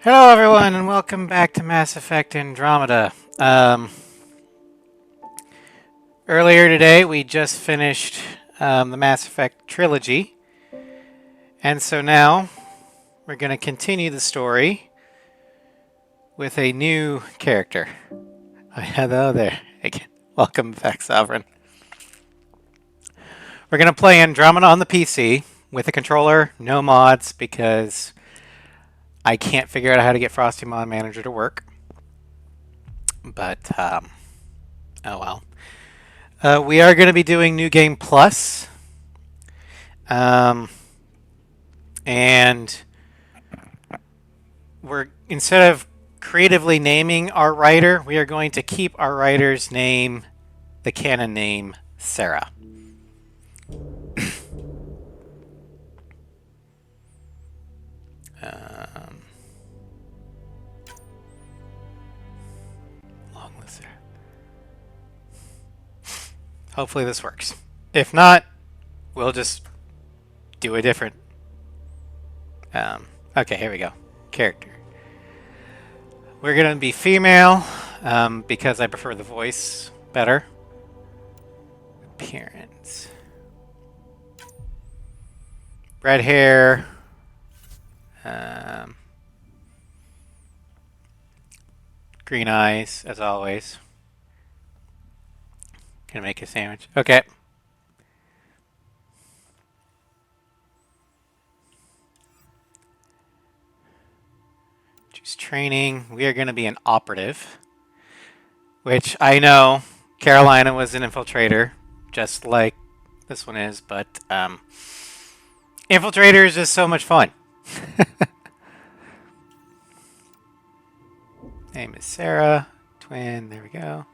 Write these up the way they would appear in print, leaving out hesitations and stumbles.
Hello, everyone, and welcome back to Mass Effect Andromeda. Earlier today, we just finished the Mass Effect trilogy, and so now we're going to continue the story with a new character. Oh, hello there again. Welcome back, Sovereign. We're going to play Andromeda on the PC with a controller, no mods, because I can't figure out how to get Frosty Mod Manager to work. But, oh well. We are going to be doing New Game Plus. And we're, instead of creatively naming our Ryder, we are going to keep our Ryder's name, the canon name, Sara. Long list there. Hopefully this works. If not, we'll just do a different. Okay, here we go. Character. We're going to be female because I prefer the voice better. Appearance. Red hair. Green eyes, as always. Gonna make a sandwich. Okay. Choose training. We are gonna be an operative. Which I know Carolina was an infiltrator, just like this one is, but infiltrator is just so much fun. Name is Sara. Twin. There we go.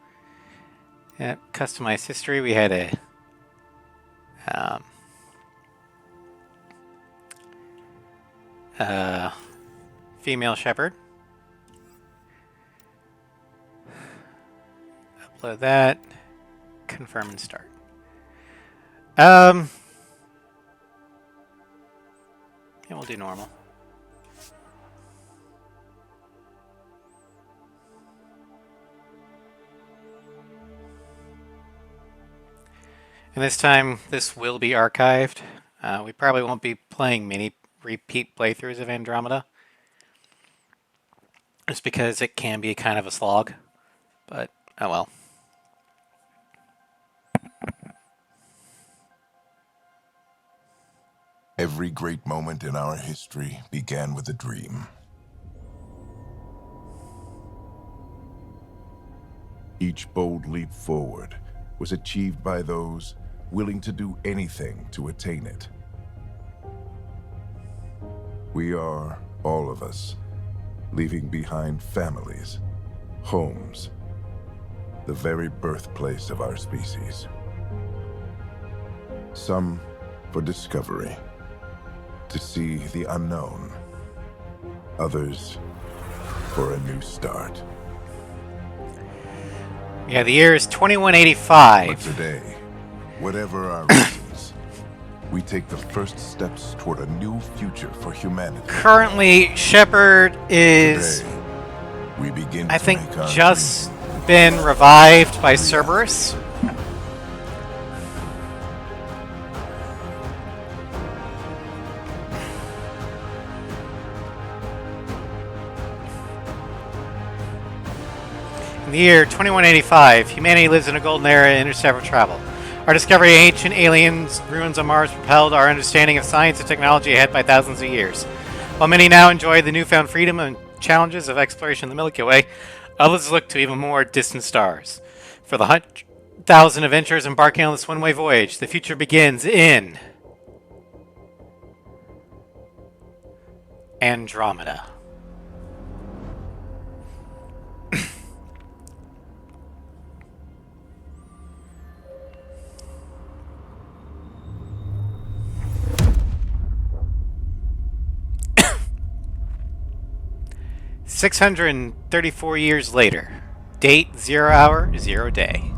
Yep. Customized history. We had a female shepherd. Upload that. Confirm and start. Yeah, we'll do normal. And this time, this will be archived. We probably won't be playing many repeat playthroughs of Andromeda. Just because it can be kind of a slog. But, oh well. Every great moment in our history began with a dream. Each bold leap forward was achieved by those willing to do anything to attain it. We are, all of us, leaving behind families, homes, the very birthplace of our species. Some for discovery, to see the unknown. Others for a new start. Yeah, the year is 2185. But today, whatever our reasons, we take the first steps toward a new future for humanity. Currently, Shepard is, Today, we begin I to think, make our just been revived by Cerberus. In the year 2185, humanity lives in a golden era of interstellar travel. Our discovery of ancient aliens, ruins on Mars propelled our understanding of science and technology ahead by thousands of years. While many now enjoy the newfound freedom and challenges of exploration of the Milky Way, others look to even more distant stars. For the 100,000 adventurers embarking on this one-way voyage, the future begins in Andromeda. $634 years later. Date 0 hour 0 day.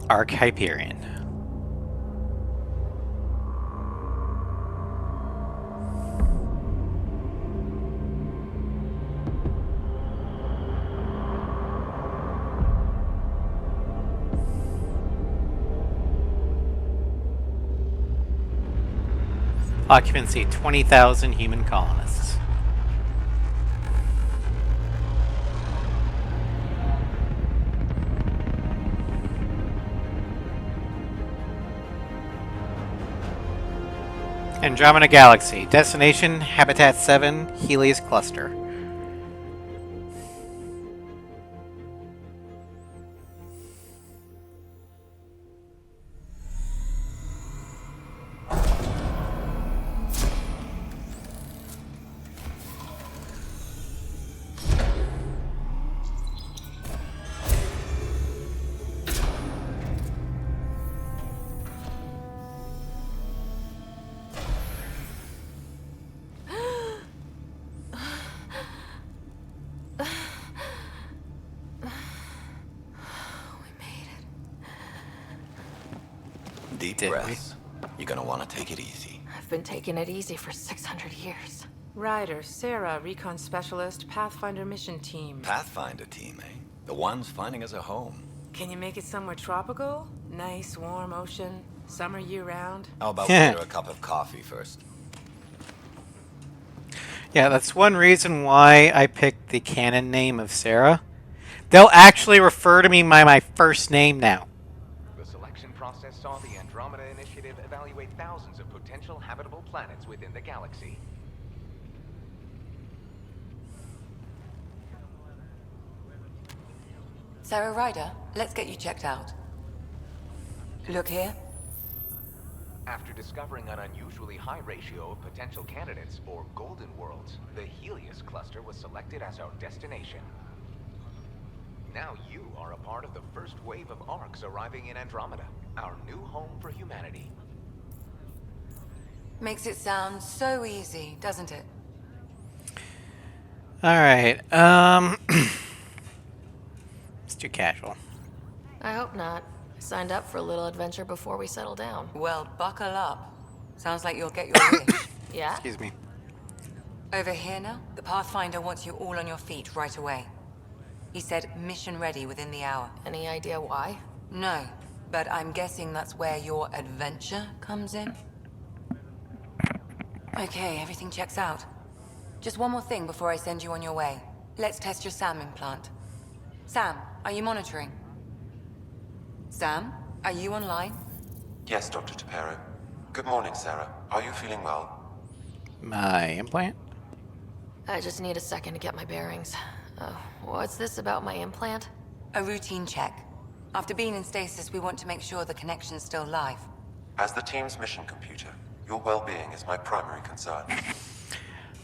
Arc Hyperion. Occupancy 20,000 human colonists. Andromeda Galaxy. Destination Habitat 7, Helios Cluster. Deep Did we? breaths. You're gonna want to take it easy. I've been taking it easy for 600 years. Ryder, Sara, Recon Specialist, Pathfinder Mission Team. Pathfinder team, eh? The ones finding us a home. Can you make it somewhere tropical? Nice, warm ocean, summer year-round? How about we get her a cup of coffee first? Yeah, that's one reason why I picked the canon name of Sara. They'll actually refer to me by my first name now. The selection process saw the Andromeda Initiative evaluate thousands of potential habitable planets within the galaxy. Sara, Ryder, let's get you checked out. Look here. After discovering an unusually high ratio of potential candidates, or golden worlds, the Helios cluster was selected as our destination. Now you are a part of the first wave of arcs arriving in Andromeda, our new home for humanity. Makes it sound so easy, doesn't it? Alright, it's too casual. I hope not. I signed up for a little adventure before we settle down. Well, buckle up. Sounds like you'll get your wish. Yeah? Excuse me. Over here now, the Pathfinder wants you all on your feet right away. He said mission ready within the hour. Any idea why? No, but I'm guessing that's where your adventure comes in. Okay, everything checks out. Just one more thing before I send you on your way. Let's test your SAM implant. Sam, are you monitoring? Sam, are you online? Yes, Dr. Tapero. Good morning, Sara. Are you feeling well? My implant? I just need a second to get my bearings. What's this about my implant? A routine check. After being in stasis, we want to make sure the connection's still live. As the team's mission computer, your well-being is my primary concern.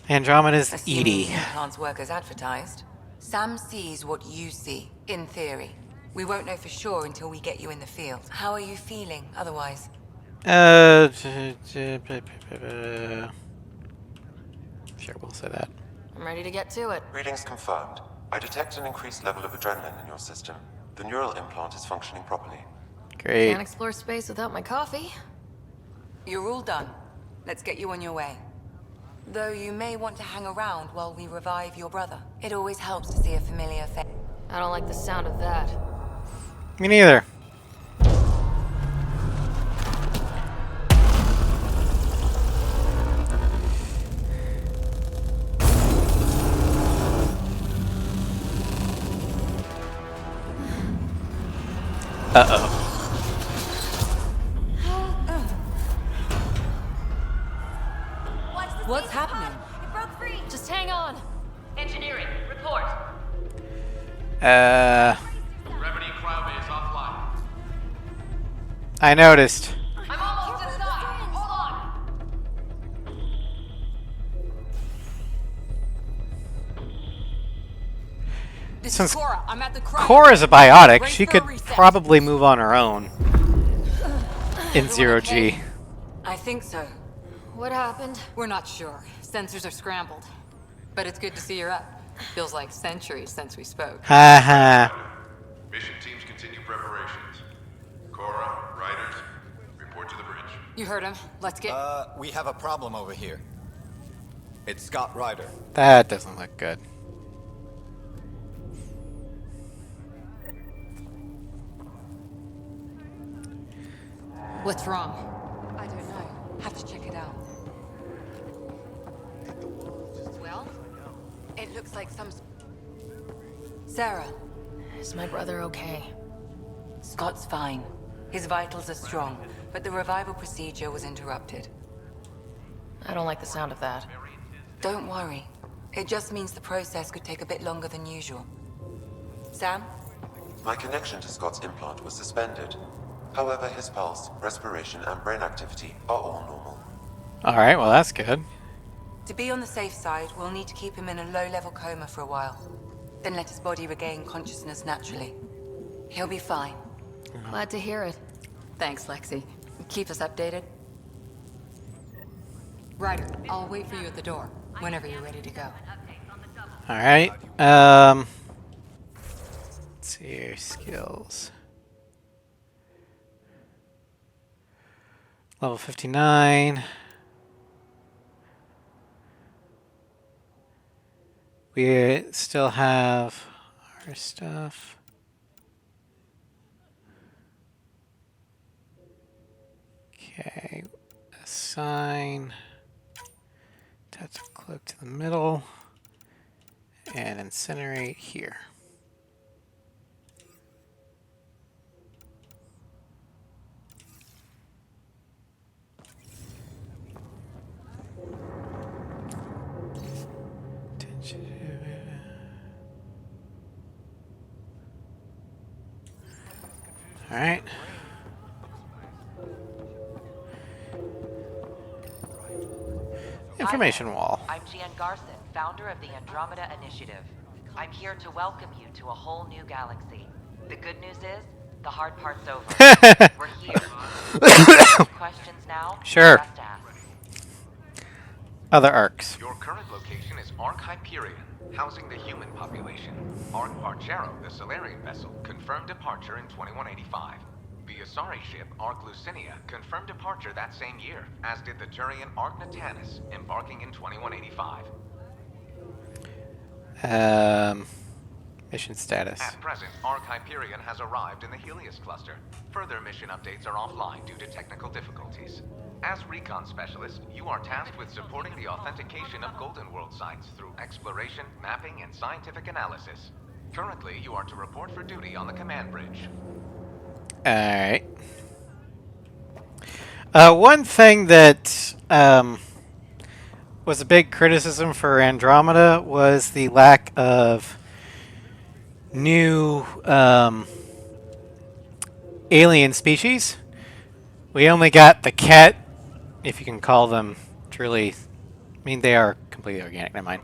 Andromeda's Assuming Edie. the implants work as advertised. Sam sees what you see, in theory. We won't know for sure until we get you in the field. How are you feeling otherwise? Sure, we'll say that. I'm ready to get to it. Readings confirmed. I detect an increased level of adrenaline in your system. The neural implant is functioning properly. Great. Can't explore space without my coffee. You're all done. Let's get you on your way. Though you may want to hang around while we revive your brother. It always helps to see a familiar face. I don't like the sound of that. Me neither. Uh-oh. What's happening? It broke free. Just hang on. Engineering, report. Gravity cryo is offline. I noticed. I'm almost inside. Hold on. This Since is Cora. I'm at the cryo. Cora's a biotic, Brace she for could a reset. probably move on her own in zero G. Okay. I think so. What happened? We're not sure. Sensors are scrambled. But it's good to see you're up. Feels like centuries since we spoke. Haha. Mission teams continue preparations. Cora, Riders, report to the bridge. You heard him. Let's get... We have a problem over here. It's Scott Ryder. That doesn't look good. What's wrong? I don't know. Have to check it out. It looks like some... Sara. Is my brother okay? Scott's fine. His vitals are strong, but the revival procedure was interrupted. I don't like the sound of that. Don't worry. It just means the process could take a bit longer than usual. Sam? My connection to Scott's implant was suspended. However, his pulse, respiration, and brain activity are all normal. Alright, well that's good. To be on the safe side, we'll need to keep him in a low-level coma for a while. Then let his body regain consciousness naturally. He'll be fine. Glad to hear it. Thanks, Lexi. Keep us updated. Ryder, I'll wait for you at the door, whenever you're ready to go. Alright, let's see your skills. Level 59. We still have our stuff. Okay, assign. Touch cloak to the middle. And incinerate here. All right. Information wall. I'm Jan Garson, founder of the Andromeda Initiative. I'm here to welcome you to a whole new galaxy. The good news is, the hard part's over. We're here. Questions now? Sure. Just ask. Other arcs. Your current location is Ark Hyperion, housing the human population. Ark Parchero, the Solarian vessel, confirmed departure in 2185. The Asari ship, Ark Lucinia, confirmed departure that same year, as did the Turian Ark Natanus, embarking in 2185. Mission status. At present, Ark Hyperion has arrived in the Helios cluster. Further mission updates are offline due to technical difficulties. As recon specialist, you are tasked with supporting the authentication of Golden World sites through exploration, mapping, and scientific analysis. Currently, you are to report for duty on the command bridge. Alright. One thing that was a big criticism for Andromeda was the lack of new alien species. We only got the cat, if you can call them truly. I mean, they are completely organic, never mind.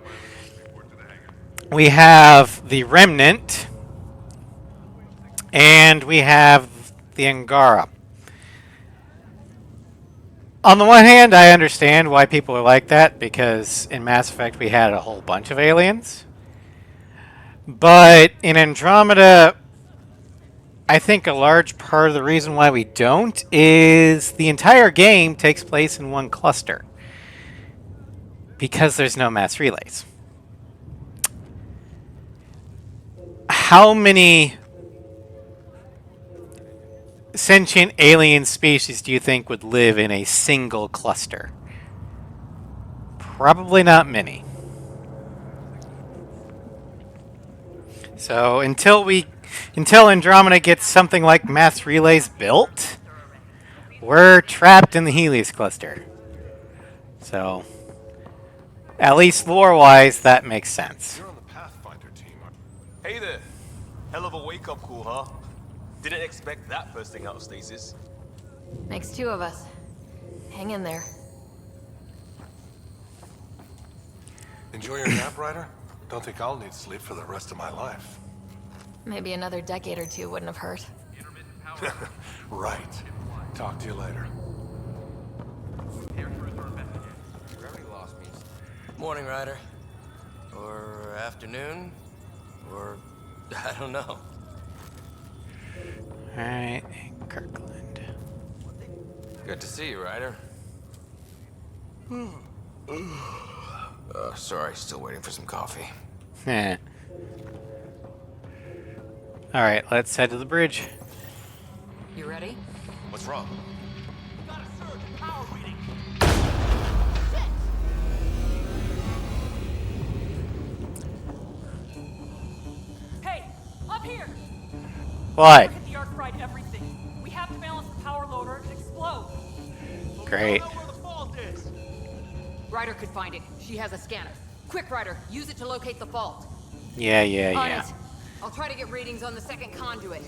We have the remnant, and we have the Angara. On the one hand, I understand why people are like that, because in Mass Effect we had a whole bunch of aliens. But in Andromeda, I think a large part of the reason why we don't is the entire game takes place in one cluster. Because there's no mass relays. How many sentient alien species do you think would live in a single cluster? Probably not many. So until Andromeda gets something like mass relays built, we're trapped in the Helios cluster. So at least lore-wise, that makes sense. You're on the Pathfinder team. Hey there. Hell of a wake-up call, huh? Didn't expect that first thing out of stasis. Makes two of us. Hang in there. Enjoy your nap, Ryder? Don't think I'll need sleep for the rest of my life. Maybe another decade or two wouldn't have hurt. Right. Talk to you later. Morning, Ryder. Or afternoon. Or I don't know. Alright, Kirkland. Good to see you, Ryder. Sorry, still waiting for some coffee. Heh. Alright, let's head to the bridge. You ready? What's wrong? Got a surge in power reading. What? The arc fried everything. We have to balance the power load or it could explode. Great. Ryder could find it. She has a scanner. Quick, Ryder, use it to locate the fault. Yeah. On it. I'll try to get readings on the second conduit.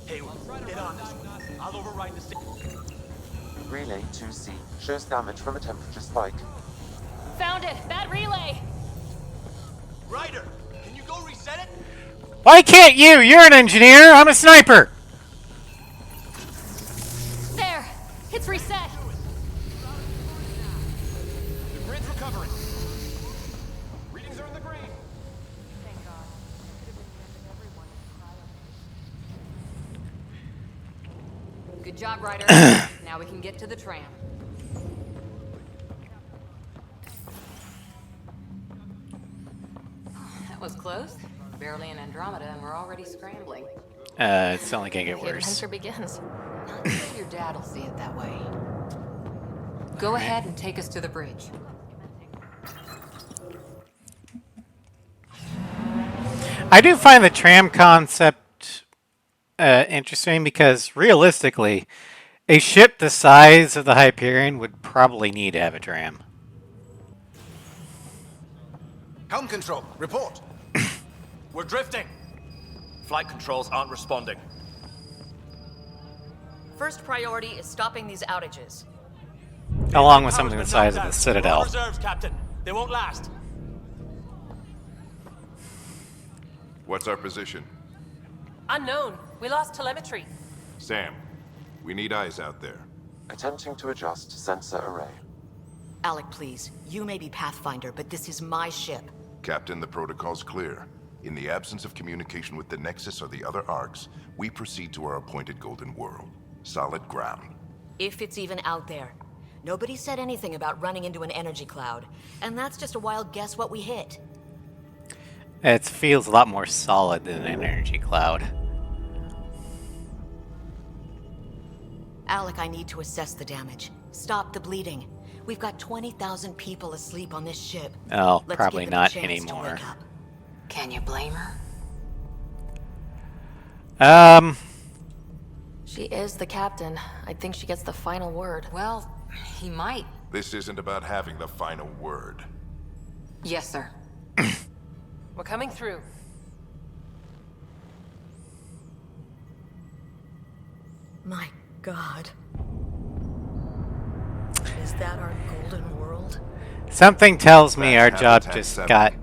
Hey, get on this. I'll override the stick. Relay 2C shows damage from a temperature spike. Found it! Bad relay! Ryder, can you go reset it? Why can't you? You're an engineer. I'm a sniper. There! It's reset! The grid's recovering. Readings are in the green. Thank God. Good job, Ryder. Now we can get to the tram. That was close. Barely in Andromeda, and we're already scrambling. It's only gonna get The worse. adventure begins. Not sure your dad'll see it that way. Go ahead and take us to the bridge. I do find the tram concept interesting because realistically, a ship the size of the Hyperion would probably need to have a tram. Helm control, report. We're drifting. Flight controls aren't responding. First priority is stopping these outages. Along with something the size of the Citadel. Reserves, Captain. They won't last. What's our position? Unknown. We lost telemetry. Sam, we need eyes out there. Attempting to adjust sensor array. Alec, please. You may be Pathfinder, but this is my ship. Captain, the protocol's clear. In the absence of communication with the Nexus or the other arcs, we proceed to our appointed Golden World. Solid ground. If it's even out there. Nobody said anything about running into an energy cloud. And that's just a wild guess what we hit. It feels a lot more solid than an energy cloud. Alec, I need to assess the damage. Stop the bleeding. We've got 20,000 people asleep on this ship. Oh, Let's probably give them a not chance to anymore. wake up. Can you blame her? She is the captain. I think she gets the final word. Well, he might. This isn't about having the final word. Yes, sir. We're coming through. My God. Is that our golden world? Something tells me our That's job Habitat just 7. got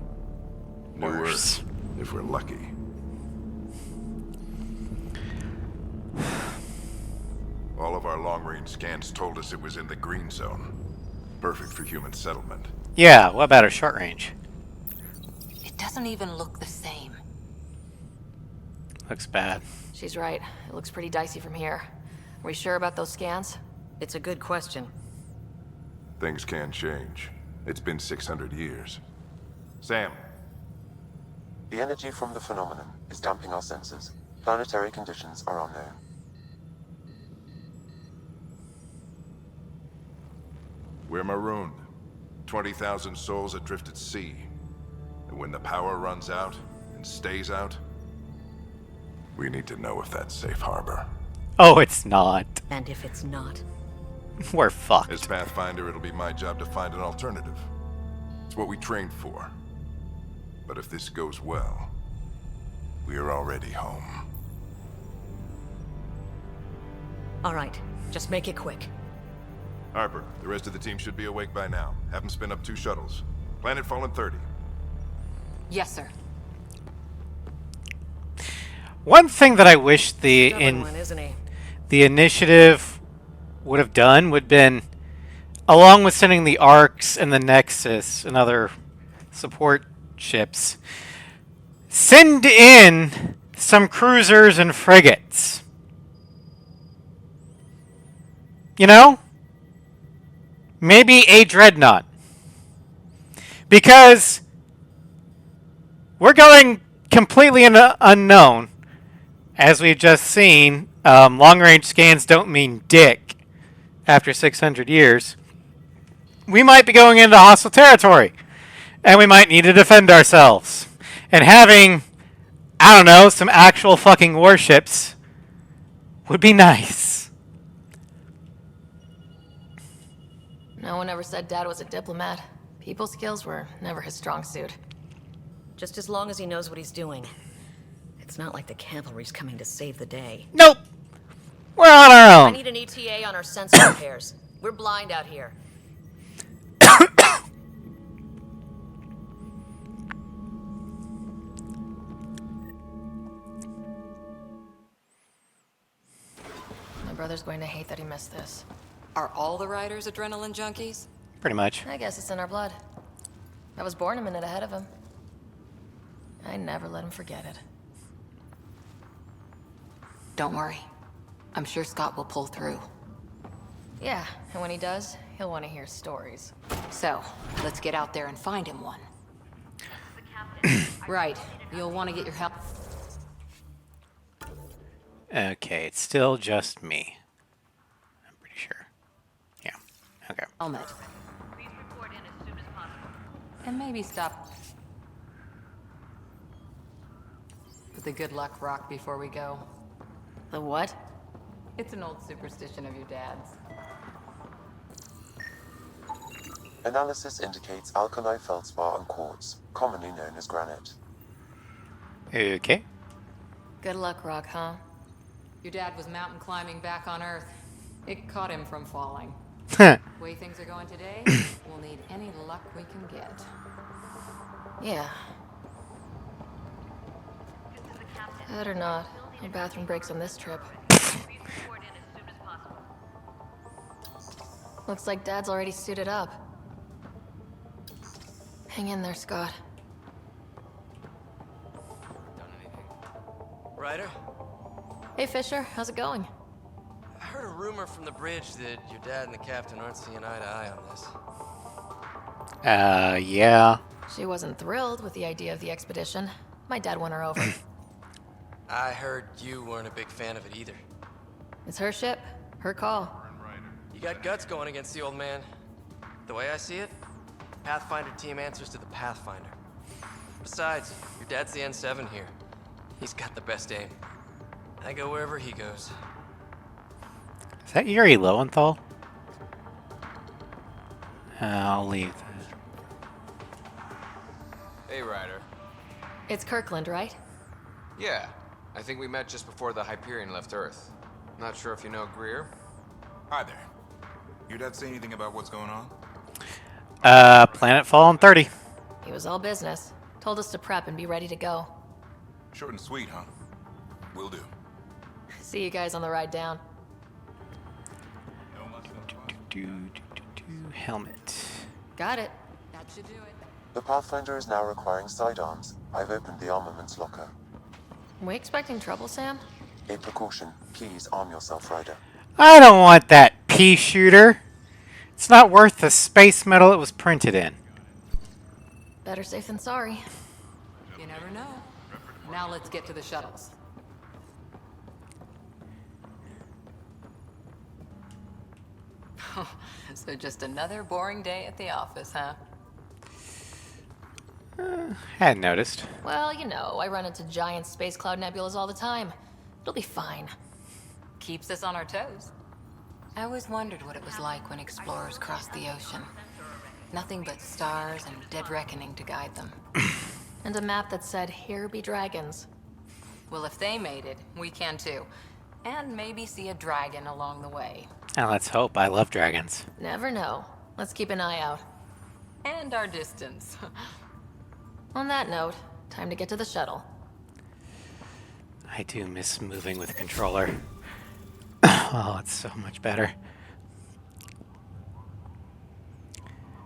New worse. Earth, if we're lucky. All of our long-range scans told us it was in the green zone. Perfect for human settlement. Yeah, what about our short range? It doesn't even look the same. Looks bad. She's right. It looks pretty dicey from here. Are we sure about those scans? It's a good question. Things can change. It's been 600 years. Sam. The energy from the phenomenon is damping our senses. Planetary conditions are unknown. We're marooned. 20,000 souls adrift at sea. And when the power runs out, and stays out, we need to know if that's safe harbor. Oh, it's not. And if it's not? We're fucked. As Pathfinder, it'll be my job to find an alternative. It's what we trained for. But if this goes well, we are already home. All right, just make it quick. Harper, the rest of the team should be awake by now. Have them spin up 2 shuttles. Planet Fallen 30. Yes, sir. One thing that I wish the One, isn't he? the initiative would have done would been, along with sending the Arcs and the Nexus and other support ships, send in some cruisers and frigates. You know? Maybe a dreadnought. Because we're going completely unknown. As we've just seen, long-range scans don't mean dick after 600 years. We might be going into hostile territory. And we might need to defend ourselves. And having, I don't know, some actual fucking warships would be nice. No one ever said Dad was a diplomat. People skills were never his strong suit. Just as long as he knows what he's doing. It's not like the cavalry's coming to save the day. Nope. We're on our I own. need an ETA on our sensor repairs. We're blind out here. My brother's going to hate that he missed this. Are all the Ryders adrenaline junkies? Pretty much. I guess it's in our blood. I was born a minute ahead of him. I never let him forget it. Don't worry. I'm sure Scott will pull through. Yeah, and when he does, he'll want to hear stories. So, let's get out there and find him one. Right. You'll want to get your help. Okay, it's still just me. I'm pretty sure. Yeah. Okay. Helmet. And maybe stop with the good luck rock before we go. The what? It's an old superstition of your dad's. Analysis indicates alkali feldspar and quartz, commonly known as granite. Okay. Good luck, Rock, huh? Your dad was mountain climbing back on Earth. It caught him from falling. Way things are going today, we'll need any luck we can get. Yeah. That or not, no bathroom breaks on this trip. Looks like Dad's already suited up. Hang in there, Scott. Ryder? Hey, Fisher, how's it going? I heard a rumor from the bridge that your dad and the captain aren't seeing eye to eye on this. Yeah. She wasn't thrilled with the idea of the expedition. My dad won her over. I heard you weren't a big fan of it either. It's her ship, her call. You got guts going against the old man. The way I see it, Pathfinder team answers to the Pathfinder. Besides, your dad's the N7 here. He's got the best aim. I go wherever he goes. Is that Yuri Lowenthal? I'll leave that. Hey, Ryder. It's Kirkland, right? Yeah, I think we met just before the Hyperion left Earth. Not sure if you know Greer. Hi there. Your dad say anything about what's going on? Planetfall in 30. He was all business. Told us to prep and be ready to go. Short and sweet, huh? Will do. See you guys on the ride down. Helmet. Got it. That should do it. The Pathfinder is now requiring sidearms. I've opened the armaments locker. We expecting trouble, Sam? A precaution. Please arm yourself, Ryder. I don't want that pea shooter. It's not worth the space metal it was printed in. Better safe than sorry. You never know. Now let's get to the shuttles. So just another boring day at the office, huh? Hadn't noticed. Well, you know, I run into giant space cloud nebulas all the time. It'll be fine. Keeps us on our toes. I always wondered what it was like when explorers crossed the ocean. Nothing but stars and dead reckoning to guide them. And a map that said, "Here be dragons." Well, if they made it, we can too. And maybe see a dragon along the way. Now let's hope. I love dragons. Never know. Let's keep an eye out. And our distance. On that note, time to get to the shuttle. I do miss moving with a controller. Oh, it's so much better.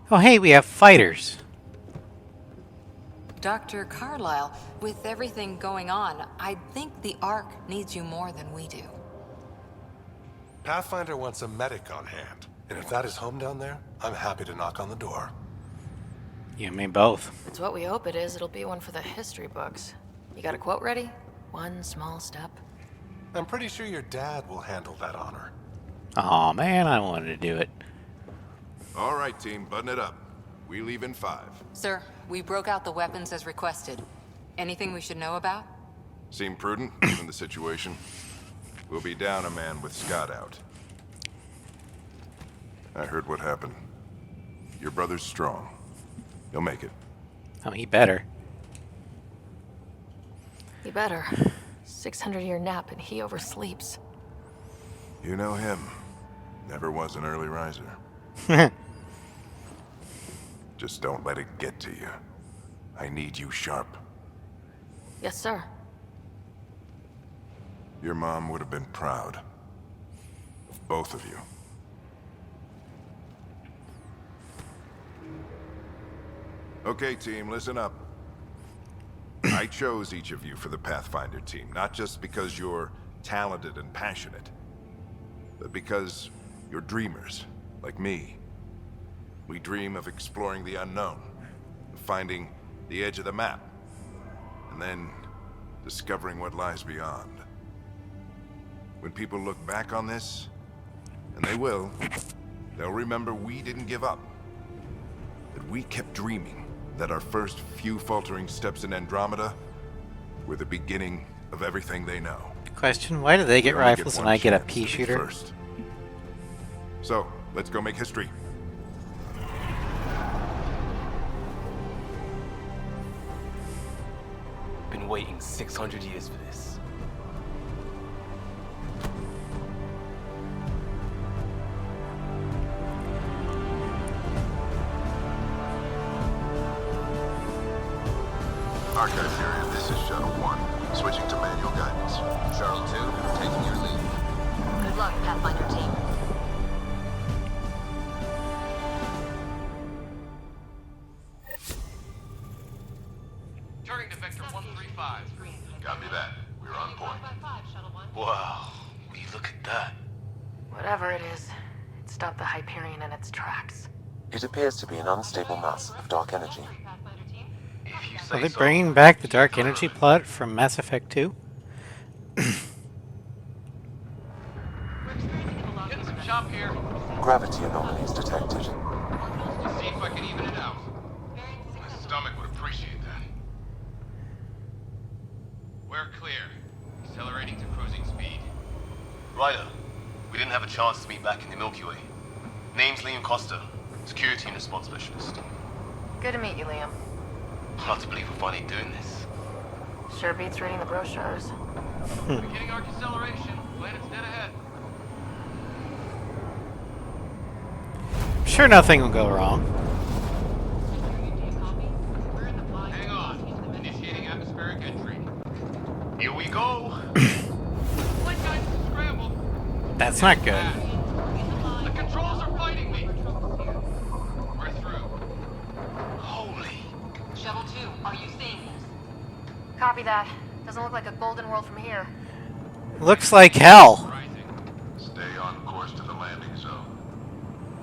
Oh, hey, we have fighters. Dr. Carlyle, with everything going on, I think the Ark needs you more than we do. Pathfinder wants a medic on hand. And if that is home down there, I'm happy to knock on the door. You and me both. It's what we hope it is. It'll be one for the history books. You got a quote ready? One small step. I'm pretty sure your dad will handle that honor. Aw, man, I wanted to do it. All right, team, button it up. We leave in 5. Sir, we broke out the weapons as requested. Anything we should know about? Seem prudent, given the situation? We'll be down a man with Scott out. I heard what happened. Your brother's strong. He'll make it. Oh, he better. He better. 600-year nap and he oversleeps. You know him. Never was an early riser. Just don't let it get to you. I need you sharp. Yes, sir. Your mom would have been proud. Of both of you. Okay, team, listen up. I chose each of you for the Pathfinder team, not just because you're talented and passionate, but because you're dreamers, like me. We dream of exploring the unknown, of finding the edge of the map, and then discovering what lies beyond. When people look back on this, and they will, they'll remember we didn't give up. That we kept dreaming, that our first few faltering steps in Andromeda were the beginning of everything they know. Question, why do they get We only rifles and one I get a chance pea to be shooter? first. So, let's go make history. Been waiting 600 years for this. Archive area, this is Shuttle 1. Switching to manual guidance. Shuttle 2, taking your lead. Good luck, Pathfinder team. Turning to Vector 135. Copy that. We're on point. Wow, will you look at that? Whatever it is, it stopped the Hyperion in its tracks. It appears to be an unstable mass of dark energy. Are they bringing back the dark energy plot from Mass Effect 2? Getting some chop here. Gravity anomalies detected. See if I can even it out. My stomach would appreciate that. We're clear. Accelerating to cruising speed. Ryder, we didn't have a chance to meet back in the Milky Way. Name's Liam Costa, Security and Response Specialist. Good to meet you, Liam. Hard to believe we're finally doing this. Sure beats reading the brochures. Beginning arc acceleration. Planet's dead ahead. I'm sure nothing will go wrong. Hang on. Initiating atmospheric entry. Here we go! Flight guidance is scrambled. That's not good. The controls are fighting me. We're through. Holy. Shuttle 2, are you seeing this? Copy that. Doesn't look like a golden world from here. Looks like hell. Stay on course to the landing zone.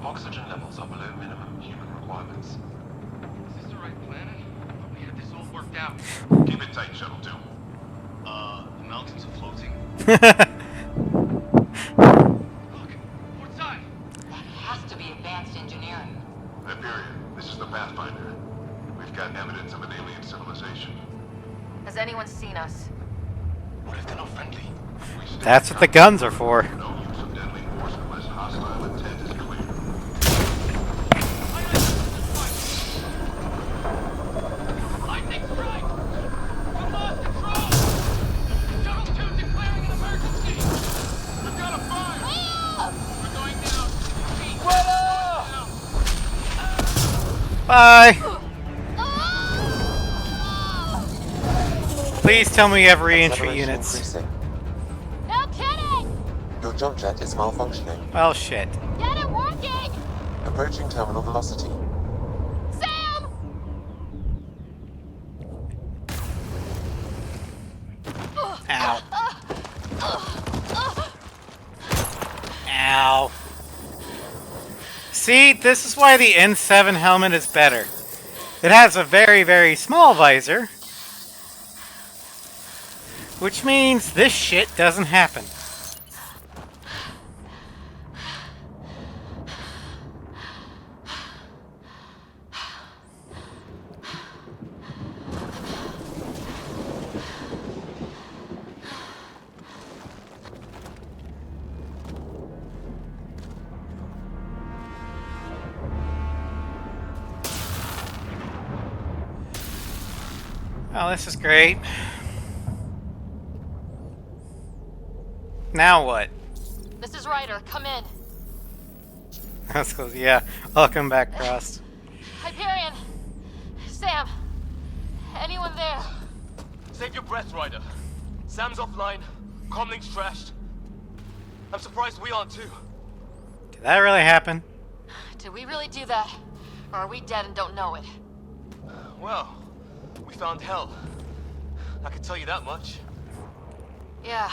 Oxygen levels are below minimum human requirements. Is this the right planet? I thought we had this all worked out. Keep it tight, Shuttle 2. The mountains are floating. Look, port side. That has to be advanced engineering. Hyperion, this is the Pathfinder. We've got evidence of an alien civilization. Has anyone seen us? What if they're not friendly? That's what the guns are for. No use of deadly force unless hostile intent is clear. I take strike. We lost control. Shuttle 2 declaring an emergency. We've got a fire. We're going down. Bye. Please tell me you have re-entry Acceleration units. increasing. No kidding! Your jump jet is malfunctioning. Well, shit. Get it working! Approaching terminal velocity. Sam! Ow. Ow. See, this is why the N7 helmet is better. It has a very, very small visor, which means this shit doesn't happen. Oh, this is great. Now what? This is Ryder. Come in. That's close. Yeah. Welcome back, Frost. Hyperion. Sam. Anyone there? Save your breath, Ryder. Sam's offline. Comlink's trashed. I'm surprised we aren't too. Did that really happen? Did we really do that? Or are we dead and don't know it? Well, we found hell. I can tell you that much. Yeah.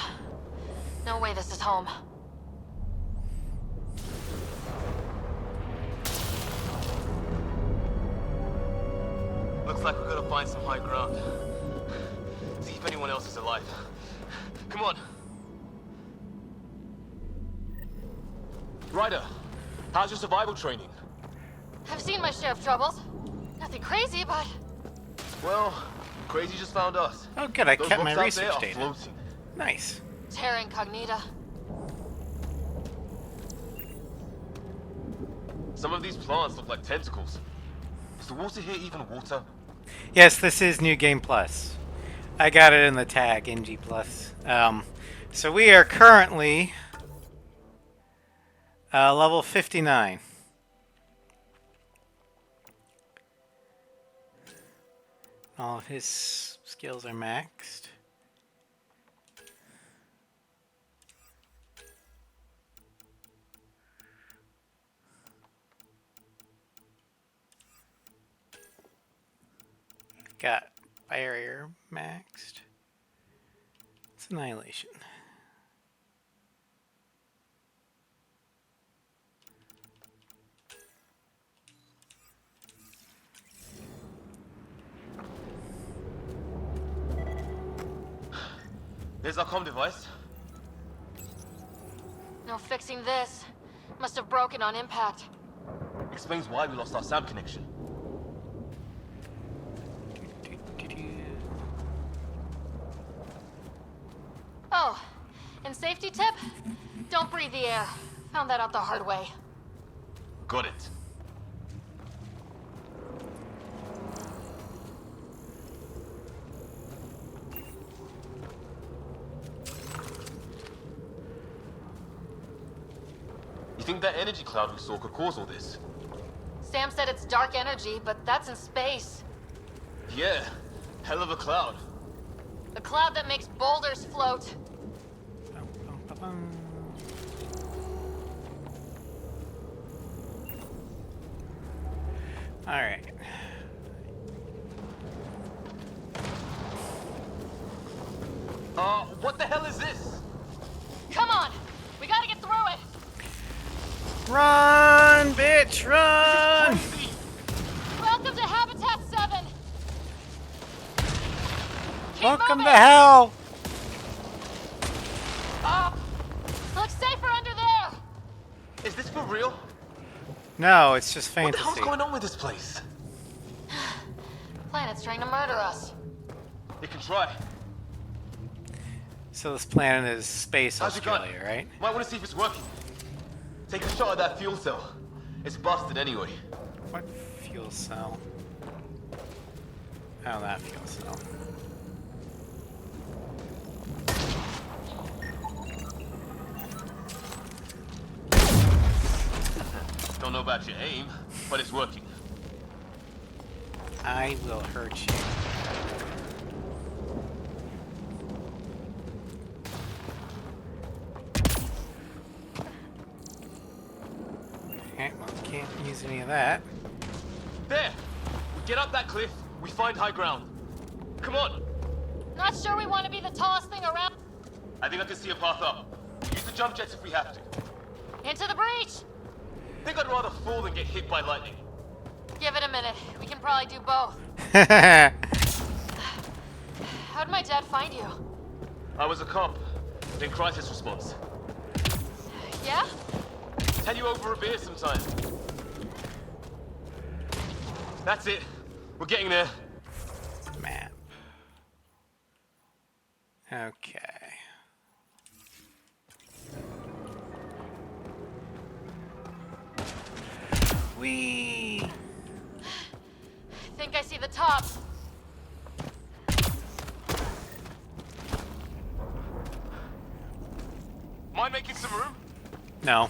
No way this is home. Looks like we're gonna find some high ground. See if anyone else is alive. Come on. Ryder, how's your survival training? I've seen my share of troubles. Nothing crazy, but... Well, crazy just found us. Oh, good. I Those kept my rocks out there research are data. floating. Nice. Terra Incognita. Some of these plants look like tentacles. Is the water here even water? Yes, this is New Game Plus. I got it in the tag, NG Plus. So we are currently level 59. All of his skills are maxed. Got barrier maxed. It's annihilation. There's our comm device. No fixing this. Must have broken on impact. Explains why we lost our SAM connection. Oh, and safety tip? Don't breathe the air. Found that out the hard way. Got it. You think that energy cloud we saw could cause all this? Sam said it's dark energy, but that's in space. Yeah, hell of a cloud. A cloud that makes boulders float. Alright. What the hell is this? Come on! We gotta get through it! Run, bitch, run! Welcome to Habitat 7! Welcome to hell! Looks safer under there! Is this for real? No, it's just What the fantasy. hell's going on with this place? Planet's trying to murder us. It can try. So this planet is Space How's it going? Australia, right? Might want to see if it's working. Take a shot at that fuel cell. It's busted anyway. What fuel cell? Oh, that fuel cell. Don't know about your aim, but it's working. I will hurt you. Okay, well, can't use any of that. There! We get up that cliff, we find high ground. Come on! Not sure we want to be the tallest thing around. I think I can see a path up. Use the jump jets if we have to. Into the breach! Think I'd rather fall than get hit by lightning. Give it a minute. We can probably do both. How'd my dad find you? I was a cop, in crisis response. Yeah? Tell you over a beer sometime. That's it. We're getting there. Map. Okay. Whee! Think I see the top. Mind making some room? No.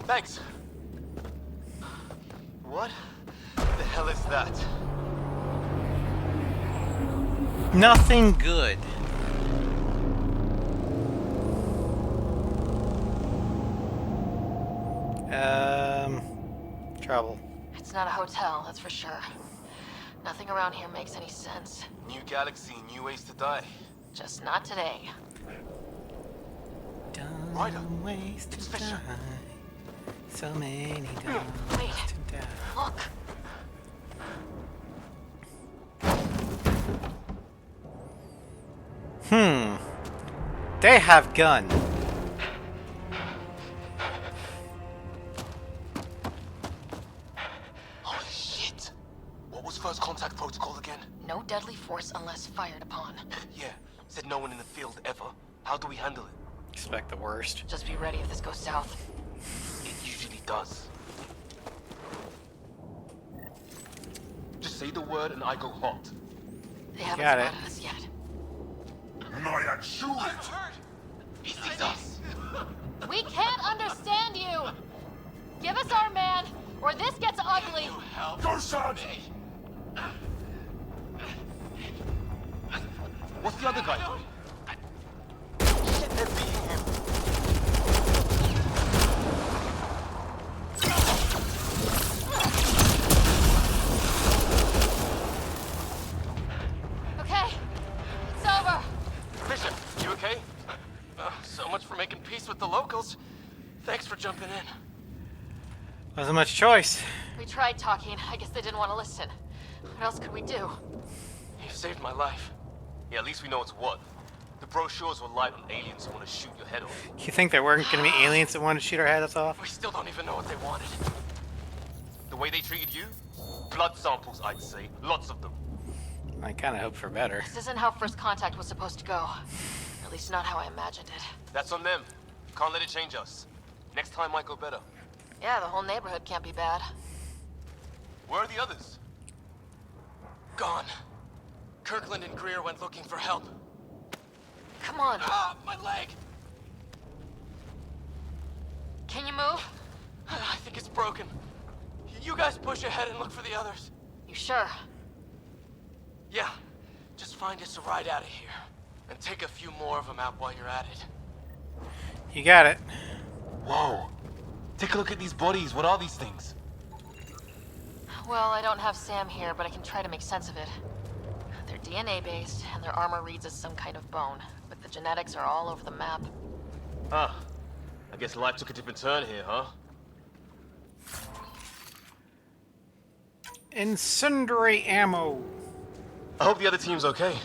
Thanks. What the hell is that? Nothing good. Trouble. It's not a hotel, that's for sure. Nothing around here makes any sense. New galaxy, new ways to die. Just not today. Ryder, ways it's Fisher. So many Wait, to die. look. They have gun. Holy shit! What was first contact protocol again? No deadly force unless fired upon. Yeah, said no one in the field ever. How do we handle it? Expect the worst. Just be ready if this goes south. It usually does. Just say the word and I go hot. They haven't Got it. spotted us yet. Nyan, shoot it! He sees us! We can't understand you! Give us our man, or this gets ugly! Go, son! What's the other guy doing? Shit, they're beating him. Okay, it's over. Fisher, you okay? So much for making peace with the locals. Thanks for jumping in. Wasn't much choice. We tried talking. I guess they didn't want to listen. What else could we do? You saved my life. Yeah, at least we know it's what. The brochures were light on aliens who want to shoot your head off. You think there weren't going to be aliens that wanted to shoot our heads off? We still don't even know what they wanted. The way they treated you? Blood samples, I'd say. Lots of them. I kind of hope for better. This isn't how first contact was supposed to go. At least not how I imagined it. That's on them. Can't let it change us. Next time might go better. Yeah, the whole neighborhood can't be bad. Where are the others? Gone. Kirkland and Greer went looking for help. Come on. Ah, my leg! Can you move? I think it's broken. You guys push ahead and look for the others. You sure? Yeah. Just find us a ride out of here. And take a few more of them out while you're at it. You got it. Whoa. Take a look at these bodies. What are these things? Well, I don't have Sam here, but I can try to make sense of it. They're DNA-based, and their armor reads as some kind of bone. But the genetics are all over the map. Huh. I guess life took a different turn here, huh? Incendiary ammo. I hope the other team's okay.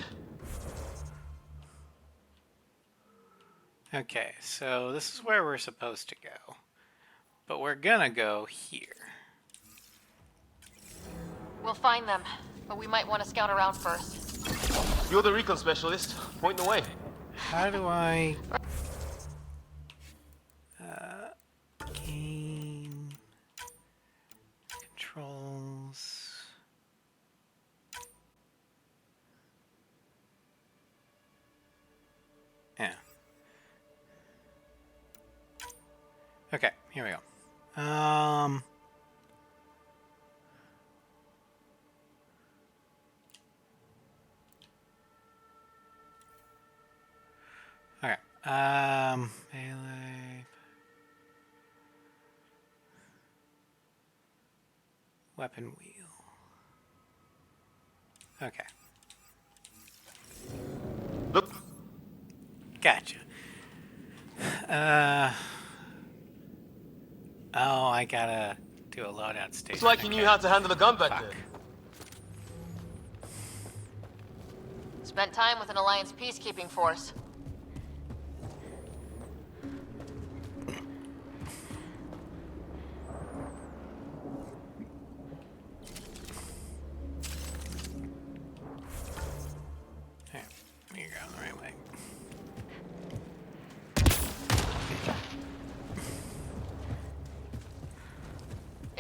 Okay, so this is where we're supposed to go. But we're gonna go here. We'll find them, but we might want to scout around first. You're the recon specialist. Point the way. How do I... game... controls... Yeah. Okay, here we go. Okay. Melee. Weapon wheel. Okay. Look. Gotcha. Oh, I gotta do a loadout station. It's like you knew how to handle a gun back Fuck. then. Spent time with an Alliance peacekeeping force. Hey, you're going the right way.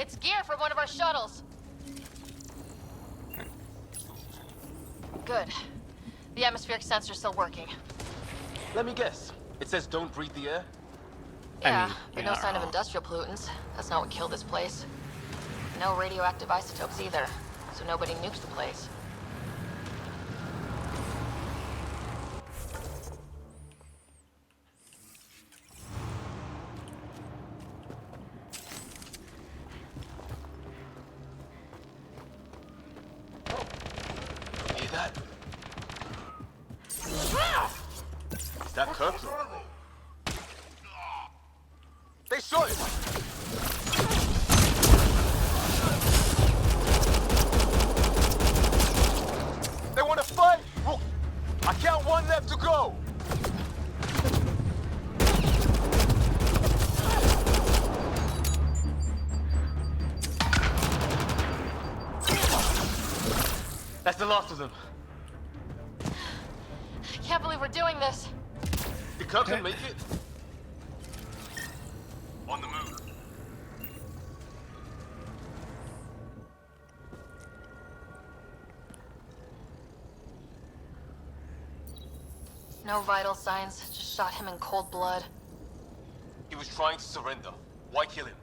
It's gear from one of our shuttles. Good. The atmospheric sensor's still working. Let me guess. It says don't breathe the air? Yeah, but no sign of industrial pollutants. That's not what killed this place. No radioactive isotopes either, so nobody nuked the place. Hear that? Is that Kirkland? They shot it! They want to fight! Look, I count one left to go! That's the last of them. I can't believe we're doing this. Did Kirkland make it? On the move. No vital signs, just shot him in cold blood. He was trying to surrender. Why kill him?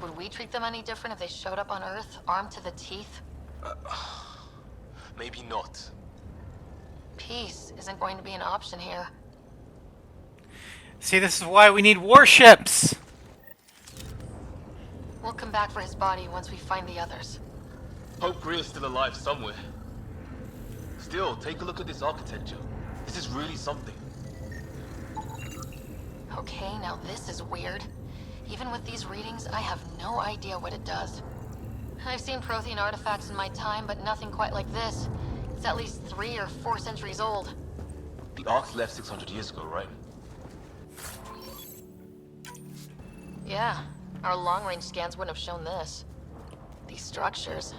Would we treat them any different if they showed up on Earth, armed to the teeth? Maybe not. Peace isn't going to be an option here. See, this is why we need warships! We'll come back for his body once we find the others. Hope Greer's still alive somewhere. Still, take a look at this architecture. This is really something. Okay, now this is weird. Even with these readings, I have no idea what it does. I've seen Prothean artifacts in my time, but nothing quite like this. It's at least 3 or 4 centuries old. The Ark left 600 years ago, right? Yeah, our long-range scans wouldn't have shown this. These structures,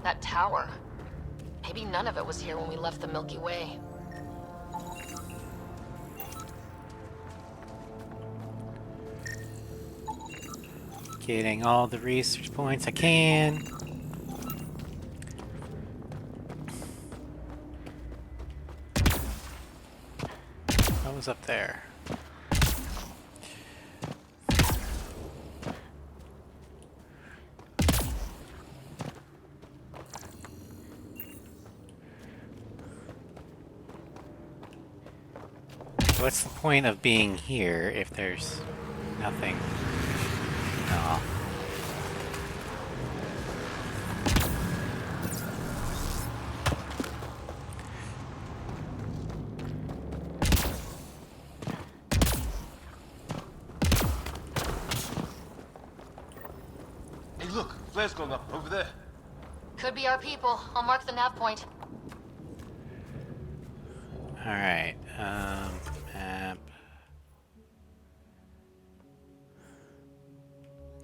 that tower. Maybe none of it was here when we left the Milky Way. Getting all the research points I can. What was up there? What's the point of being here if there's nothing? No. Hey, look, flares going up over there. Could be our people. I'll mark the nav point. Alright, map.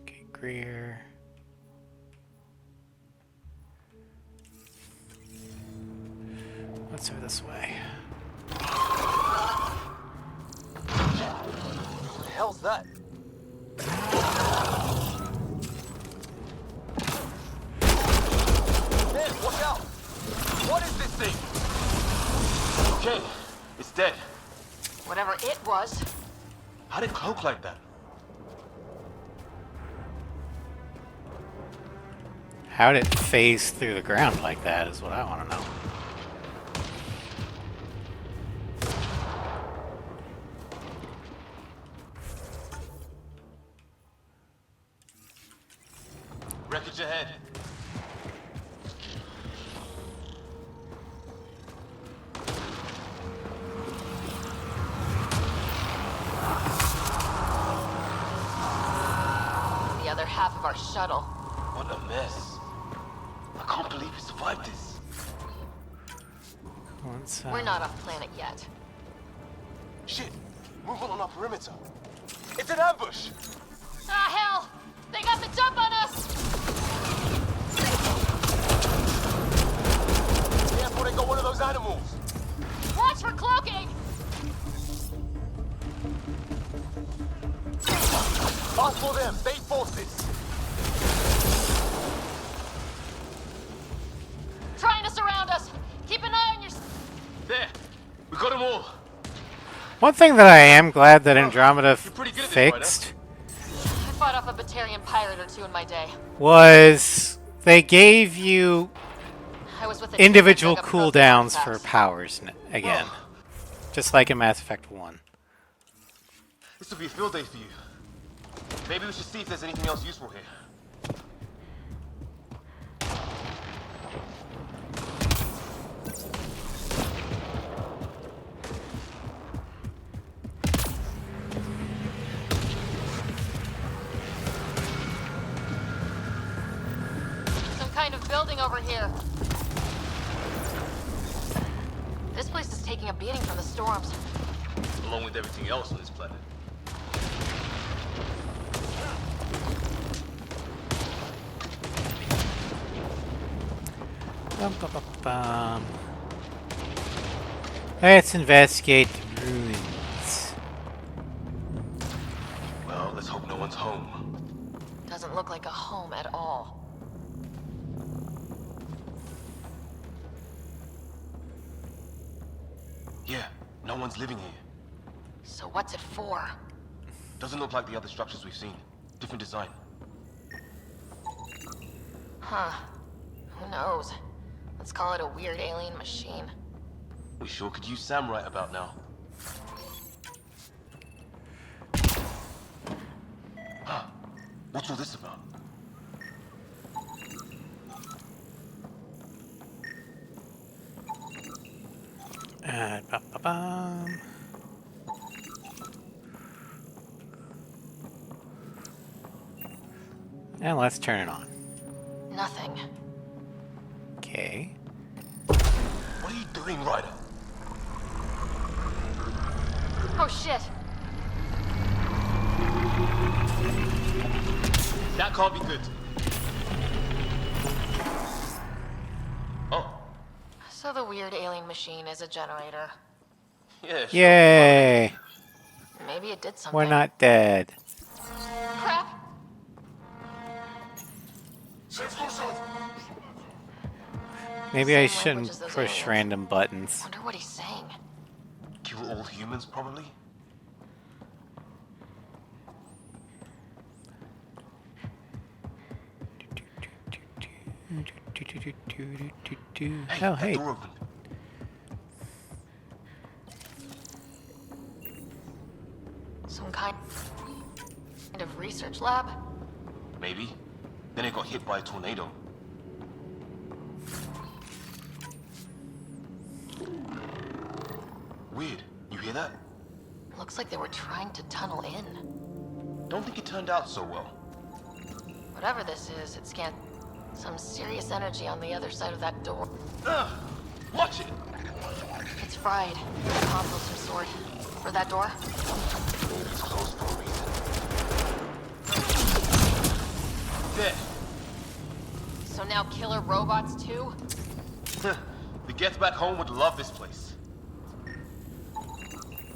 Okay, Greer. Let's go this way. What the hell's that? Man, watch out! What is this thing? Okay, it's dead. Whatever it was. How did it cloak like that? How did it phase through the ground like that is what I want to know. Wreckage ahead. The other half of our shuttle. What a mess. I can't believe we survived this. We're not off planet yet. Shit! Movement on our perimeter. It's an ambush! Ah, hell! They got the jump on us! Careful, they got one of those animals! Watch for cloaking! Ask for them, state forces! Trying to surround us! Keep an eye on your... There! We got them all! One thing that I am glad that Andromeda fixed I fought off a Batarian pirate or two in my day. was they gave you I was with the team that individual dug up Prothean cooldowns for artifacts. powers again. Just like in Mass Effect 1. This will be a field day for you. Maybe we should see if there's anything else useful here. Some kind of building over here. This place is taking a beating from the storms. Along with everything else on this planet. Let's investigate the ruins. Well, let's hope no one's home. Doesn't look like a home at all. Yeah, no one's living here. So what's it for? Doesn't look like the other structures we've seen. Different design. Huh. Who knows? Let's call it a weird alien machine. We sure could use Sam right about now. Huh. What's all this about? And let's turn it on. Nothing. Okay. What are you doing, Ryder? Oh shit! That can't be good. Oh. So the weird alien machine is a generator. Yeah, sure. Yay! Maybe it did something. We're not dead. Crap! Maybe I Same language shouldn't as those push aliens. random buttons. Wonder what he's saying. Kill all humans, probably? Hey, Oh, hey. that door opened. Some kind of research lab? Maybe. Then it got hit by a tornado. Weird. You hear that? Looks like they were trying to tunnel in. Don't think it turned out so well. Whatever this is, it scanned some serious energy on the other side of that door. Watch it! It's fried. A console of some sort. For that door? Maybe it's closed for a reason. There. So now killer robots too? The Gets back home would love this place.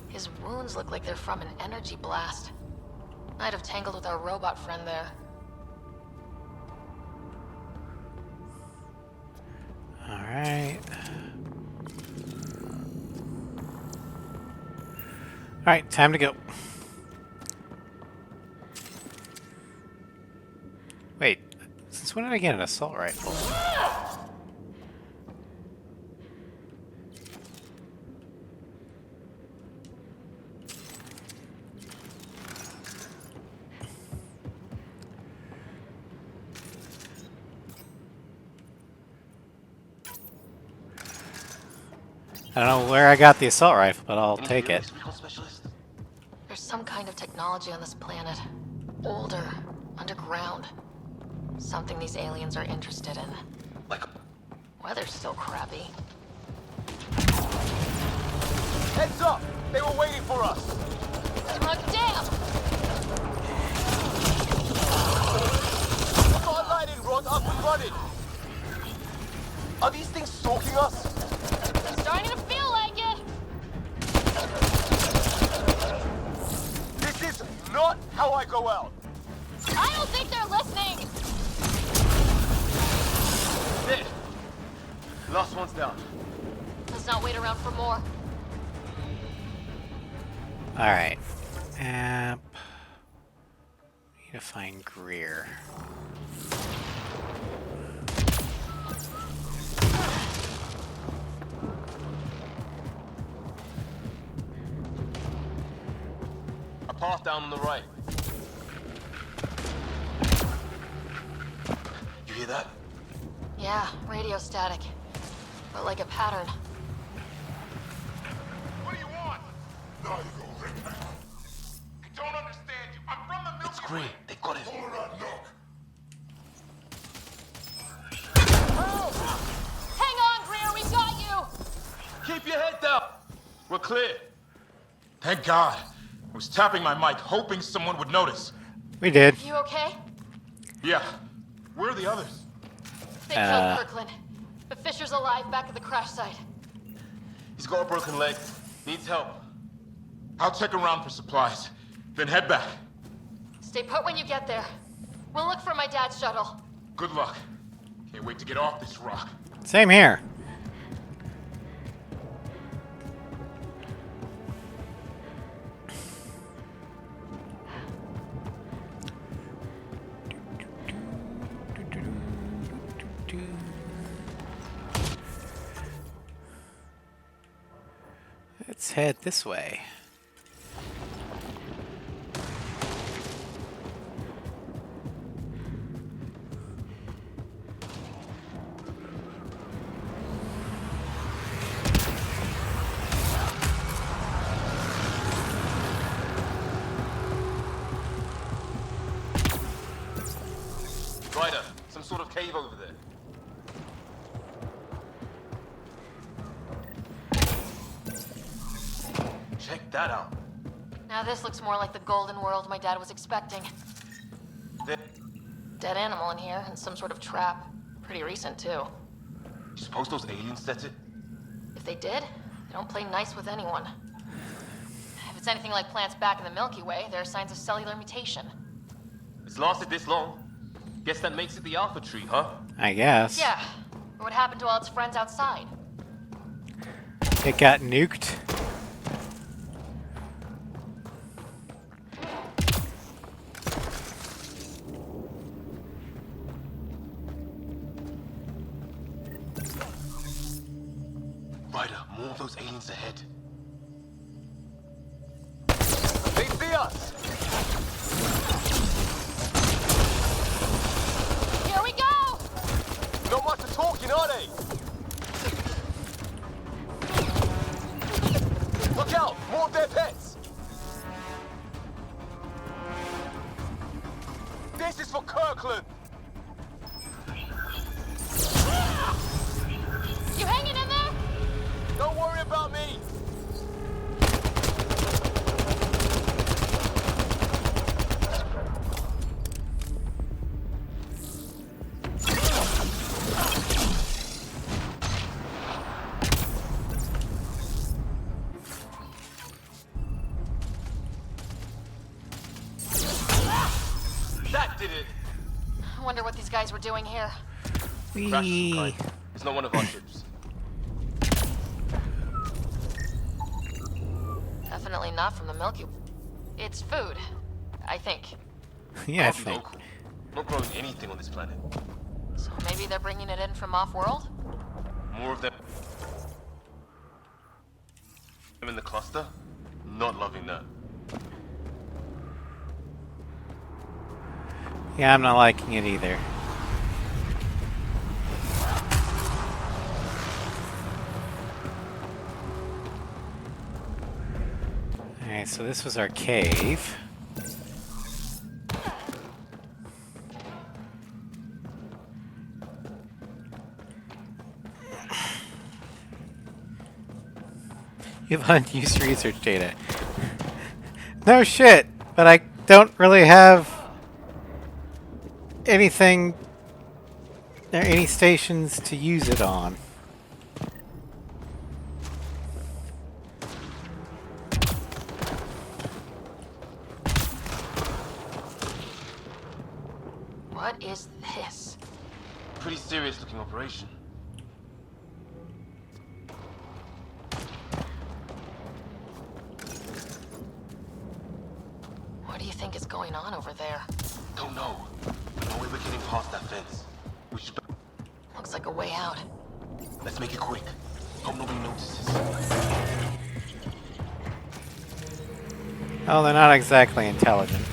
His wounds look like they're from an energy blast. Might have tangled with our robot friend there. Alright. Alright, time to go. Wait, since when did I get an assault rifle? I don't know where I got the assault rifle, but I'll take it. There's some kind of technology on this planet. Older, underground. Something these aliens are interested in. Like weather's still crappy. Heads up! They were waiting for us! Oh, damn! Got a lightning rod up and running! Are these things stalking us? Starting to feel like it! This is not how I go out! I don't think they're listening! There! Last one's down. Let's not wait around for more. Alright. App. Need to find Greer. A path down on the right. You hear that? Yeah, radio static. But like a pattern. What do you want? I don't understand you. I'm from the Milky It's Greer. They got him. Hang on, Greer, we got you! Keep your head down. We're clear. Thank God. I was tapping my mic, hoping someone would notice. We did. You okay? Yeah. Where are the others? They killed Kirkland. But Fisher's alive back at the crash site. He's got a broken leg. Needs help. I'll check around for supplies, then head back. Stay put when you get there. We'll look for my dad's shuttle. Good luck. Can't wait to get off this rock. Same here. Let's head this way. Ryder, some sort of cave over there. Check that out. Now this looks more like the golden world my dad was expecting. There. Dead animal in here and some sort of trap. Pretty recent too. You suppose those aliens set it? If they did, they don't play nice with anyone. If it's anything like plants back in the Milky Way, there are signs of cellular mutation. It's lasted this long. Guess that makes it the Alpha Tree, huh? I guess. Yeah. But what happened to all its friends outside? It got nuked. Ryder, more of those aliens ahead. They see us! Here we go! Not much of talking, are they? Look out! More of their pets! This is for Kirkland! You hanging in there? Don't worry about me! That did it! I wonder what these guys were doing here. Crash some kind. It's not one of our ships. Definitely not from the Milky Way. It's food, I think. Yeah, I Can't be think. local. Not growing anything on this planet. So maybe they're bringing it in from off-world? More of them. I'm in the cluster. Not loving that. Yeah, I'm not liking it either. Alright, so this was our cave. You have unused research data. No shit, but I don't really have anything or any stations to use it on. What is this? Pretty serious looking operation. over there? Don't know. No way we're getting past that fence. We should... Looks like a way out. Let's make it quick. Hope nobody notices. Oh, they're not exactly intelligent.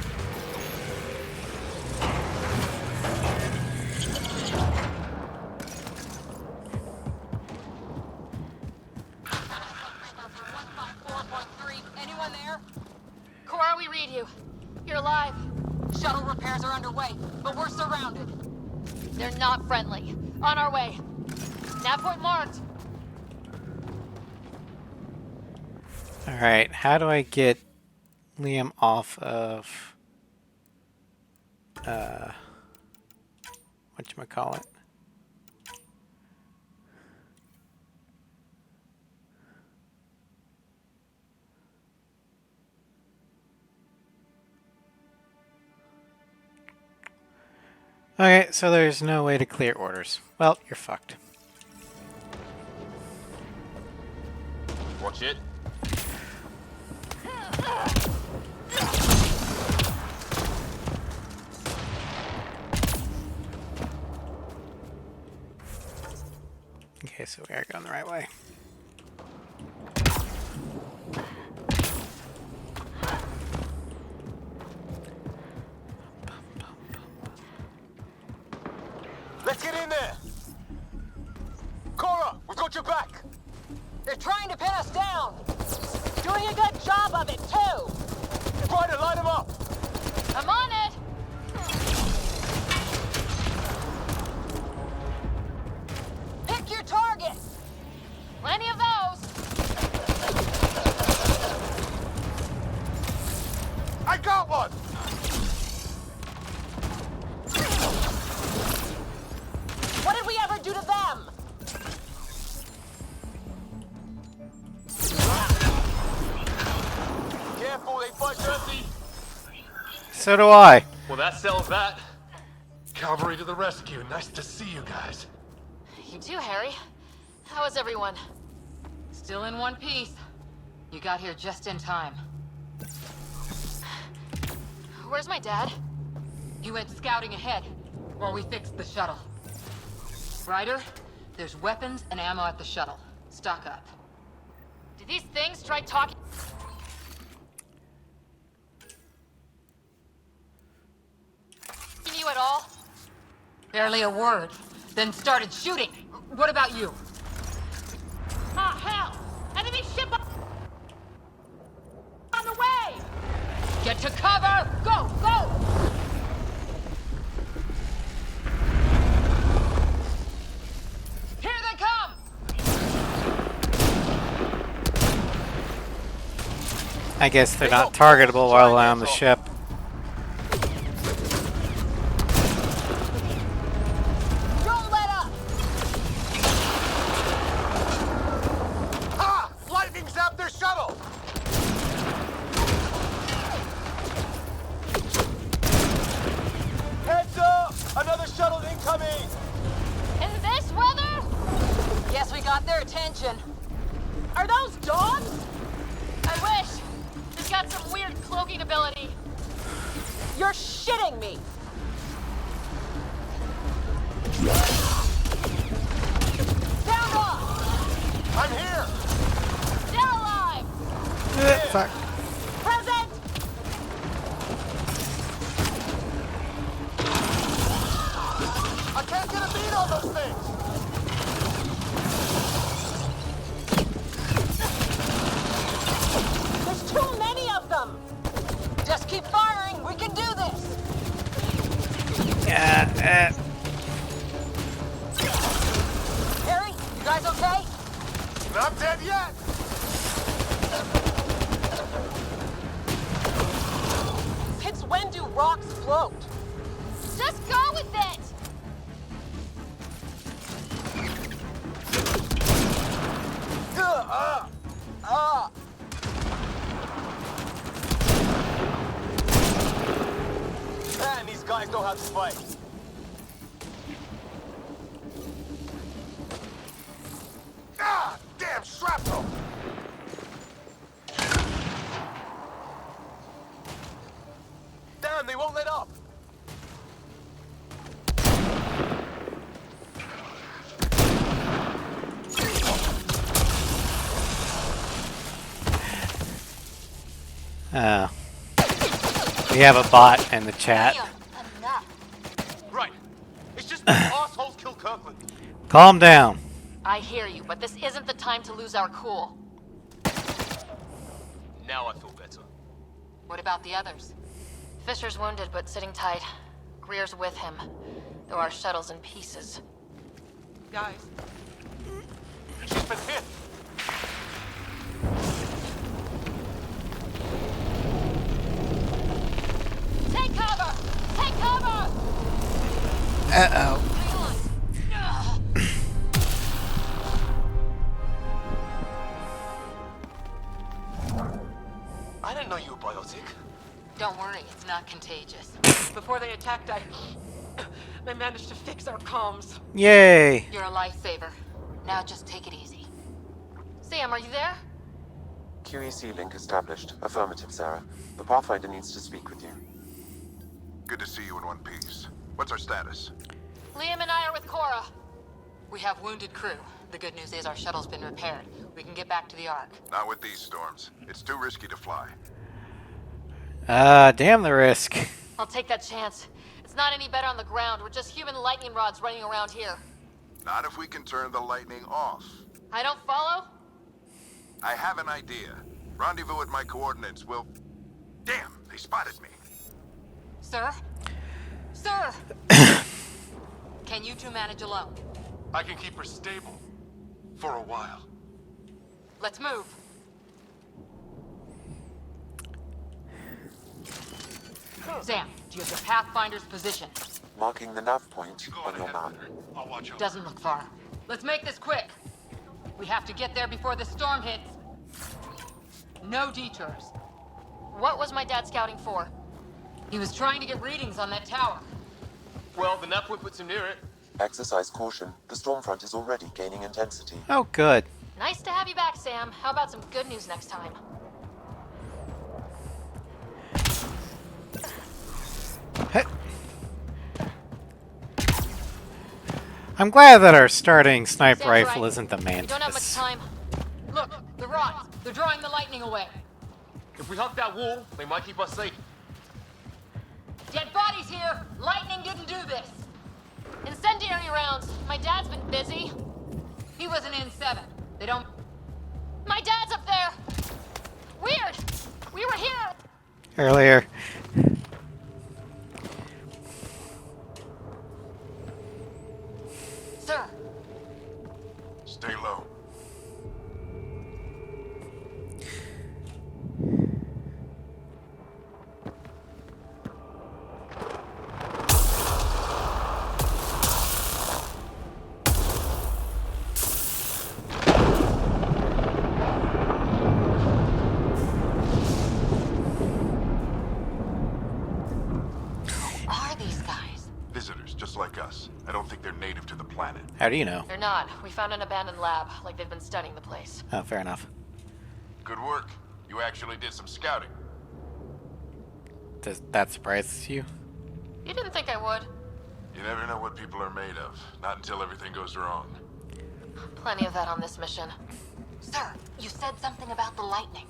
Anyone there? Cora, we read you. You're alive. Shuttle repairs are underway, but we're surrounded. They're not friendly. On our way. Nav point marked. Alright, how do I get Liam off of whatchamacallit? Okay, so there's no way to clear orders. Well, you're fucked. Watch it. Okay, so we are going the right way. Let's get in there! Cora, we've got your back! They're trying to pin us down. Doing a good job of it, too. Ryder, light him up! I'm on it! Pick your target. Plenty of those! I got one! What did we ever do to them? Careful, they fight dirty! So do I. Well, that settles that. Cavalry to the rescue. Nice to see you guys. You too, Harry. How is everyone? Still in one piece. You got here just in time. Where's my dad? He went scouting ahead while we fixed the shuttle. Ryder, there's weapons and ammo at the shuttle. Stock up. Did these things try talking to you at all? Barely a word. Then started shooting. What about you? Ah, hell! Enemy ship on the way! Get to cover! Go! Go! Here they come! I guess they're not targetable while on the ship. Don't let up. Ha! Lightning zapped their shuttle! Heads up! Another shuttle incoming! In this weather? Guess we got their attention. Are those dogs? I wish. He's got some weird cloaking ability. You're shitting me. Sound off. I'm here! Still alive! Fuck. Present. I can't get a beat on those things! There's too many of them. Just keep firing. We can do this. Yeah. Harry, you guys okay? Not dead yet! Since when do rocks float? Just go with it! Man, these guys know how to fight. Ah! Damn shrapnel! Damn, they won't let We have a bot in the chat. Right. It's just these assholes kill Kirkland. Calm down. I hear you, but this isn't the time to lose our cool. Now I feel better. What about the others? Fisher's wounded, but sitting tight. Greer's with him, though our shuttle's in pieces. Guys. She's been hit. Take cover! Take cover! Uh-oh. I didn't know you were biotic. Don't worry, it's not contagious. Before they attacked, I managed to fix our comms. Yay! You're a lifesaver. Now just take it easy. Sam, are you there? QEC link established. Affirmative, Sara. The Pathfinder needs to speak with you. Good to see you in one piece. What's our status? Liam and I are with Cora. We have wounded crew. The good news is our shuttle's been repaired. We can get back to the Ark. Not with these storms. It's too risky to fly. Damn the risk. I'll take that chance. It's not any better on the ground. We're just human lightning rods running around here. Not if we can turn the lightning off. I don't follow? I have an idea. Rendezvous at my coordinates will... Damn, they spotted me. Sir? Sir! Can you two manage alone? I can keep her stable. For a while. Let's move. Sam, do you have the Pathfinder's position? Marking the nav point on your map. I'll watch over. Doesn't look far. Let's make this quick. We have to get there before the storm hits. No detours. What was my dad scouting for? He was trying to get readings on that tower. Well, the nav point puts him near it. Exercise caution. The storm front is already gaining intensity. Oh, good. Nice to have you back, Sam. How about some good news next time? Hey. I'm glad that our starting sniper Sam's rifle right. isn't the We don't have much mantis. time. Look, the rods. They're drawing the lightning away. If we hug that wall, they might keep us safe. Dead bodies here. Lightning didn't do this. Incendiary rounds. My dad's been busy. He was an N7. They don't... My dad's up there! Weird! We were here! Earlier. Sir! Stay low. Visitors, just like us. I don't think they're native to the planet. How do you know? They're not. We found an abandoned lab, like they've been studying the place. Oh, fair enough. Good work. You actually did some scouting. Does that surprise you? You didn't think I would. You never know what people are made of. Not until everything goes wrong. Plenty of that on this mission. Sir, you said something about the lightning.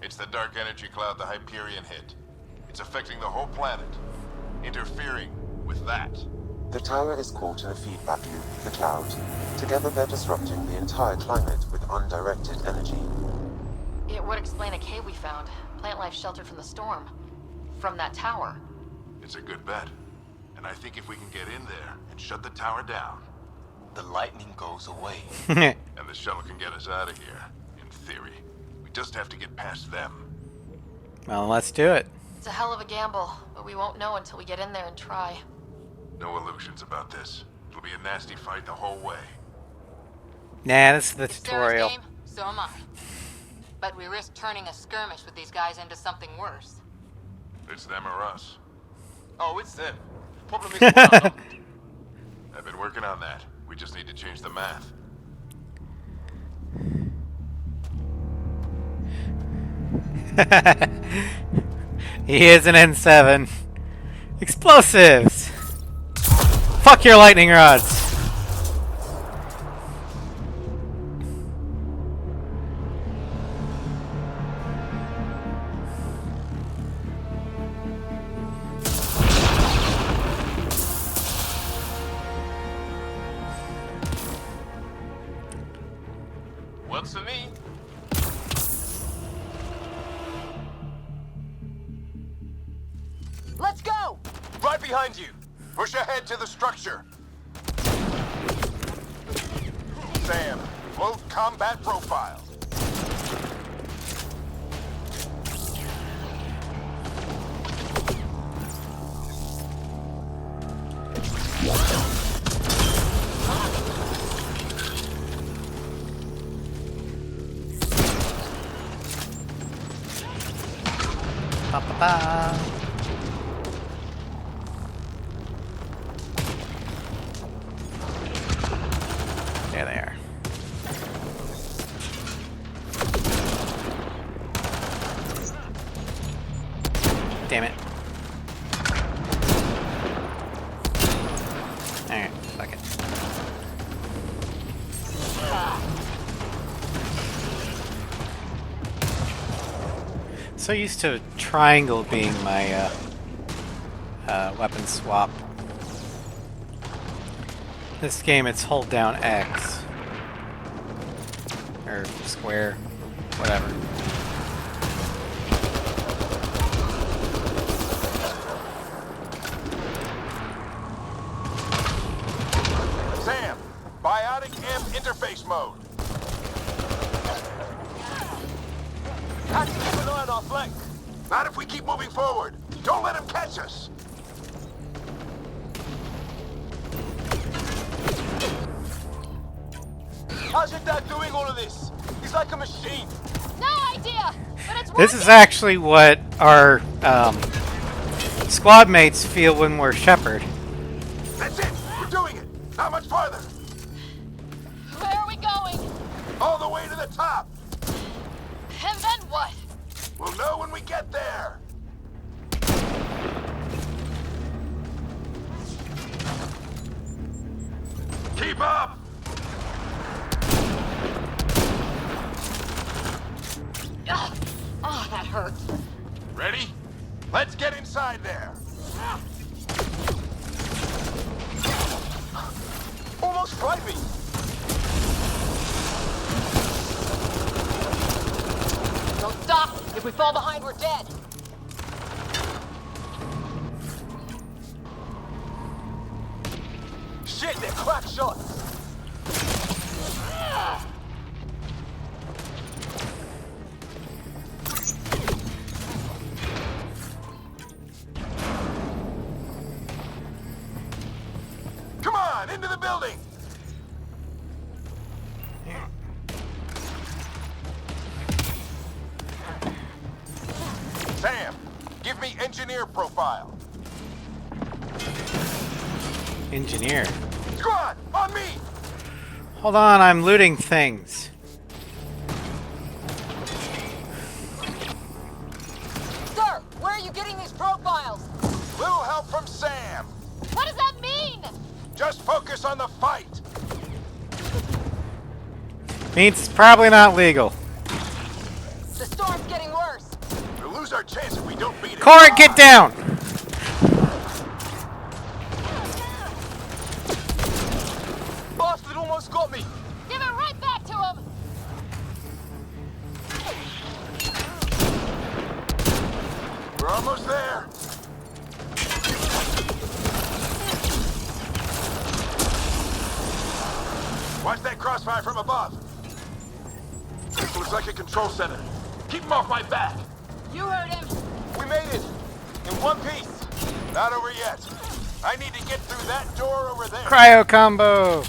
It's the dark energy cloud the Hyperion hit. It's affecting the whole planet. Interfering with that. The tower is caught in a feedback loop with the cloud. Together they're disrupting the entire climate with undirected energy. It would explain a cave we found. Plant life sheltered from the storm. From that tower. It's a good bet. And I think if we can get in there and shut the tower down, The lightning goes away. and the shuttle can get us out of here, in theory. We just have to get past them. Well, let's do it. It's a hell of a gamble, but we won't know until we get in there and try. No illusions about this. It'll be a nasty fight the whole way. Nah, this is the Sarah's tutorial. game, so am I. But we risk turning a skirmish with these guys into something worse. It's them or us. Oh, it's them. Problem is, we're not. I've been working on that. We just need to change the math. He is an N7. Explosives! Fuck your lightning rods! Works for me. Let's go! Right behind you. Push ahead to the structure. Sam, load combat profile. Ba, ba, ba. There they are. Damn it. Alright, fuck it. So used to triangle being my weapon swap. This game, it's hold down X. Or square, whatever. Sam, biotic amp interface mode. Have to keep an eye on our flank. Not if we keep moving forward. Don't let him catch us. How's your dad doing all of this? He's like a machine. No idea, but it's This is actually what our squad mates feel when we're Shepherd. That's it. We're doing it. Not much farther. Where are we going? All the way to the top. And then what? We'll know when we get there. Keep up. Ugh. Oh, that hurts. Ready? Let's get inside there. Almost fried me. Don't stop! If we fall behind, we're dead! Shit, they're crack shots. Come on, into the building. Sam, give me engineer profile. Engineer. Squad, on me! Hold on, I'm looting things. Sir, where are you getting these profiles? Little help from Sam. What does that mean? Just focus on the fight. Means it's probably not legal. The storm's getting worse. We'll lose our chance if we don't beat it. Court, get down! Bastard almost got me. Give it right back to him! We're almost there. Watch that crossfire from above. This looks like a control center. Keep him off my back. You heard him. We made it. In one piece. Not over yet. I need to get through that door over there. Cryo combo!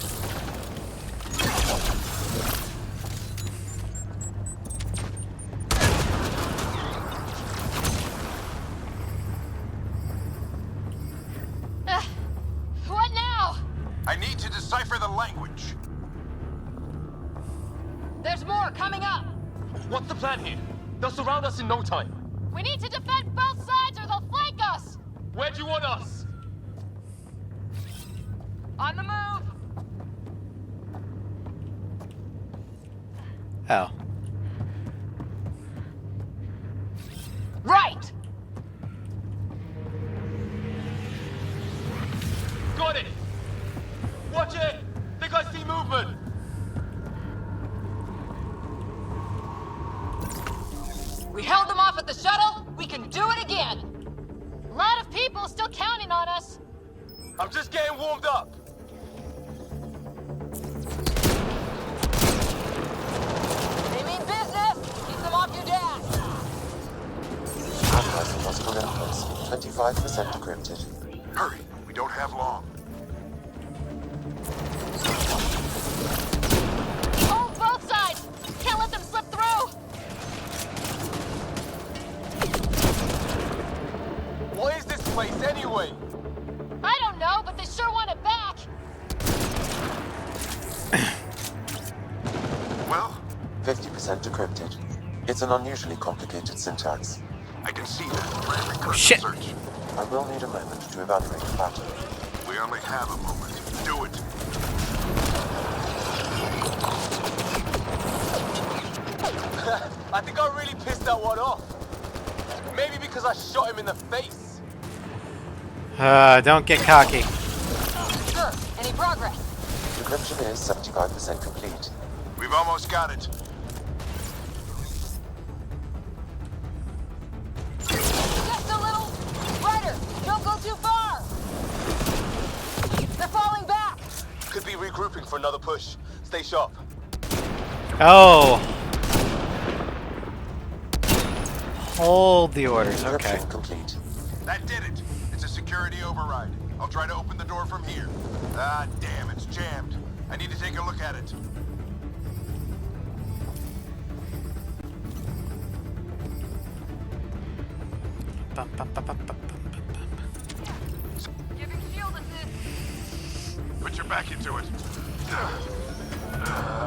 What now? I need to decipher the language. There's more coming up. What's the plan here? They'll surround us in no time. We need to defend both sides or they'll flank us. Where do you want us? On the move. Oh. Right! Got it! Watch it! Think I see movement! off at the shuttle, we can do it again! A lot of people still counting on us. I'm just getting warmed up. They mean business! Keep them off your dad! Analyzing multiple inputs. 25% decrypted. Hurry, we don't have long. Hold both sides! Can't let them slip through! What is this place anyway? I don't know, but they sure want it back! Well? 50% decrypted. It's an unusually complicated syntax. I can see that from my recursive Shit. search. I will need a moment to evaluate the pattern. We only have a moment. Do it. I think I really pissed that one off. Maybe because I shot him in the face. Don't get cocky. Sure, any progress? Decryption is 75% complete. We've almost got it. Just a little... Ryder, don't go too far! They're falling back! Could be regrouping for another push. Stay sharp. Oh. Hold the orders. Okay. Decryption complete. That did it. It's a security override. I'll try to open the door from here. Ah, damn, it's jammed. I need to take a look at it. Bum, bum, bum, bum, bum, bum, bum. Giving shield assist. Put your back into it.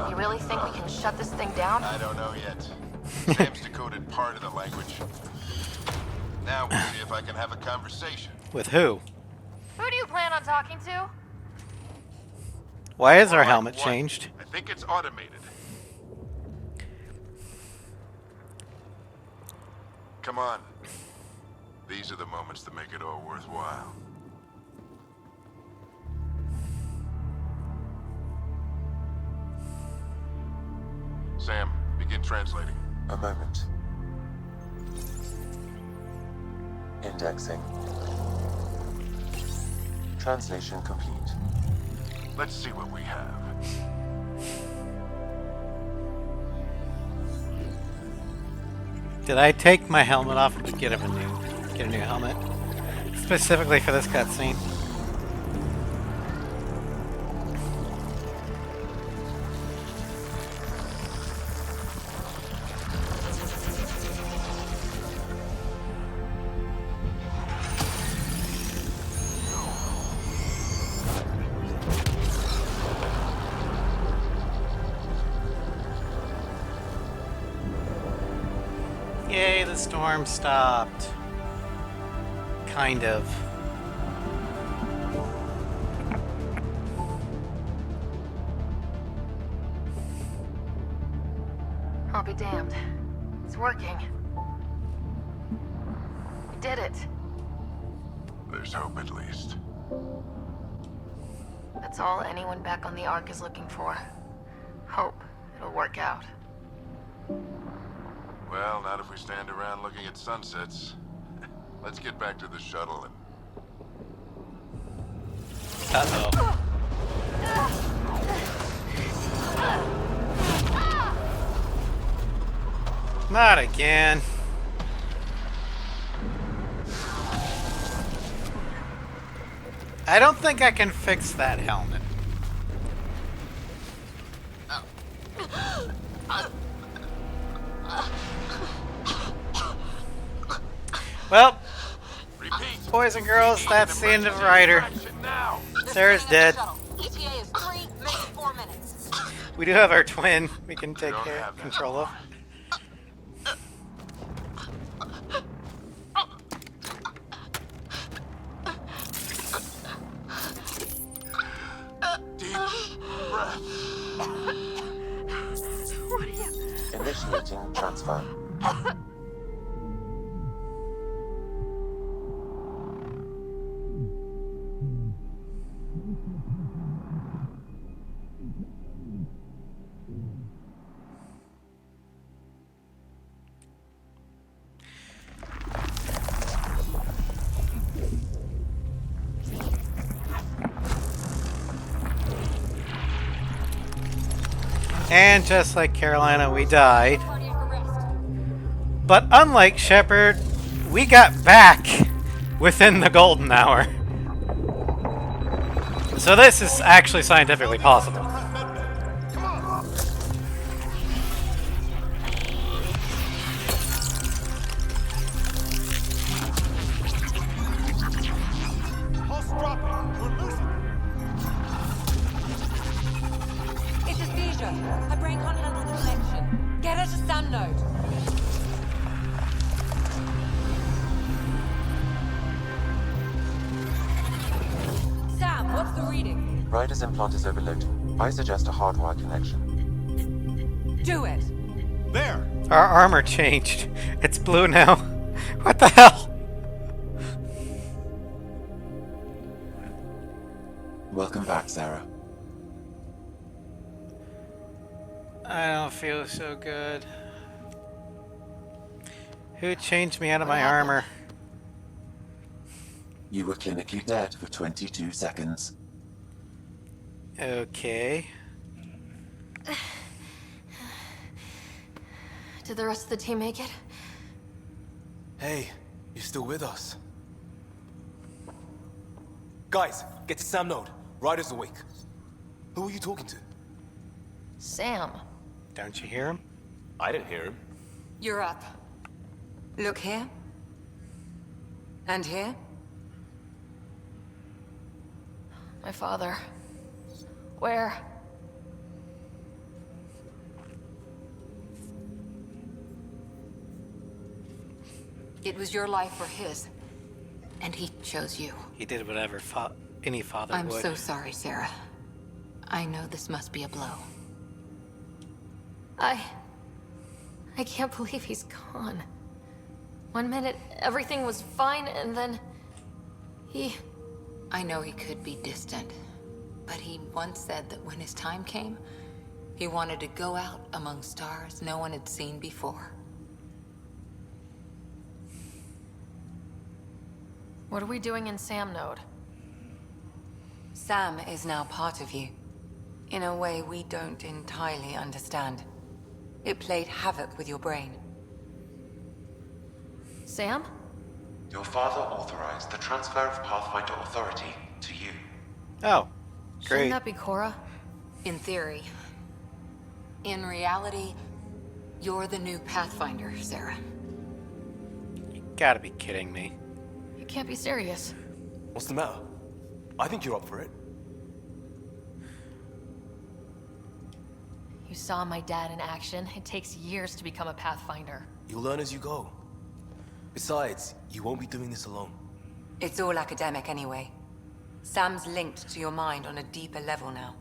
You really think we can shut this thing down? I don't know yet. Sam's decoded part of the language. Now we'll see if I can have a conversation. With who? Who do you plan on talking to? Why is our More like helmet what? changed? I think it's automated. Come on. These are the moments that make it all worthwhile. Sam, begin translating. A moment. Indexing. Translation complete. Let's see what we have. Did I take my helmet off and get a new helmet? Specifically for this cutscene. Yay, the storm stopped. Kind of. I'll be damned. It's working. We did it. There's hope at least. That's all anyone back on the Ark is looking for. Hope it'll work out. Well, not if we stand around looking at sunsets. Let's get back to the shuttle and... Uh-oh. Not again. I don't think I can fix that helmet. Well, boys and girls, that's the end of Ryder. Sarah's dead. ETA is 3 minutes, 4 minutes. We do have our twin we can take control of. Deep breath. Initiating transfer. And just like Carolina, we died. But unlike Shepard, we got back within the golden hour. So this is actually scientifically possible. It's a seizure. My brain can't handle the connection. Get her to Sam node. Sam, what's the reading? Ryder's implant is overloaded. I suggest a hardwire connection. Do it. There! Our armor changed. It's blue now. What the hell? Welcome back, Sara. I don't feel so good. Who changed me out of my armor? You were clinically dead for 22 seconds. Okay. Did the rest of the team make it? Hey, you're still with us. Guys, get to Sam node. Ryder's awake. Who are you talking to? Sam. Don't you hear him? I didn't hear him. You're up. Look here. And here. My father. Where? It was your life or his. And he chose you. He did whatever any father I'm would. so sorry, Sara. I know this must be a blow. I can't believe he's gone. 1 minute, everything was fine, and then... I know he could be distant, but he once said that when his time came, he wanted to go out among stars no one had seen before. What are we doing in Sam node? Sam is now part of you. In a way we don't entirely understand. It played havoc with your brain. Sam? Your father authorized the transfer of Pathfinder authority to you. Oh, Shouldn't great. that be Cora? In theory. In reality, you're the new Pathfinder, Sara. You gotta be kidding me. You can't be serious. What's the matter? I think you're up for it. You saw my dad in action. It takes years to become a Pathfinder. You'll learn as you go. Besides, you won't be doing this alone. It's all academic anyway. Sam's linked to your mind on a deeper level now.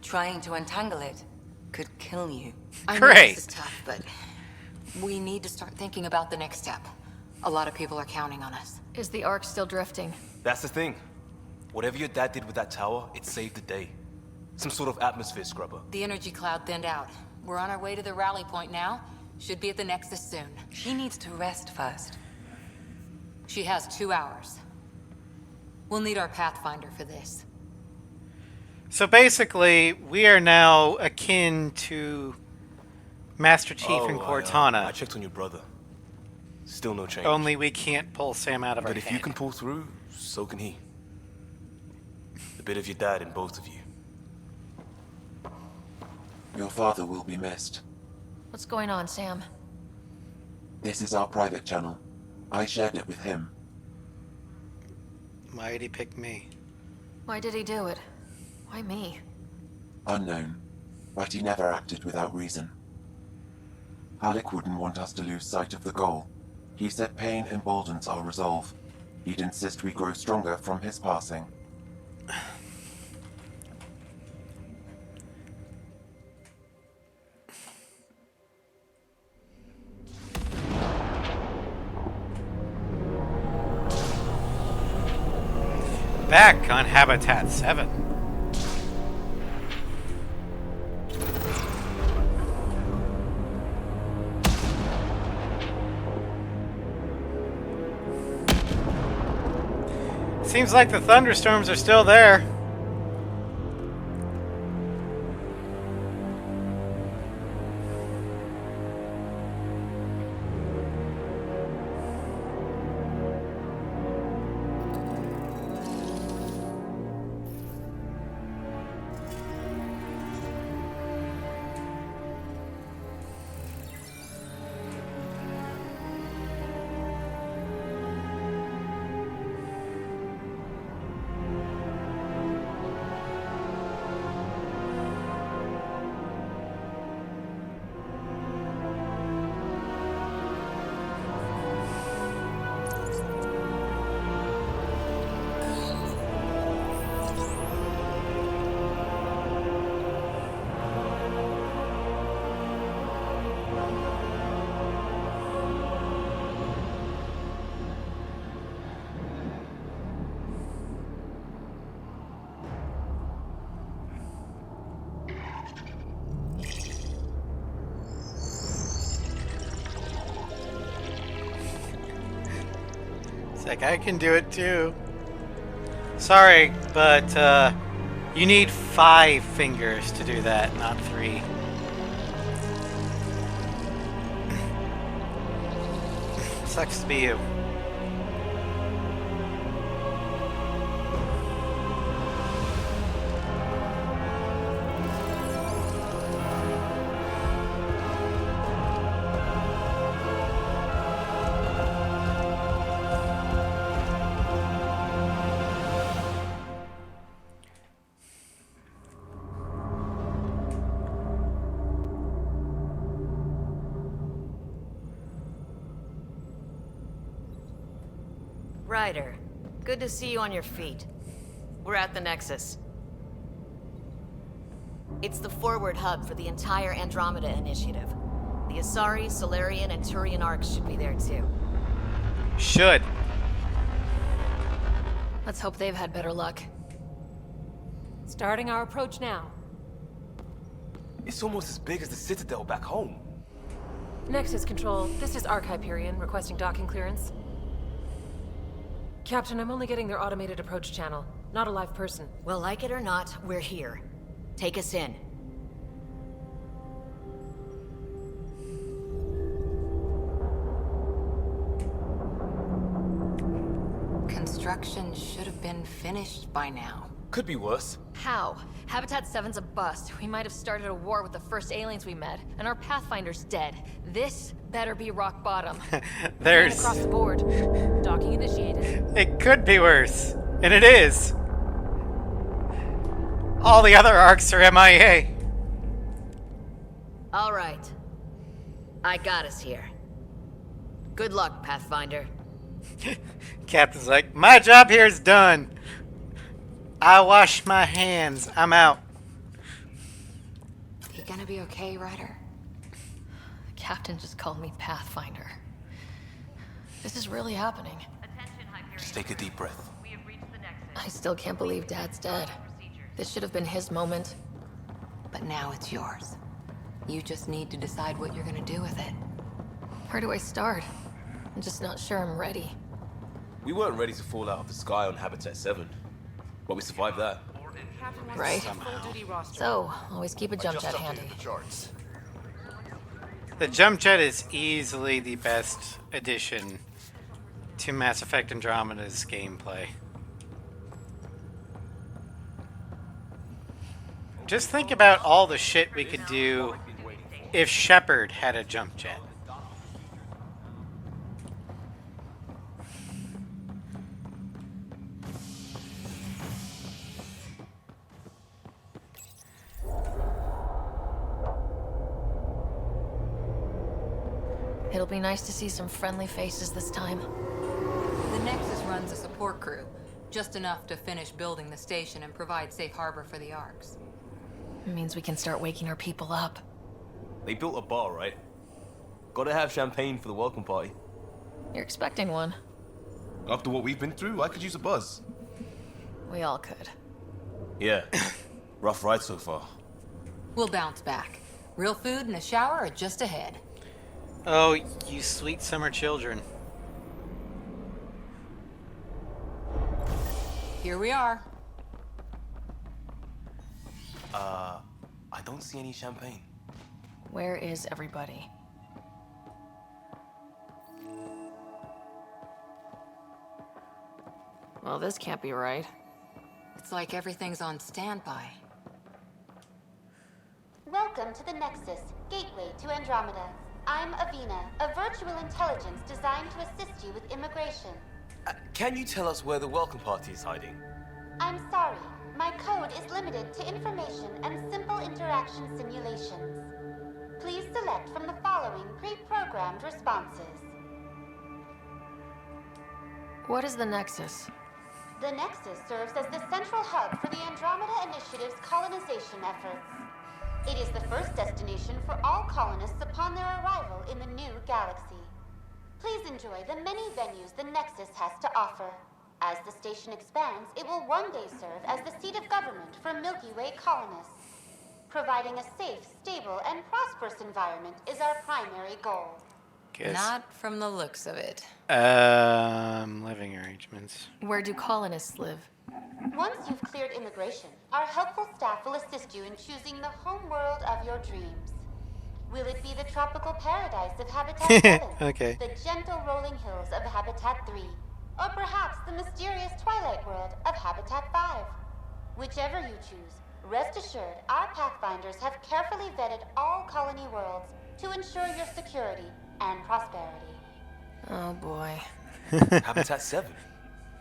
Trying to untangle it could kill you. I know this is tough, but we need to start thinking about the next step. A lot of people are counting on us. Is the Ark still drifting? That's the thing. Whatever your dad did with that tower, it saved the day. Some sort of atmosphere scrubber. The energy cloud thinned out. We're on our way to the rally point now. Should be at the Nexus soon. She needs to rest first. She has 2 hours. We'll need our Pathfinder for this. So basically, we are now akin to Master Chief and Cortana. I checked on your brother. Still no change. Only we can't pull Sam out of our But if head. you can pull through, so can he. A bit of your dad in both of you. Your father will be missed. What's going on, Sam? This is our private channel. I shared it with him. Why did he pick me? Why did he do it? Why me? Unknown, but he never acted without reason. Alec wouldn't want us to lose sight of the goal. He said pain emboldens our resolve. He'd insist we grow stronger from his passing. Back on Habitat 7. Seems like the thunderstorms are still there. It's like, I can do it too. Sorry, but you need 5 fingers to do that, not 3. Sucks to be you. Ryder, good to see you on your feet. We're at the Nexus. It's the forward hub for the entire Andromeda initiative. The Asari, Solarian, and Turian arcs should be there too. Should. Let's hope they've had better luck. Starting our approach now. It's almost as big as the Citadel back home. Nexus Control, this is Arc Hyperion requesting docking clearance. Captain, I'm only getting their automated approach channel, not a live person. Well, like it or not, we're here. Take us in. Construction should have been finished by now. Could be worse. How? Habitat 7's a bust. We might have started a war with the first aliens we met, and our Pathfinder's dead. This better be rock bottom. There's... across the board. Docking initiated. It could be worse. And it is. All the other arcs are MIA. All right. I got us here. Good luck, Pathfinder. Captain's like, my job here is done. I wash my hands. I'm out. You gonna be okay, Ryder? The captain just called me Pathfinder. This is really happening. Just take a deep breath. I still can't believe Dad's dead. This should have been his moment. But now it's yours. You just need to decide what you're gonna do with it. Where do I start? I'm just not sure I'm ready. We weren't ready to fall out of the sky on Habitat 7. But we survived that. Right. So, always keep a jump jet handy. The jump jet is easily the best addition to Mass Effect Andromeda's gameplay. Just think about all the shit we could do if Shepard had a jump jet. It'll be nice to see some friendly faces this time. The Nexus runs a support crew, just enough to finish building the station and provide safe harbor for the arcs. It means we can start waking our people up. They built a bar, right? Gotta have champagne for the welcome party. You're expecting one. After what we've been through, I could use a buzz. We all could. Yeah. Rough ride so far. We'll bounce back. Real food and a shower are just ahead. Oh, you sweet summer children. Here we are. I don't see any champagne. Where is everybody? Well, this can't be right. It's like everything's on standby. Welcome to the Nexus, gateway to Andromeda. I'm Avina, a virtual intelligence designed to assist you with immigration. Can you tell us where the welcome party is hiding? I'm sorry, my code is limited to information and simple interaction simulations. Please select from the following pre-programmed responses. What is the Nexus? The Nexus serves as the central hub for the Andromeda Initiative's colonization efforts. It is the first destination for all colonists upon their arrival in the new galaxy. Please enjoy the many venues the Nexus has to offer. As the station expands, it will one day serve as the seat of government for Milky Way colonists. Providing a safe, stable, and prosperous environment is our primary goal. Guess. Not from the looks of it. Living arrangements. Where do colonists live? Once you've cleared immigration, our helpful staff will assist you in choosing the home world of your dreams. Will it be the tropical paradise of Habitat 7? Okay. The gentle rolling hills of Habitat 3? Or perhaps the mysterious twilight world of Habitat 5? Whichever you choose, rest assured our Pathfinders have carefully vetted all colony worlds to ensure your security and prosperity. Oh boy. Habitat 7.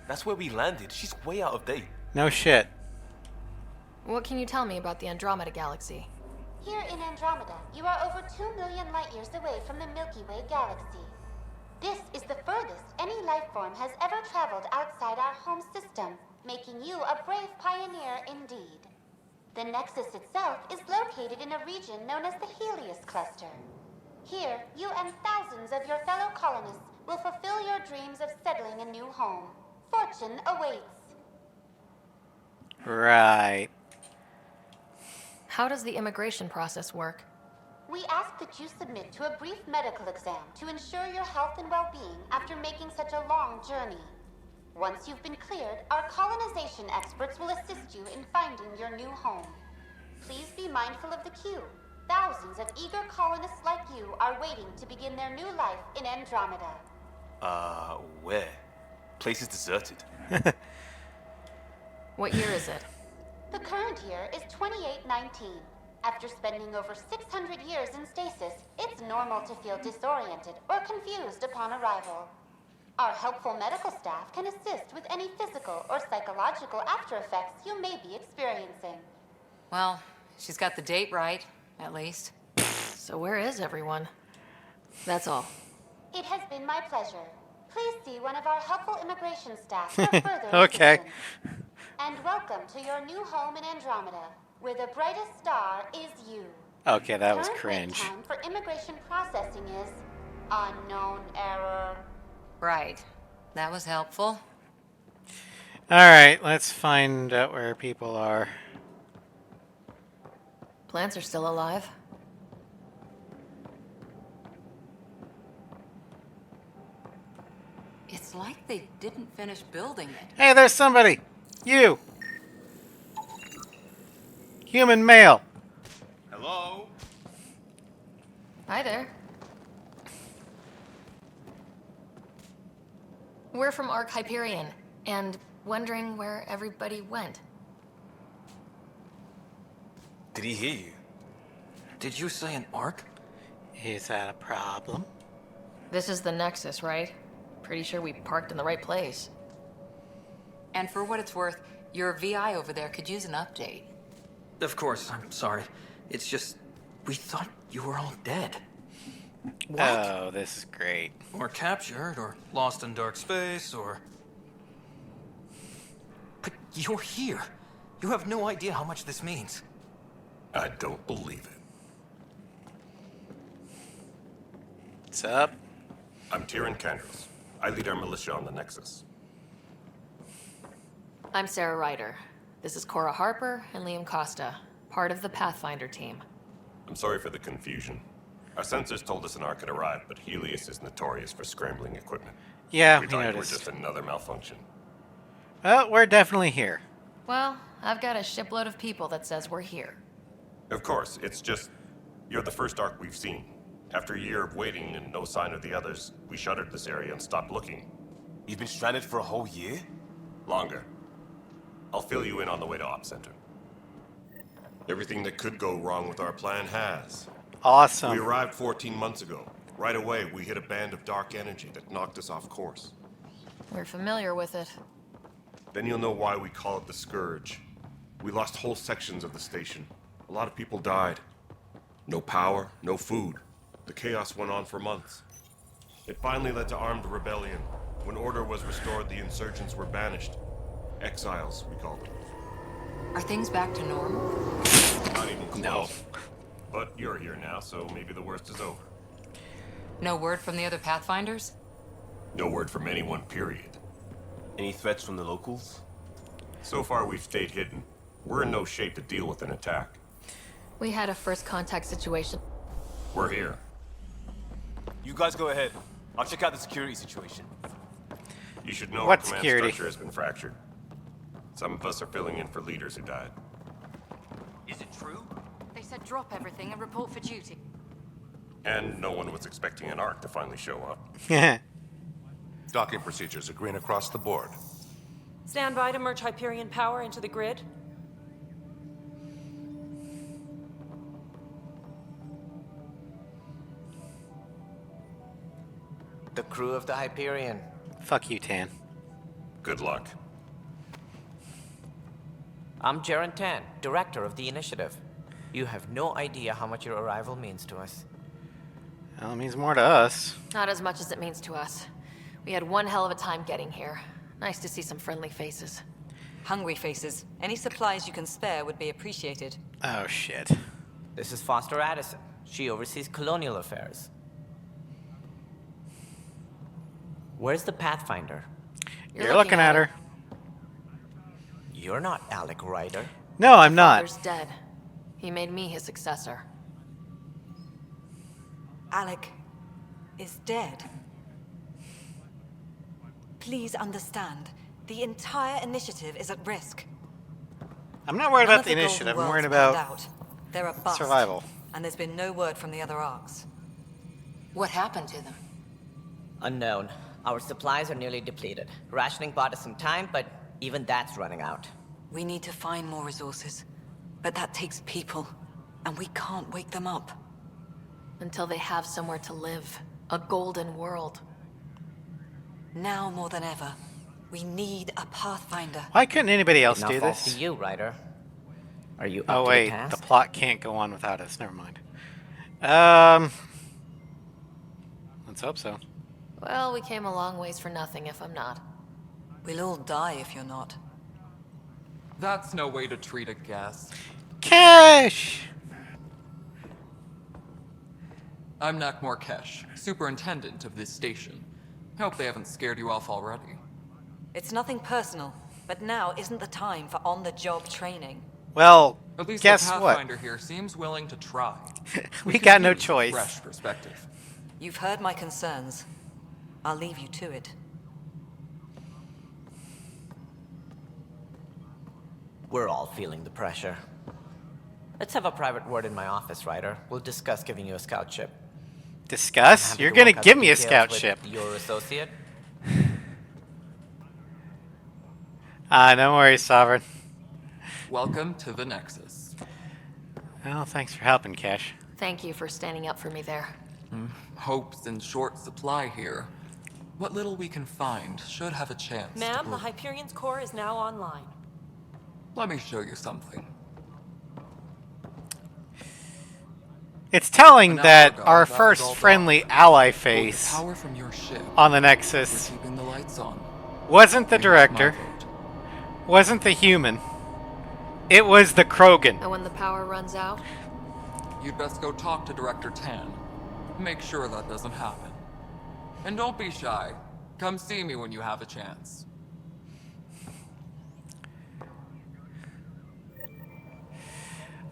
That's where we landed. She's way out of date. No shit. What can you tell me about the Andromeda galaxy? Here in Andromeda, you are over 2 million light years away from the Milky Way galaxy. This is the furthest any life form has ever traveled outside our home system, making you a brave pioneer indeed. The Nexus itself is located in a region known as the Helios Cluster. Here, you and thousands of your fellow colonists will fulfill your dreams of settling a new home. Fortune awaits. Right. How does the immigration process work? We ask that you submit to a brief medical exam to ensure your health and well-being after making such a long journey. Once you've been cleared, our colonization experts will assist you in finding your new home. Please be mindful of the queue. Thousands of eager colonists like you are waiting to begin their new life in Andromeda. Where? Place is deserted. What year is it? The current year is 2819. After spending over 600 years in stasis, it's normal to feel disoriented or confused upon arrival. Our helpful medical staff can assist with any physical or psychological after effects you may be experiencing. Well, she's got the date right, at least. So where is everyone? That's all. It has been my pleasure. Please see one of our helpful immigration staff for further Okay. assistance. And welcome to your new home in Andromeda, where the brightest star is you. Okay, that was Current wait cringe. time for immigration processing is unknown error. Right. That was helpful. Alright, let's find out where people are. Plants are still alive. It's like they didn't finish building it. Hey, there's somebody! You! Human male! Hello? Hi there. We're from Ark Hyperion, and wondering where everybody went. Did he hear you? Did you say an arc? Is that a problem? This is the Nexus, right? Pretty sure we parked in the right place. And for what it's worth, your VI over there could use an update. Of course, I'm sorry. It's just, we thought you were all dead. What? Oh, this is great. Or captured, or lost in dark space, or... But you're here. You have no idea how much this means. I don't believe it. What's up? I'm Tyrion Candros. I lead our militia on the Nexus. I'm Sara Ryder. This is Cora Harper and Liam Costa, part of the Pathfinder team. I'm sorry for the confusion. Our sensors told us an arc had arrived, but Helios is notorious for scrambling equipment. Yeah, we we thought you were noticed. just another malfunction. Well, we're definitely here. Well, I've got a shipload of people that says we're here. Of course, it's just... You're the first arc we've seen. After a year of waiting and no sign of the others, we shuttered this area and stopped looking. You've been stranded for a whole year? Longer. I'll fill you in on the way to Op Center. Everything that could go wrong with our plan has. Awesome. We arrived 14 months ago. Right away, we hit a band of dark energy that knocked us off course. We're familiar with it. Then you'll know why we call it the Scourge. We lost whole sections of the station. A lot of people died. No power, no food. The chaos went on for months. It finally led to armed rebellion. When order was restored, the insurgents were banished. Exiles, we call them. Are things back to normal? Not even close. But you're here now, so maybe the worst is over. No word from the other Pathfinders? No word from anyone, period. Any threats from the locals? So far, we've stayed hidden. We're in no shape to deal with an attack. We had a first contact situation. We're here. You guys go ahead. I'll check out the security situation. You should know What our command security? structure has been fractured. Some of us are filling in for leaders who died. Is it true? They said drop everything and report for duty. And no one was expecting an Ark to finally show up. Docking procedures are green across the board. Stand by to merge Hyperion power into the grid. The crew of the Hyperion. Fuck you, Tan. Good luck. I'm Jaren Tan, director of the initiative. You have no idea how much your arrival means to us. Well, it means more to us. Not as much as it means to us. We had one hell of a time getting here. Nice to see some friendly faces. Hungry faces. Any supplies you can spare would be appreciated. Oh, shit. This is Foster Addison. She oversees colonial affairs. Where's the Pathfinder? You're looking at her. You're not Alec Ryder. No, I'm not. Father's dead. He made me his successor. Alec is dead. Please understand, the entire initiative is at risk. I'm not worried None about of the Golden initiative. I'm Worlds worried pulled about out. They're a bust, survival. and there's been no word from the other arcs. What happened to them? Unknown. Our supplies are nearly depleted. Rationing bought us some time, but even that's running out. We need to find more resources, but that takes people, and we can't wake them up. Until they have somewhere to live. A golden world. Now more than ever, we need a Pathfinder. Why couldn't anybody else Enough do off this? to you, Ryder. Are you up Oh to wait, the task? the plot can't go on without us. Never mind. Let's hope so. Well, we came a long ways for nothing if I'm not. We'll all die if you're not. That's no way to treat a guest. Cash! I'm Nakmor Kesh, superintendent of this station. Hope they haven't scared you off already. It's nothing personal, but now isn't the time for on-the-job training. Well, At least guess the what? Pathfinder here seems willing to try. We could got no use a choice. Fresh perspective. You've heard my concerns. I'll leave you to it. We're all feeling the pressure. Let's have a private word in my office, Ryder. We'll discuss giving you a scout ship. Discuss? Happy You're to gonna work out give the me a details scout with ship. Your associate? Don't worry, Sovereign. Welcome to the Nexus. Well, thanks for helping, Cash. Thank you for standing up for me there. Hope's in short supply here. What little we can find should have a chance. Ma'am, the Hyperion's core is now online. Let me show you something. It's telling An hour that ago, our that was first all friendly done. ally Pull the face power from your ship. on the Nexus We're keeping the lights on. wasn't the We have my director, vote. wasn't the human. It was the Krogan. And when the power runs out, You'd best go talk to Director Tan. Make sure that doesn't happen. And don't be shy. Come see me when you have a chance.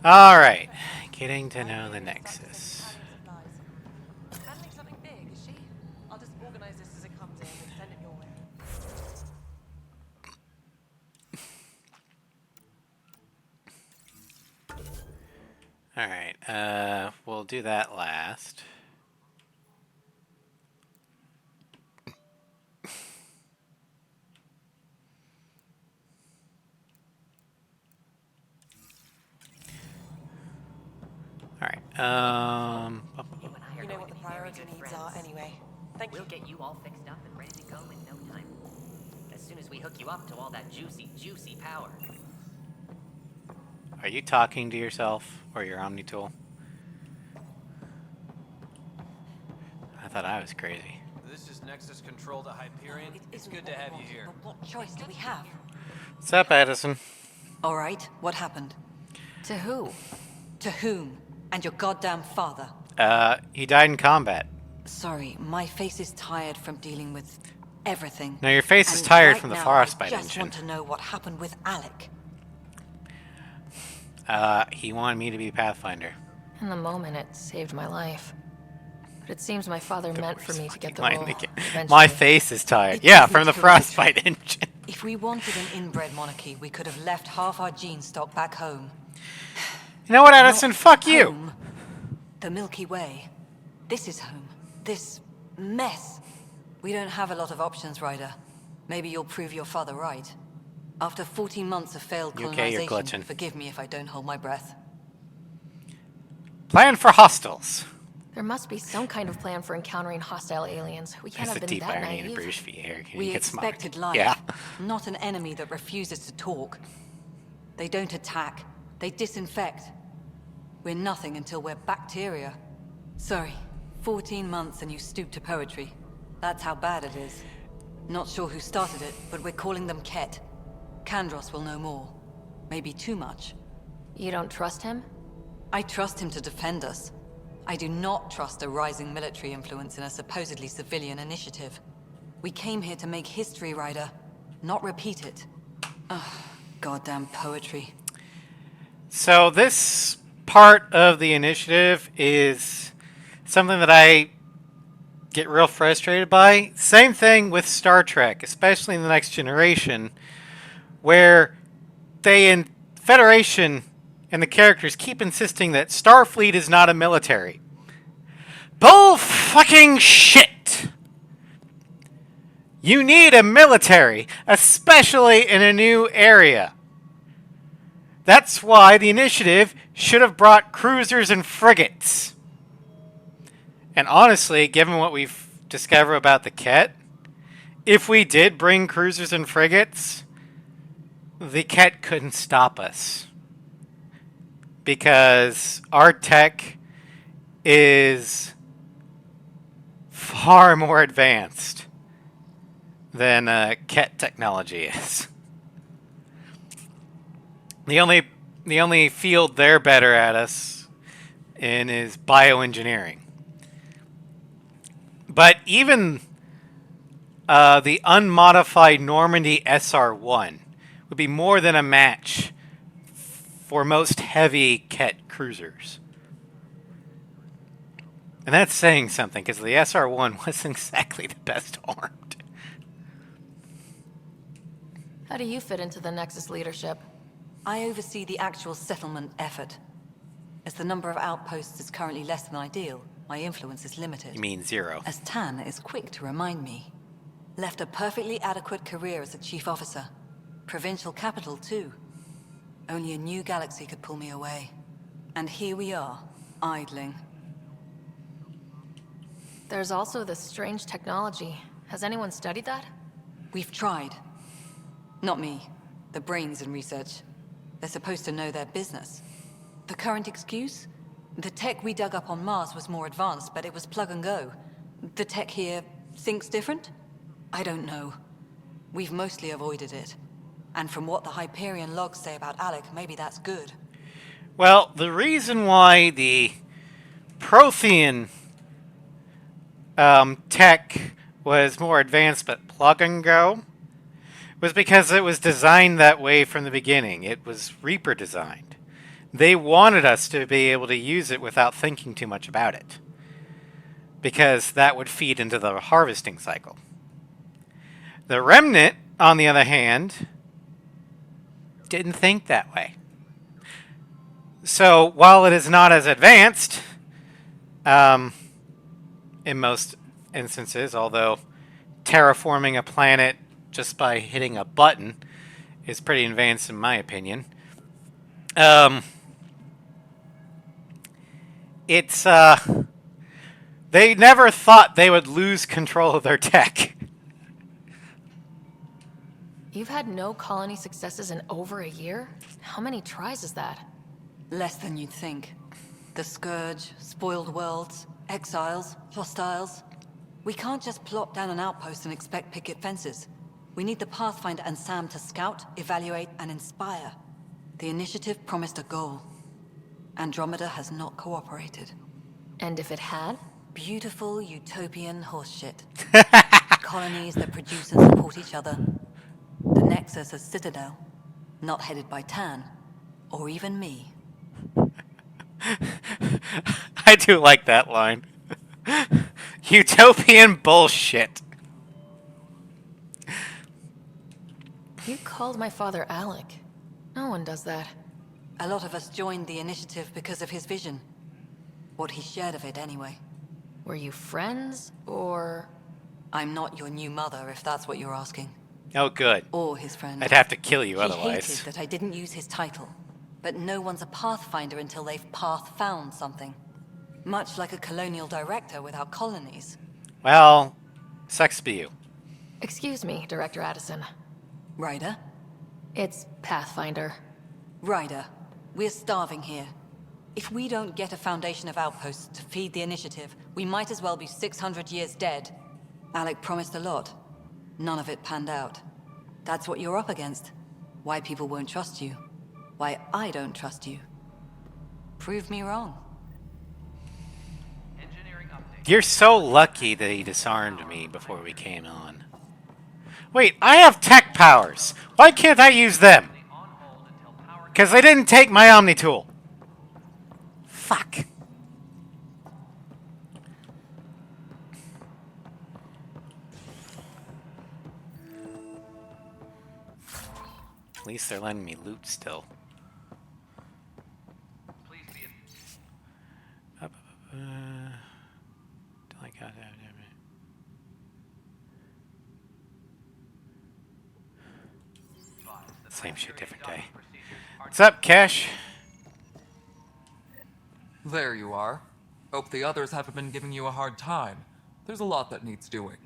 Alright, getting to know the Nexus. Handling something big, is she? I'll just organize this as it comes in and send it your way. Alright, we'll do that last. Alright, You know what the priority needs are anyway. Thank you. We'll get you all fixed up and ready to go in no time. As soon as we hook you up to all that juicy, juicy power. are you talking to yourself or your Omni tool? I thought I was crazy. This is Nexus Control to Hyperion. It's good to have you here. What choice do we have? What's up, Addison? All right, what happened? to who? To whom? And your goddamn father. He died in combat. Sorry, my face is tired from dealing with everything. No, your face is And tired right from the now, frostbite I just engine. want to know what happened with Alec. He wanted me to be Pathfinder. In the moment, it saved my life. But it seems my father meant for me to get the My role. my face is tired. Yeah, from the frostbite engine. If we wanted an inbred monarchy, we could have left half our gene stock back home. You know what, Addison? Fuck you. Home. The Milky Way. This is home. This mess. We don't have a lot of options, Ryder. Maybe you'll prove your father right. After 14 months of failed You're colonization, glitching. forgive me if I don't hold my breath. Plan for hostiles. There must be some kind of plan for encountering hostile aliens. We can't That's have the been deep that irony in naive. British Pierre. We Get smart. expected life, Yeah. not an enemy that refuses to talk. They don't attack. They disinfect. We're nothing until we're bacteria. Sorry, 14 months and you stoop to poetry. That's how bad it is. Not sure who started it, but we're calling them Ket. Kandros will know more. Maybe too much. You don't trust him? I trust him to defend us. I do not trust a rising military influence in a supposedly civilian initiative. We came here to make history, Ryder, not repeat it. Ugh, goddamn poetry. So this part of the initiative is something that I get real frustrated by. Same thing with Star Trek, especially in The Next Generation, where they in Federation and the characters keep insisting that Starfleet is not a military. Bull fucking shit! You need a military, especially in a new area. That's why the initiative should have brought cruisers and frigates. And honestly, given what we've discovered about the Ket, if we did bring cruisers and frigates, the Ket couldn't stop us. Because our tech is far more advanced than Ket technology is. The only field they're better at us in is bioengineering. But even the unmodified Normandy SR-1 would be more than a match for most heavy Ket cruisers. And that's saying something, because the SR-1 wasn't exactly the best armed. How do you fit into the Nexus leadership? I oversee the actual settlement effort. As the number of outposts is currently less than ideal, my influence is limited. You mean 0. As Tan is quick to remind me. Left a perfectly adequate career as a chief officer. Provincial capital, too. Only a new galaxy could pull me away. And here we are, idling. There's also this strange technology. Has anyone studied that? We've tried. Not me. The brains in research. They're supposed to know their business. The current excuse? The tech we dug up on Mars was more advanced, but it was plug and go. The tech here thinks different? I don't know. We've mostly avoided it. And from what the Hyperion logs say about Alec, maybe that's good. Well, the reason why the Prothean tech was more advanced but plug and go was because it was designed that way from the beginning. It was Reaper designed. They wanted us to be able to use it without thinking too much about it, because that would feed into the harvesting cycle. The Remnant, on the other hand, didn't think that way. So while it is not as advanced, in most instances, although terraforming a planet just by hitting a button is pretty advanced in my opinion, it's they never thought they would lose control of their tech. You've had no colony successes in over a year? How many tries is that? Less than you'd think. The Scourge, spoiled worlds, exiles, hostiles. We can't just plop down an outpost and expect picket fences. We need the Pathfinder and Sam to scout, evaluate, and inspire. The initiative promised a goal. Andromeda has not cooperated. And if it had? Beautiful utopian horseshit. Colonies that produce and support each other. The Nexus as Citadel, not headed by Tan, or even me. I do like that line. Utopian bullshit. You called my father Alec. No one does that. A lot of us joined the initiative because of his vision. What he shared of it, anyway. Were you friends, or...? I'm not your new mother, if that's what you're asking. Oh, good. Or his friend. I'd have to kill you He otherwise. hated that I didn't use his title. But no one's a pathfinder until they've path-found something. Much like a colonial director without colonies. Well, sucks to be you. Excuse me, Director Addison. Ryder? It's Pathfinder. Ryder, we're starving here. If we don't get a foundation of outposts to feed the initiative, we might as well be 600 years dead. Alec promised a lot. None of it panned out. That's what you're up against. Why people won't trust you. Why I don't trust you. Prove me wrong. You're so lucky that he disarmed me before we came on. Wait, I have tech powers. Why can't I use them? Because they didn't take my Omni tool. Fuck. At least they're letting me loot still. Same shit, different day. What's up, Cash? There you are. Hope the others haven't been giving you a hard time. There's a lot that needs doing.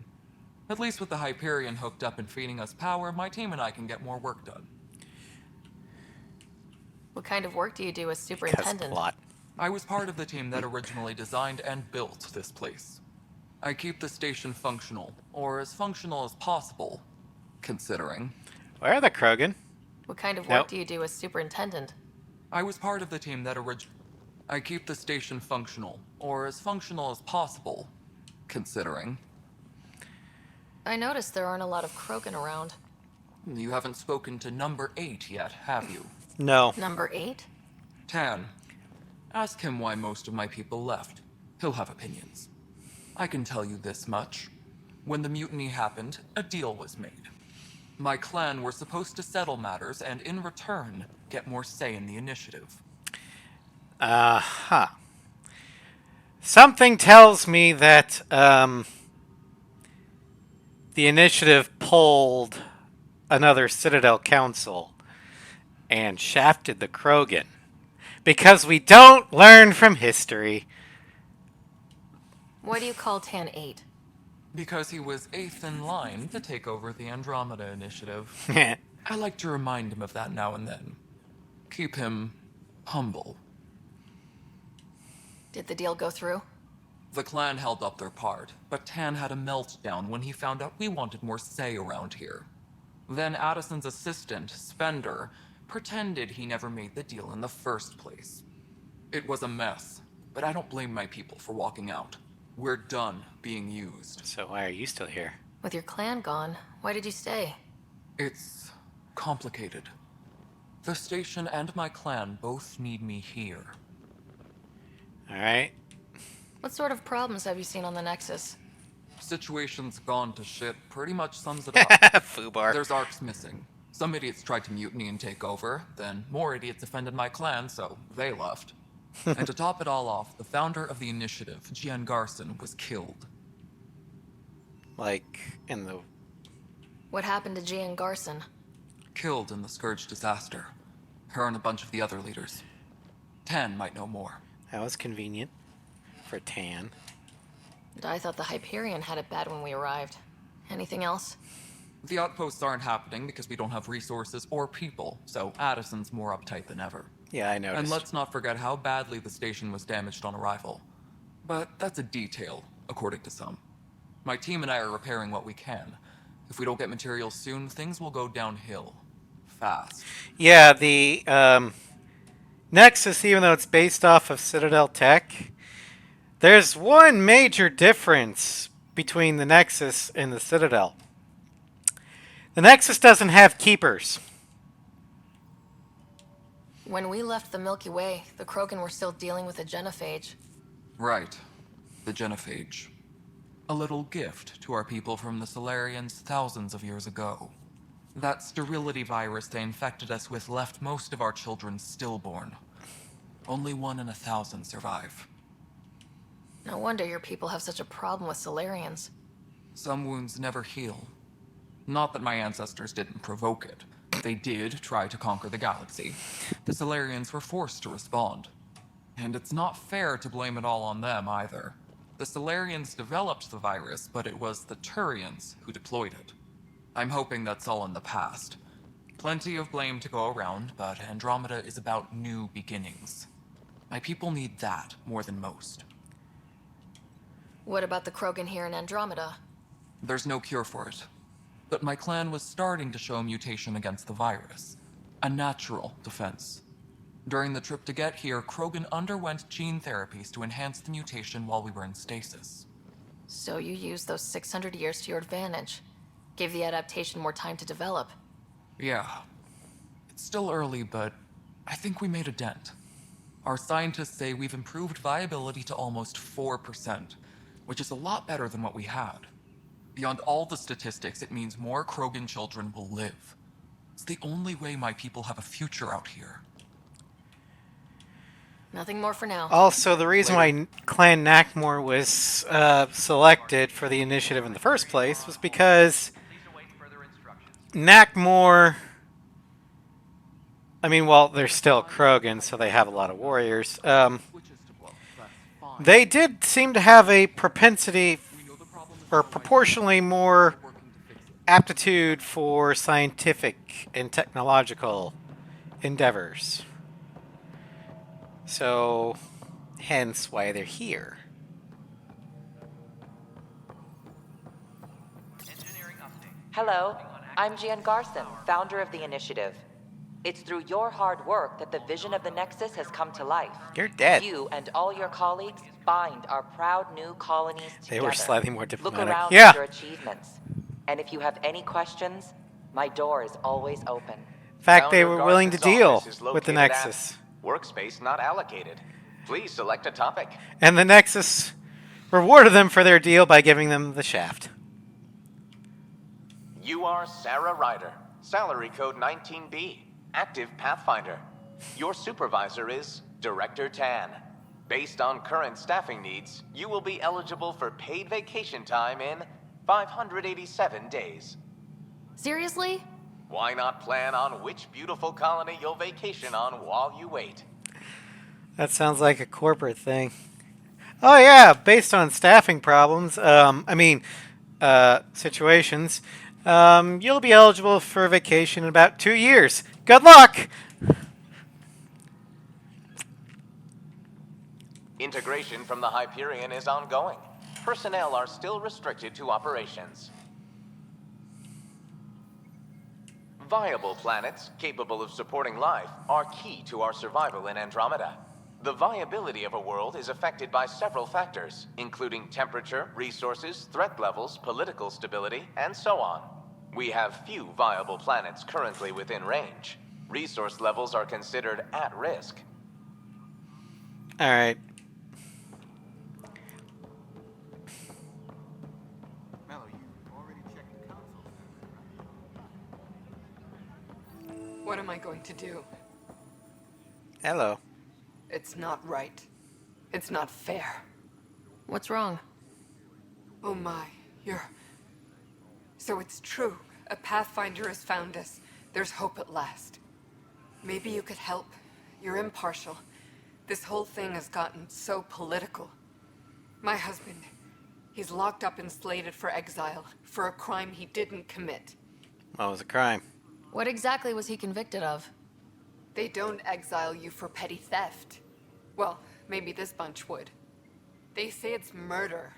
At least with the Hyperion hooked up and feeding us power, my team and I can get more work done. What kind of work do you do as superintendent? I was part of the team that originally designed and built this place. I keep the station functional, or as functional as possible, considering. Where are the Krogan? What kind of work do you do as superintendent? I was part of the team that I keep the station functional, or as functional as possible, considering. I noticed there aren't a lot of Krogan around. You haven't spoken to number 8 yet, have you? No. Number 8? Tan. Ask him why most of my people left. He'll have opinions. I can tell you this much. When the mutiny happened, a deal was made. My clan were supposed to settle matters and, in return, get more say in the initiative. Uh-huh. Something tells me that, the initiative pulled another Citadel Council and shafted the Krogan. Because we don't learn from history. Why do you call Tan 8? Because he was 8th in line to take over the Andromeda initiative. I like to remind him of that now and then. Keep him humble. Did the deal go through? The clan held up their part, but Tan had a meltdown when he found out we wanted more say around here. Then Addison's assistant, Spender, pretended he never made the deal in the first place. It was a mess, but I don't blame my people for walking out. We're done being used. So why are you still here? With your clan gone, why did you stay? It's complicated. The station and my clan both need me here. Alright. What sort of problems have you seen on the Nexus? Situation's gone to shit pretty much sums it up. Fubar. There's arcs missing. Some idiots tried to mutiny and take over, then more idiots offended my clan, so they left. And to top it all off, the founder of the initiative, Gian Garson, was killed. Like, in the... What happened to Gian Garson? Killed in the Scourge disaster. Her and a bunch of the other leaders. Tan might know more. That was convenient. For Tan. I thought the Hyperion had it bad when we arrived. Anything else? The outposts aren't happening because we don't have resources or people, so Addison's more uptight than ever. Yeah, I noticed. And let's not forget how badly the station was damaged on arrival. But that's a detail, according to some. My team and I are repairing what we can. If we don't get materials soon, things will go downhill. Fast. Yeah, the Nexus, even though it's based off of Citadel tech, there's one major difference between the Nexus and the Citadel. The Nexus doesn't have keepers. When we left the Milky Way, the Krogan were still dealing with a genophage. Right. The genophage. A little gift to our people from the Solarians thousands of years ago. That sterility virus they infected us with left most of our children stillborn. Only 1 in 1,000 survive. No wonder your people have such a problem with Solarians. Some wounds never heal. Not that my ancestors didn't provoke it. They did try to conquer the galaxy. The Solarians were forced to respond. And it's not fair to blame it all on them either. The Solarians developed the virus, but it was the Turians who deployed it. I'm hoping that's all in the past. Plenty of blame to go around, but Andromeda is about new beginnings. My people need that more than most. What about the Krogan here in Andromeda? There's no cure for it. But my clan was starting to show mutation against the virus. A natural defense. During the trip to get here, Krogan underwent gene therapies to enhance the mutation while we were in stasis. So you used those 600 years to your advantage. Gave the adaptation more time to develop. Yeah. It's still early, but I think we made a dent. Our scientists say we've improved viability to almost 4%, which is a lot better than what we had. Beyond all the statistics, it means more Krogan children will live. It's the only way my people have a future out here. Nothing more for now. Also, the reason why Clan Nakmor was selected for the initiative in the first place was because Nakmor... I mean, well, they're still Krogan, so they have a lot of warriors. They did seem to have a propensity, or proportionally more aptitude for scientific and technological endeavors. So, hence why they're here. Hello, I'm Jan Garson, founder of the initiative. It's through your hard work that the vision of the Nexus has come to life. You're dead. You and all your colleagues bind our proud new colonies together. They were slightly more diplomatic. Look around Yeah. at your achievements. And if you have any questions, my door is always open. In fact, they were willing to deal with the Nexus. Workspace not allocated. Please select a topic. And the Nexus rewarded them for their deal by giving them the shaft. You are Sara Ryder, salary code 19B, active Pathfinder. Your supervisor is Director Tan. Based on current staffing needs, you will be eligible for paid vacation time in 587 days. Seriously? Why not plan on which beautiful colony you'll vacation on while you wait? That sounds like a corporate thing. Oh yeah, based on staffing problems, situations, you'll be eligible for vacation in about 2 years. Good luck! Integration from the Hyperion is ongoing. Personnel are still restricted to operations. Viable planets capable of supporting life are key to our survival in Andromeda. The viability of a world is affected by several factors, including temperature, resources, threat levels, political stability, and so on. We have few viable planets currently within range. Resource levels are considered at risk. Alright. What am I going to do? Hello. It's not right. It's not fair. What's wrong? Oh my, So it's true. A Pathfinder has found us. There's hope at last. Maybe you could help. You're impartial. This whole thing has gotten so political. My husband, he's locked up and slated for exile for a crime he didn't commit. What was the crime? What exactly was he convicted of? They don't exile you for petty theft. Well, maybe this bunch would. They say it's murder.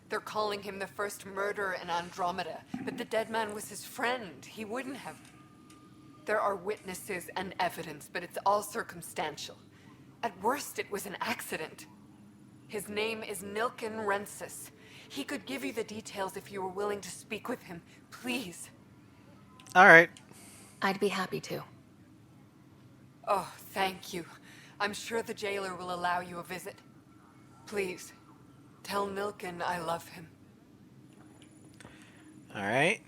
They're calling him the first murderer in Andromeda, but the dead man was his friend. He wouldn't have. There are witnesses and evidence, but it's all circumstantial. At worst, it was an accident. His name is Nilken Rensis. He could give you the details if you were willing to speak with him. Please. All right. I'd be happy to. Oh, thank you. I'm sure the jailer will allow you a visit. Please, Tell Milken I love him. Alright.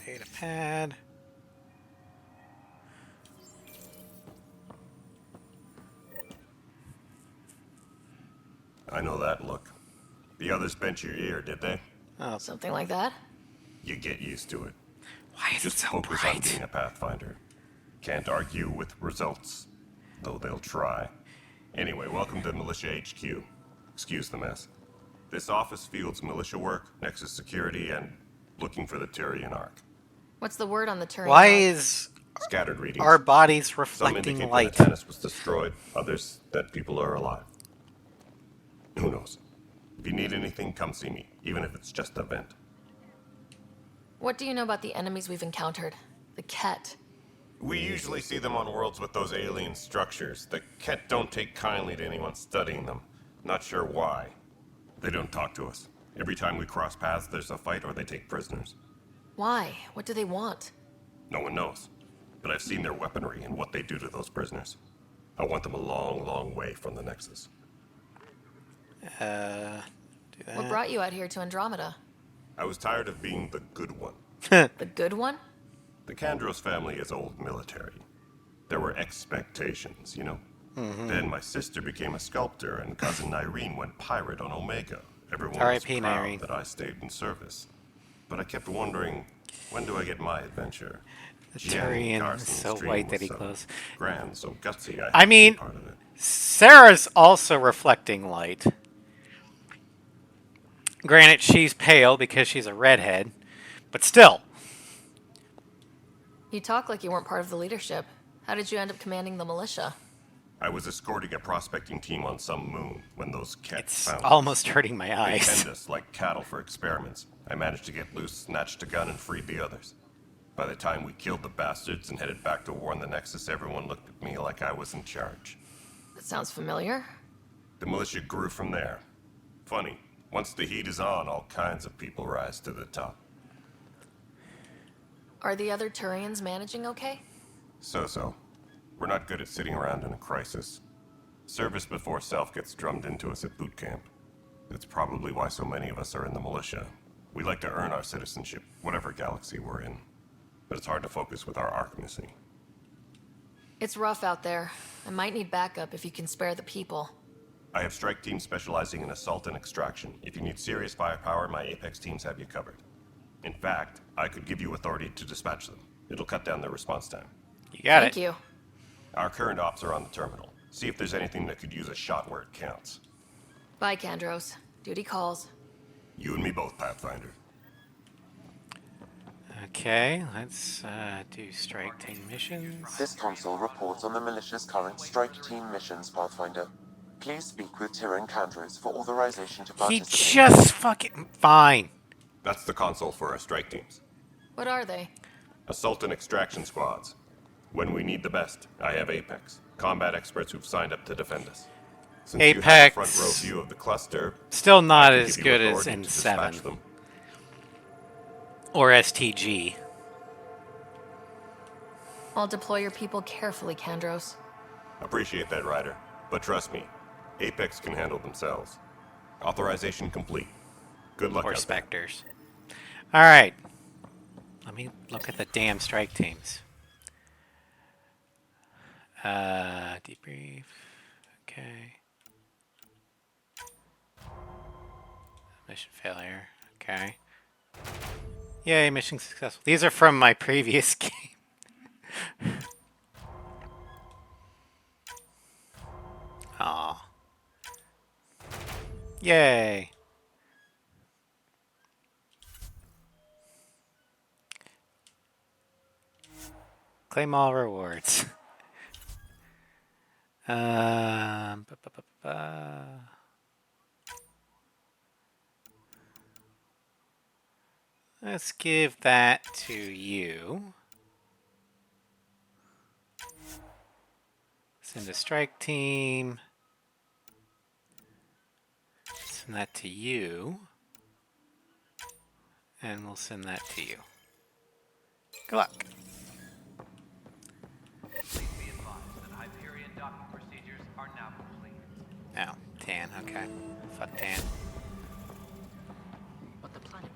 Data pad. I know that look. The others bent your ear, did they? Oh. Something like that? You get used to it. Why is Just it so focus bright? on being a Pathfinder. Can't argue with results, though they'll try. Anyway, welcome to Militia HQ. Excuse the mess. This office fields militia work, Nexus security, and looking for the Tyrian Ark. What's the word on the Turian? Why is scattered readings? our bodies Some reflecting indicate light? that Atlantis was destroyed, others that people are alive. Who knows? If you need anything, come see me, even if it's just a vent. What do you know about the enemies we've encountered? The Ket. We usually see them on worlds with those alien structures. The Ket don't take kindly to anyone studying them. Not sure why. They don't talk to us. Every time we cross paths, there's a fight or they take prisoners. Why? What do they want? No one knows. But I've seen their weaponry and what they do to those prisoners. I want them a long, long way from the Nexus. Do that. What brought you out here to Andromeda? I was tired of being the good one. The good one? The Kandros family is old military. There were expectations, you know? Then my sister became a sculptor and cousin Irene went pirate on Omega. Everyone was R.I.P. proud Irene. that I stayed in service. But I kept wondering, when do I get my adventure? The Jen Tyrian is Carson's so dream white that was he glows. grand, so gutsy. I mean, part of it. Sarah's also reflecting light. Granted, she's pale because she's a redhead, but still. You talk like you weren't part of the leadership. How did you end up commanding the militia? I was escorting a prospecting team on some moon when those cats found us. Almost hurting my They eyes. penned us like cattle for experiments. I managed to get loose, snatched a gun, and freed the others. By the time we killed the bastards and headed back to warn the Nexus, everyone looked at me like I was in charge. That sounds familiar. The militia grew from there. Funny, once the heat is on, all kinds of people rise to the top. Are the other Turians managing okay? So-so. We're not good at sitting around in a crisis. Service before self gets drummed into us at boot camp. That's probably why so many of us are in the militia. We like to earn our citizenship, whatever galaxy we're in. But it's hard to focus with our arc missing. It's rough out there. I might need backup if you can spare the people. I have strike teams specializing in assault and extraction. If you need serious firepower, my Apex teams have you covered. In fact, I could give you authority to dispatch them. It'll cut down their response time. You got Thank you. Our current ops are on the terminal. See if there's anything that could use a shot where it counts. Bye, Kandros. Duty calls. You and me both, Pathfinder. Okay, let's do strike team missions. This console reports on the militia's current strike team missions, Pathfinder. Please speak with Tyrian Kandros for authorization to He participate. just fucking fine. That's the console for our strike teams. What are they? Assault and extraction squads. When we need the best, I have Apex. Combat experts who've signed up to defend us. Since you have a Apex. front row view of the cluster, Still not I can as give you good as authority in to dispatch 7. them. Or STG. I'll deploy your people carefully, Kandros. Appreciate that, Ryder. But trust me, Apex can handle themselves. Authorization complete. Good luck Or out there. Spectres. Alright. Let me look at the damn strike teams. Debrief. Okay. Mission failure. Okay. Yay, mission successful. These are from my previous game. Aw. Yay. Claim all rewards. Ba, ba, ba, ba. Let's give that to you. Send a strike team. Send that to you. And we'll send that to you. Good luck. Please be advised that Hyperion docking procedures are now complete. Oh, Tan, okay. Fuck Tan.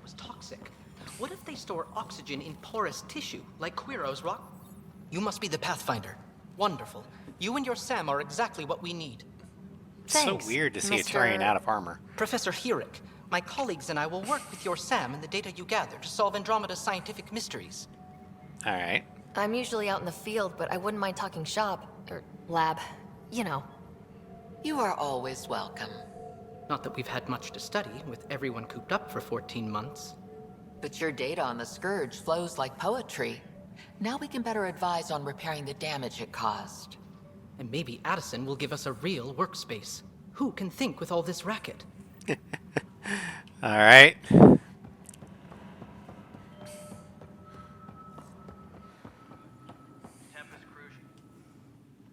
was toxic. What if they store oxygen in porous tissue, like Quiro's rock? You must be the Pathfinder. Wonderful. You and your Sam are exactly what we need. It's so weird to see a Turian out of armor. Professor Herrick, my colleagues and I will work with your Sam and the data you gather to solve Andromeda's scientific mysteries. All right. I'm usually out in the field, but I wouldn't mind talking shop. Or lab. You know. You are always welcome. Not that we've had much to study, with everyone cooped up for 14 months. But your data on the Scourge flows like poetry. Now we can better advise on repairing the damage it caused. And maybe Addison will give us a real workspace. Who can think with all this racket? All right.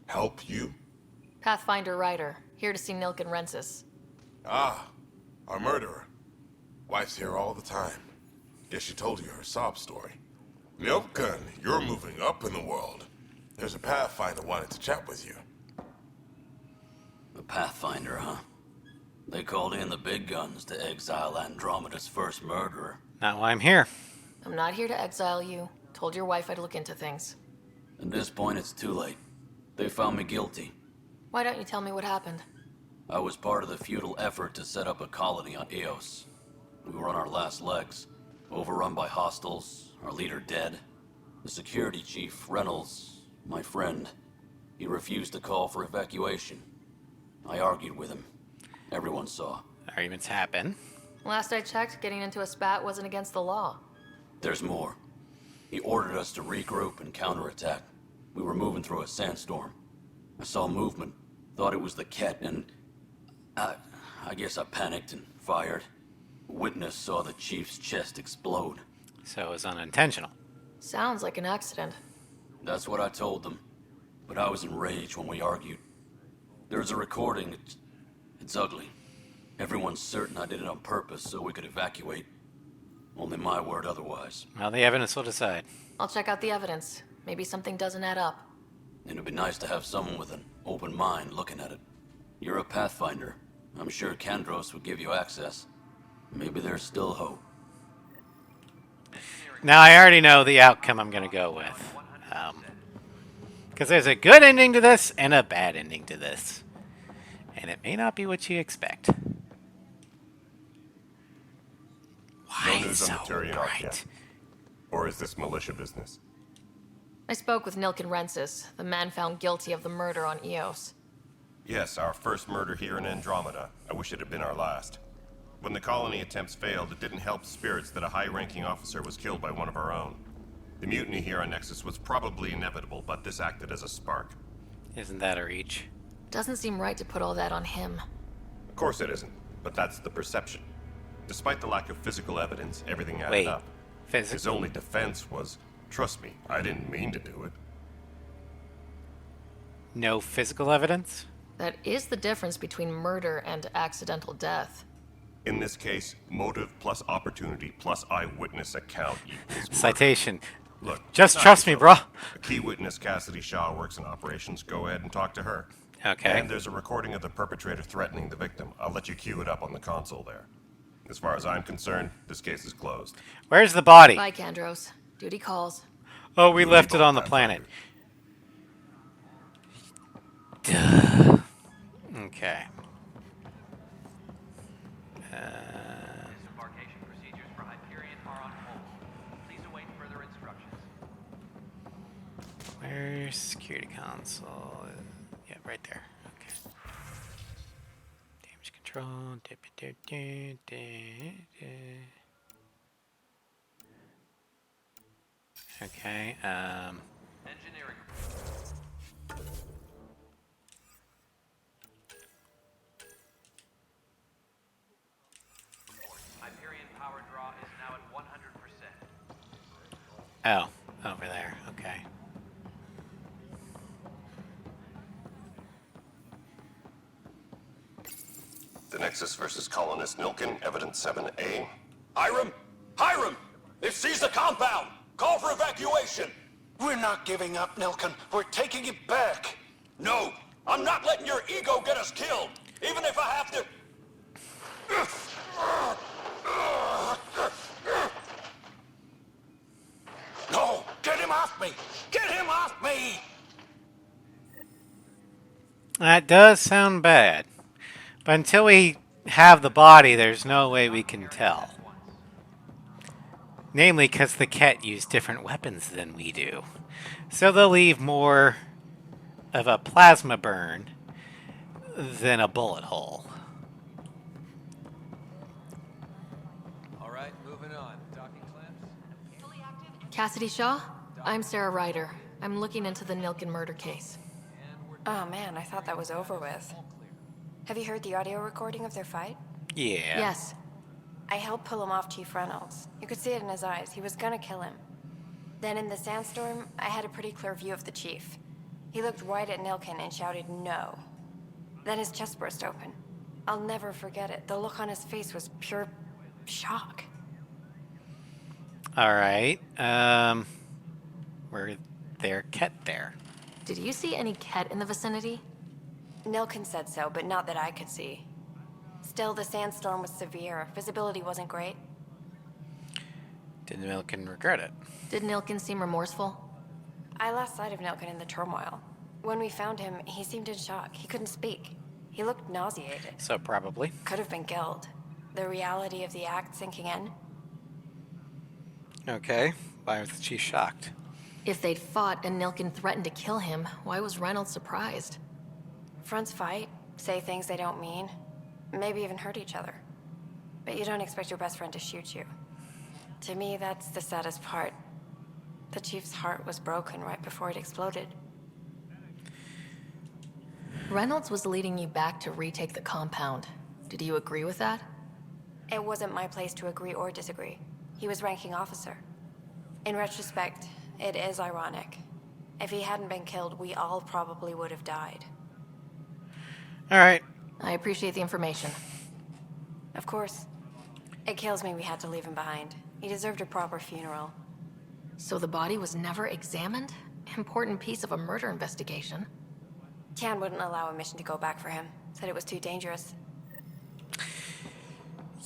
Help you? Pathfinder Ryder, here to see Nilk and Rensis. Ah, our murderer. Wife's here all the time. Guess she told you her sob story. Nilken, you're moving up in the world. There's a Pathfinder wanted to chat with you. The Pathfinder, huh? They called in the big guns to exile Andromeda's first murderer. Not why I'm here. I'm not here to exile you. Told your wife I'd look into things. At this point, it's too late. They found me guilty. Why don't you tell me what happened? I was part of the futile effort to set up a colony on Eos. We were on our last legs, overrun by hostiles, our leader dead. The security chief, Reynolds, my friend, he refused to call for evacuation. I argued with him. Everyone saw. Arguments happen. Last I checked, getting into a spat wasn't against the law. There's more. He ordered us to regroup and counterattack. We were moving through a sandstorm. I saw movement, thought it was the Ket, and I guess I panicked and fired. A witness saw the chief's chest explode. So it was unintentional. Sounds like an accident. That's what I told them. But I was enraged when we argued. There's a recording. It's ugly. Everyone's certain I did it on purpose so we could evacuate. Only my word otherwise. Well, the evidence will decide. I'll check out the evidence. Maybe something doesn't add up. It'd be nice to have someone with an open mind looking at it. You're a Pathfinder. I'm sure Kandros would give you access. Maybe there's still hope. Now, I already know the outcome I'm going to go with. Because there's a good ending to this and a bad ending to this. And it may not be what you expect. Why No news so on the Turian bright? arc yet. Or is this militia business? I spoke with Nilk and Rensis, the man found guilty of the murder on Eos. Yes, our first murder here in Andromeda. I wish it had been our last. When the colony attempts failed, it didn't help spirits that a high-ranking officer was killed by one of our own. The mutiny here on Nexus was probably inevitable, but this acted as a spark. Isn't that a reach? Doesn't seem right to put all that on him. Of course it isn't, but that's the perception. Despite the lack of physical evidence, everything added up. His only defense was, trust me, I didn't mean to do it. No physical evidence? That is the difference between murder and accidental death. In this case, motive plus opportunity plus eyewitness account equals murder. Citation. Look, just trust me, bro. A key witness, Cassidy Shaw, works in operations. Go ahead and talk to her. Okay. And there's a recording of the perpetrator threatening the victim. I'll let you cue it up on the console there. As far as I'm concerned, this case is closed. Where's the body? Bye, Kandros. Duty calls. Oh, we left it on the planet. Duh. Okay. Disembarkation procedures for Hyperion are on hold. Please await further instructions. Where's security console? Yeah, right there. Okay. Damage control. Okay. Engineering. Hyperion power draw is now at 100%. Oh, over there. Okay. The Nexus versus Colonist Nilken, Evidence 7A. Hiram! Hiram! They've seized the compound! Call for evacuation! We're not giving up, Nilken. We're taking it back. No! I'm not letting your ego get us killed! Even if I have to... That does sound bad. But until we have the body, there's no way we can tell. Namely, because the Ket use different weapons than we do. So they'll leave more of a plasma burn than a bullet hole. All right, moving on. Docking clamps. Cassidy Shaw? I'm Sara Ryder. I'm looking into the Nilken murder case. Oh man, I thought that was over with. Have you heard the audio recording of their fight? Yeah. Yes. I helped pull him off Chief Reynolds. You could see it in his eyes. He was gonna kill him. Then in the sandstorm, I had a pretty clear view of the Chief. He looked right at Nilken and shouted, "No." Then his chest burst open. I'll never forget it. The look on his face was pure shock. Alright. Were there Ket there? Did you see any Ket in the vicinity? Nilken said so, but not that I could see. Still, the sandstorm was severe. Visibility wasn't great. Did Nilken regret it? Did Nilken seem remorseful? I lost sight of Nilken in the turmoil. When we found him, he seemed in shock. He couldn't speak. He looked nauseated. So probably. Could have been guilt. The reality of the act sinking in. Okay. Why was the chief shocked? If they'd fought and Nilken threatened to kill him, why was Reynolds surprised? Fronts fight, say things they don't mean, maybe even hurt each other. But you don't expect your best friend to shoot you. To me, that's the saddest part. The Chief's heart was broken right before it exploded. Reynolds was leading you back to retake the compound. Did you agree with that? It wasn't my place to agree or disagree. He was ranking officer. In retrospect, it is ironic. If he hadn't been killed, we all probably would have died. Alright. I appreciate the information. Of course. It kills me we had to leave him behind. He deserved a proper funeral. So the body was never examined? Important piece of a murder investigation. Tian wouldn't allow a mission to go back for him. Said it was too dangerous.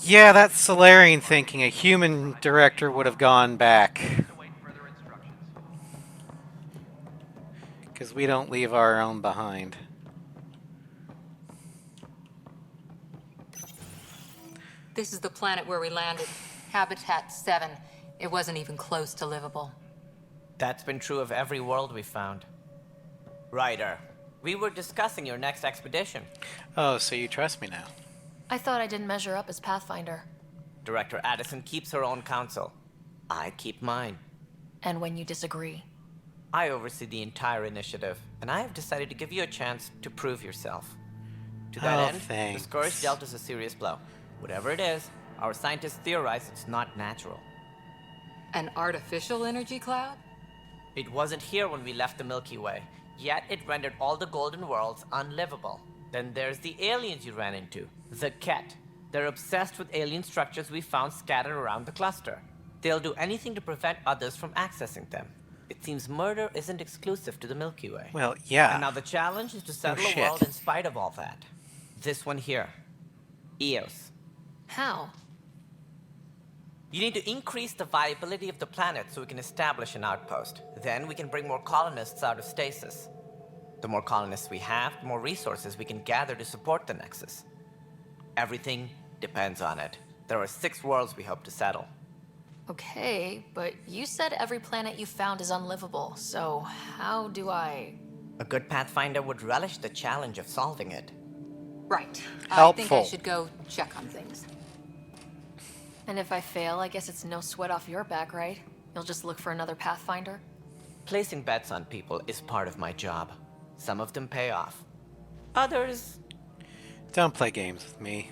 Yeah, that's Solarian thinking. A human director would have gone back. Because we don't leave our own behind. This is the planet where we landed. Habitat 7. It wasn't even close to livable. That's been true of every world we found. Ryder, we were discussing your next expedition. Oh, so you trust me now. I thought I didn't measure up as Pathfinder. Director Addison keeps her own counsel. I keep mine. And when you disagree? I oversee the entire initiative, and I have decided to give you a chance to prove yourself. To that end, thanks. the Scourge dealt us a serious blow. Whatever it is, our scientists theorize it's not natural. An artificial energy cloud? It wasn't here when we left the Milky Way, yet it rendered all the golden worlds unlivable. Then there's the aliens you ran into, the Ket. They're obsessed with alien structures we found scattered around the cluster. They'll do anything to prevent others from accessing them. It seems murder isn't exclusive to the Milky Way. Well, yeah. And now the challenge is to settle shit. the world in spite of all that. This one here. Eos. How? You need to increase the viability of the planet so we can establish an outpost. Then we can bring more colonists out of stasis. The more colonists we have, the more resources we can gather to support the Nexus. Everything depends on it. There are 6 worlds we hope to settle. Okay, but you said every planet you found is unlivable, so how do I... A good Pathfinder would relish the challenge of solving it. Right. Helpful. I think I should go check on things. And if I fail, I guess it's no sweat off your back, right? You'll just look for another Pathfinder? Placing bets on people is part of my job. Some of them pay off. Others... Don't play games with me.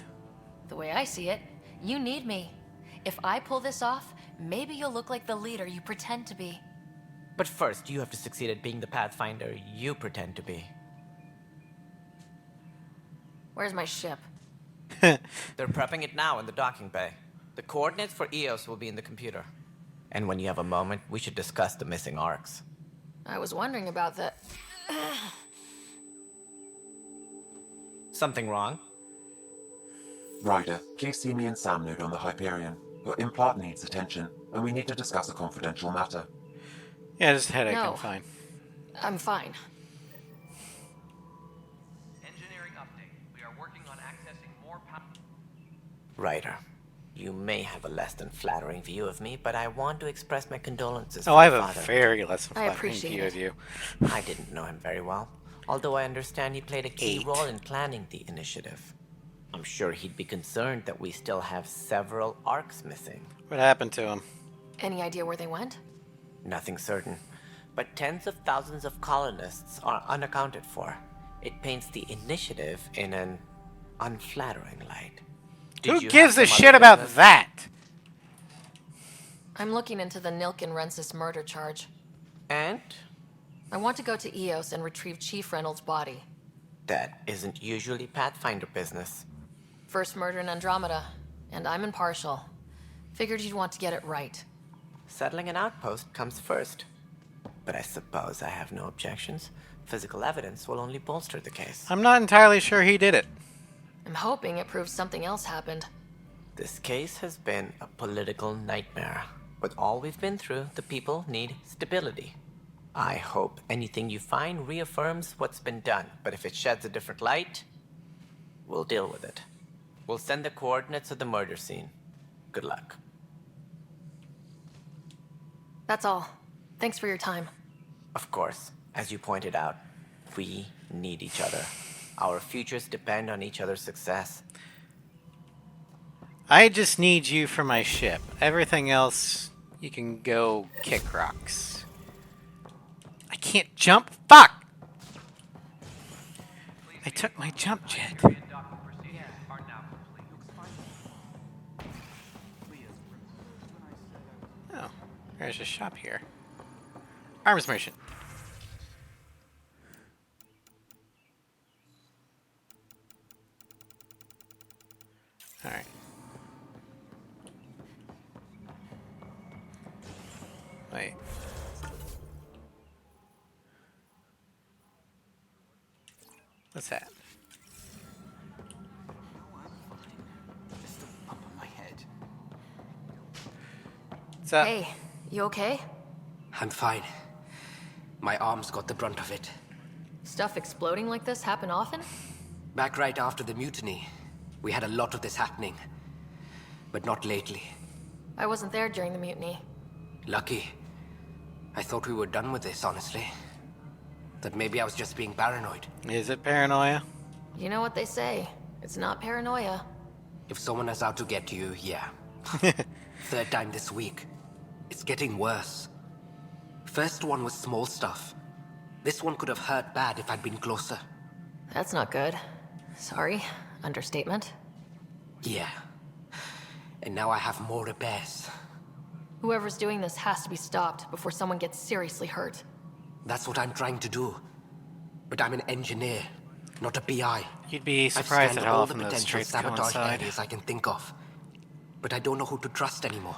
The way I see it, you need me. If I pull this off, maybe you'll look like the leader you pretend to be. But first, you have to succeed at being the Pathfinder you pretend to be. Where's my ship? They're prepping it now in the docking bay. The coordinates for Eos will be in the computer. And when you have a moment, we should discuss the missing arcs. I was wondering about that. Something wrong? Ryder, please see me and Sam node on the Hyperion. Your implant needs attention, and we need to discuss a confidential matter. Yeah, just a headache, No. I'm fine. I'm fine. Ryder, you may have a less than flattering view of me, but I want to express my condolences Oh, for I have your a father. very less than I flattering appreciate view it. of you. I didn't know him very well, although I understand he played a key 8. role in planning the initiative. I'm sure he'd be concerned that we still have several arcs missing. What happened to him? Any idea where they went? Nothing certain, but tens of thousands of colonists are unaccounted for. It paints the initiative in an unflattering light. Who you gives a have some shit other about business? that? I'm looking into the Nilkin Rensis murder charge. And? I want to go to Eos and retrieve Chief Reynolds' body. That isn't usually Pathfinder business. First murder in Andromeda, and I'm impartial. Figured you'd want to get it right. Settling an outpost comes first. But I suppose I have no objections. Physical evidence will only bolster the case. I'm not entirely sure he did it. I'm hoping it proves something else happened. This case has been a political nightmare. With all we've been through, the people need stability. I hope anything you find reaffirms what's been done, but if it sheds a different light, we'll deal with it. We'll send the coordinates of the murder scene. Good luck. That's all. Thanks for your time. Of course, as you pointed out, we need each other. Our futures depend on each other's success. I just need you for my ship. Everything else, you can go kick rocks. I can't jump. Fuck! I took my jump jet. Oh, there's a shop here. Arms merchant. Alright. Wait. What's that? Just a bump on my head. What's up? Hey, you okay? I'm fine. My arms got the brunt of it. Stuff exploding like this happen often? Back right after the mutiny, we had a lot of this happening. But not lately. I wasn't there during the mutiny. Lucky. I thought we were done with this, honestly. That maybe I was just being paranoid. Is it paranoia? You know what they say. It's not paranoia. If someone is out to get you, yeah. Third time this week. It's getting worse. First one was small stuff. This one could have hurt bad if I'd been closer. That's not good. Sorry. Understatement. Yeah. And now I have more repairs. Whoever's doing this has to be stopped before someone gets seriously hurt. That's what I'm trying to do. But I'm an engineer, not a PI. You'd be I've surprised scanned at how all the often those potential traits sabotage coincide. areas I can think of. But I don't know who to trust anymore.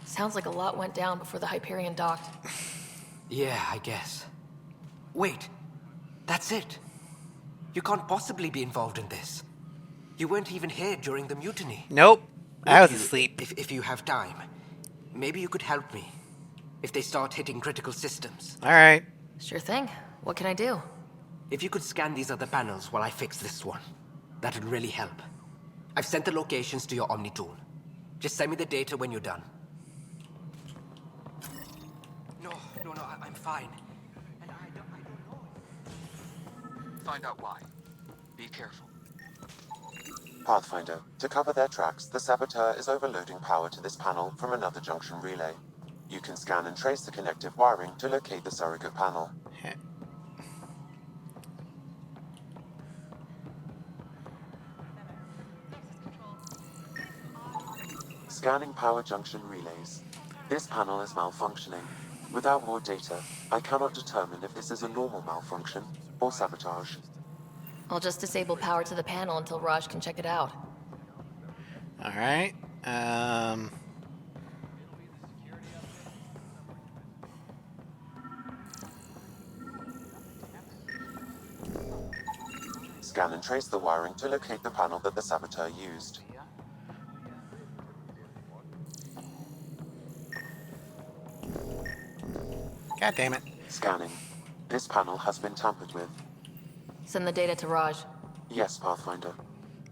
Sounds like a lot went down before the Hyperion docked. Yeah, I guess. Wait, that's it. You can't possibly be involved in this. You weren't even here during the mutiny. Nope. I was Would you, asleep. If you have time, maybe you could help me. If they start hitting critical systems. Alright. Sure thing. What can I do? If you could scan these other panels while I fix this one, that'd really help. I've sent the locations to your Omni tool. Just send me the data when you're done. No, I'm fine. And I don't know. Find out why. Be careful. Pathfinder, to cover their tracks, the saboteur is overloading power to this panel from another junction relay. You can scan and trace the connective wiring to locate the surrogate panel. Scanning power junction relays. This panel is malfunctioning. Without more data, I cannot determine if this is a normal malfunction or sabotage. I'll just disable power to the panel until Raj can check it out. Alright. Scan and trace the wiring to locate the panel that the saboteur used. God damn it. Scanning. This panel has been tampered with. Send the data to Raj. Yes, Pathfinder.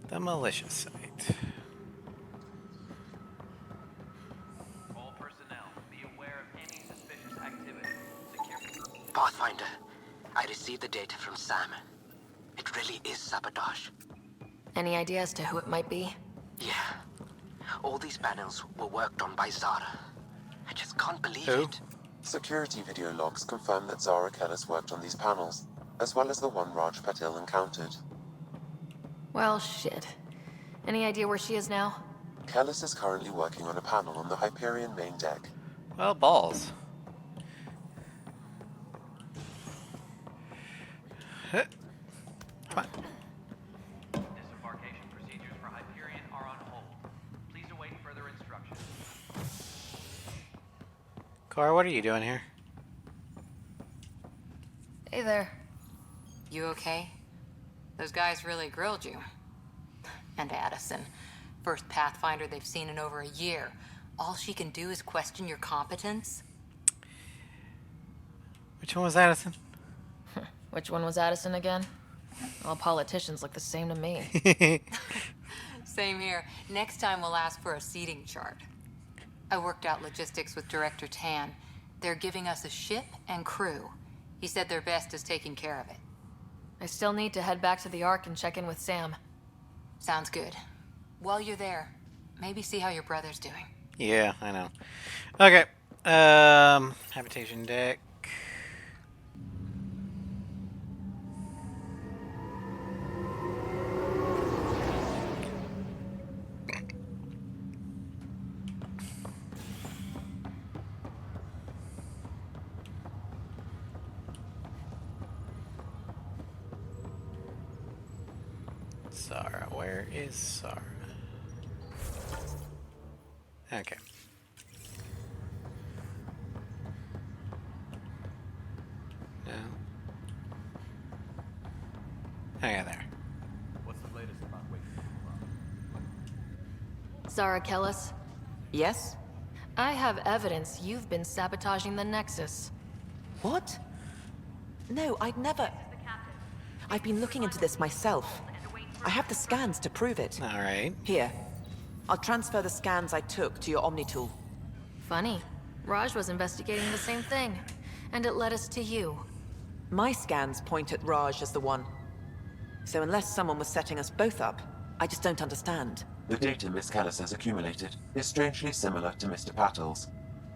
The malicious site. Pathfinder, I received the data from Sam. It really is sabotage. Any idea as to who it might be? Yeah. All these panels were worked on by Sara. I just can't believe Who? it. Security video logs confirm that Zara Kellis worked on these panels, as well as the one Raj Patil encountered. Well, shit. Any idea where she is now? Kellis is currently working on a panel on the Hyperion main deck. Well, balls. Huh. Come on. Disembarkation procedures for Hyperion are on hold. Please await further instructions. Cora, what are you doing here? Hey there. You okay? Those guys really grilled you. And Addison. First Pathfinder they've seen in over a year. All she can do is question your competence? Which one was Addison? Which one was Addison again? All politicians look the same to me. Same here. Next time we'll ask for a seating chart. I worked out logistics with Director Tan. They're giving us a ship and crew. He said their best is taking care of it. I still need to head back to the Ark and check in with Sam. Sounds good. While you're there, maybe see how your brother's doing. Yeah, I know. Okay. Habitation deck. Sara, where is Sara? Okay. No. Okay, there. What's the latest about waking Sara Kellis? Yes? I have evidence you've been sabotaging the Nexus. What? No, I'd never... I've been looking into this myself. I have the scans to prove it. All right. Here. I'll transfer the scans I took to your Omni tool. Funny. Raj was investigating the same thing, and it led us to you. My scans point at Raj as the one. So unless someone was setting us both up, I just don't understand. The data Miss Kellis has accumulated is strangely similar to Mr. Patil's.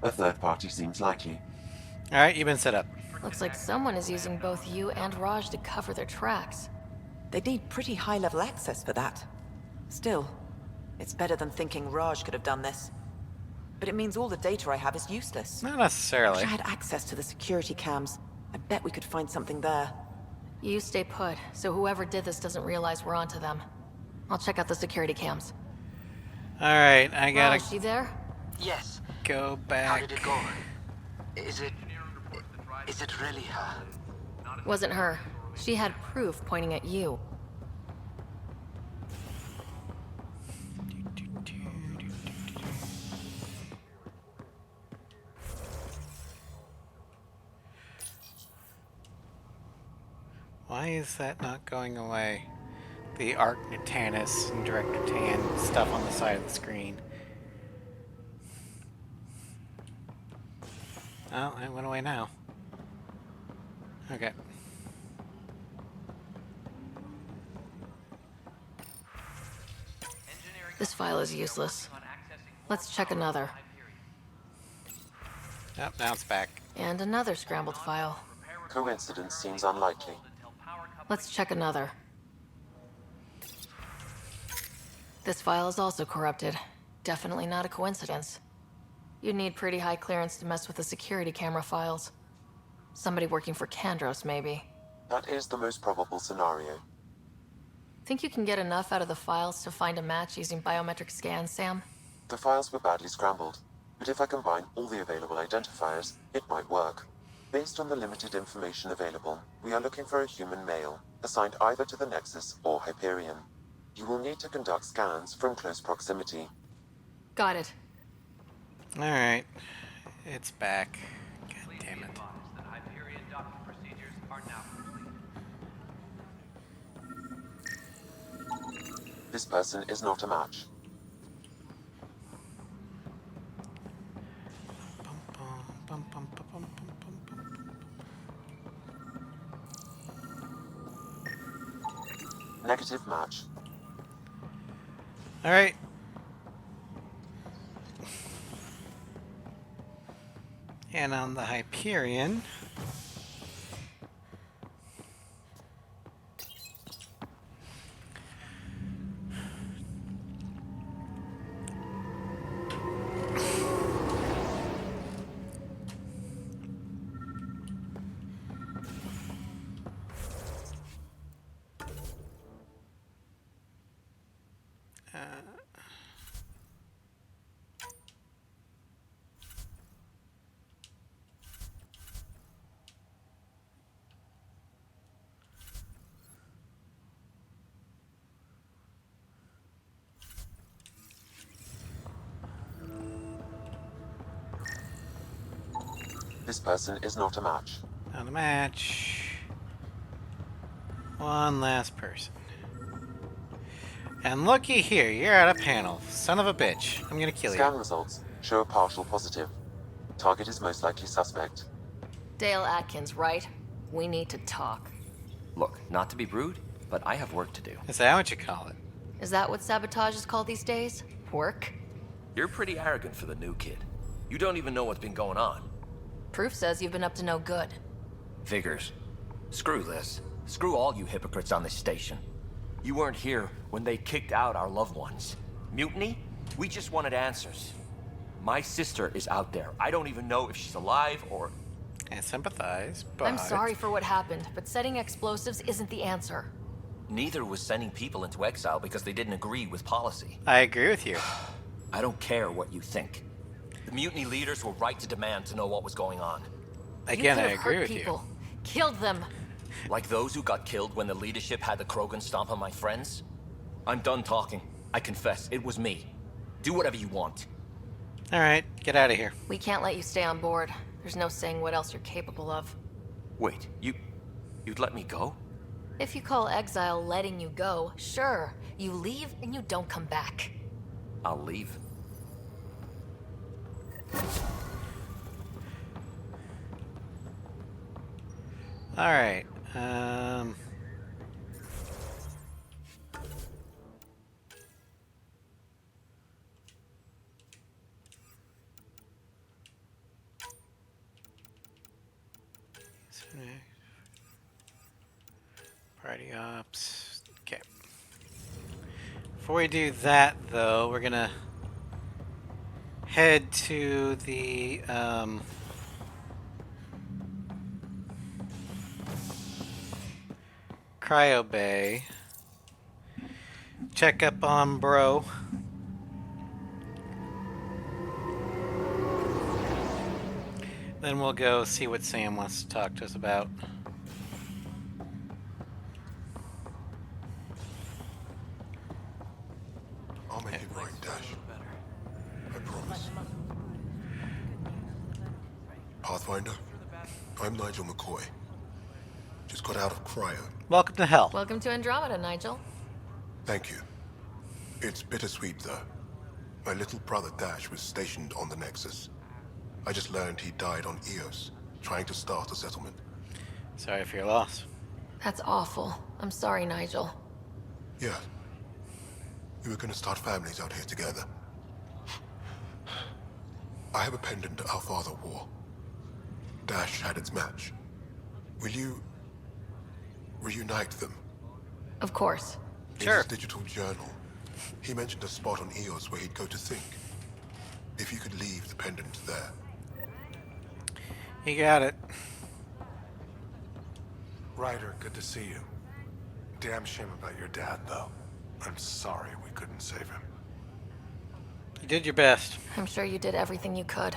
A third party seems likely. All right, you've been set up. Looks like someone is using both you and Raj to cover their tracks. They need pretty high-level access for that. Still, it's better than thinking Raj could have done this. But it means all the data I have is useless. Not necessarily. If I had access to the security cams, I bet we could find something there. You stay put, so whoever did this doesn't realize we're onto them. I'll check out the security cams. All right, I gotta. Is she there? Yes. Go back. How did it go? Is it really her? Wasn't her. She had proof pointing at you. Why is that not going away? The Arc Natanus and Director Tan stuff on the side of the screen. Oh, it went away now. Okay. This file is useless. Let's check another. Oh, now it's back. And another scrambled file. Coincidence seems unlikely. Let's check another. This file is also corrupted. Definitely not a coincidence. You'd need pretty high clearance to mess with the security camera files. Somebody working for Kandros, maybe. That is the most probable scenario. Think you can get enough out of the files to find a match using biometric scans, Sam? The files were badly scrambled, but if I combine all the available identifiers, it might work. Based on the limited information available, we are looking for a human male, assigned either to the Nexus or Hyperion. You will need to conduct scans from close proximity. Got it. Alright. It's back. God damn it. Hyperion docking procedures are now complete. This person is not a match. Negative match. Alright. And on the Hyperion... This person is not a match. Not a match. One last person. And looky here, you're out of panel. Son of a bitch. I'm gonna kill Scan you. results show a partial positive. Target is most likely suspect. Dale Atkins, right? We need to talk. Look, not to be rude, but I have work to do. Is that what you call it? Is that what sabotage is called these days? Work? You're pretty arrogant for the new kid. You don't even know what's been going on. Proof says you've been up to no good. Figures. Screw this. Screw all you hypocrites on this station. You weren't here when they kicked out our loved ones. Mutiny? We just wanted answers. My sister is out there. I don't even know if she's alive or... I sympathize, but... I'm sorry for what happened, but setting explosives isn't the answer. Neither was sending people into exile because they didn't agree with policy. I agree with you. I don't care what you think. The mutiny leaders were right to demand to know what was going on. Again, I you could have agree hurt with people, killed them. Like those who got killed when the leadership had the Krogan stomp on my friends? I'm done talking. I confess, it was me. Do whatever you want. Alright, get out of here. We can't let you stay on board. There's no saying what else you're capable of. Wait, you'd let me go? If you call exile letting you go, sure. You leave and you don't come back. I'll leave. Alright, Party ops. Okay. Before we do that, though, we're gonna head to the Cryo Bay. Check up on Bro. Then we'll go see what Sam wants to talk to us about. I'll make it right, Dash. I promise. Pathfinder, I'm Nigel McCoy. Just got out of cryo. Welcome to hell. Welcome to Andromeda, Nigel. Thank you. It's bittersweet, though. My little brother Dash was stationed on the Nexus. I just learned he died on Eos, trying to start a settlement. Sorry for your loss. That's awful. I'm sorry, Nigel. Yeah. We were gonna start families out here together. I have a pendant our father wore. Dash had its match. Will you reunite them? Of course. In his digital journal, he mentioned a spot on Eos where he'd go to think. If you could leave the pendant there. You got it. Ryder, good to see you. Damn shame about your dad, though. I'm sorry we couldn't save him. You did your best. I'm sure you did everything you could.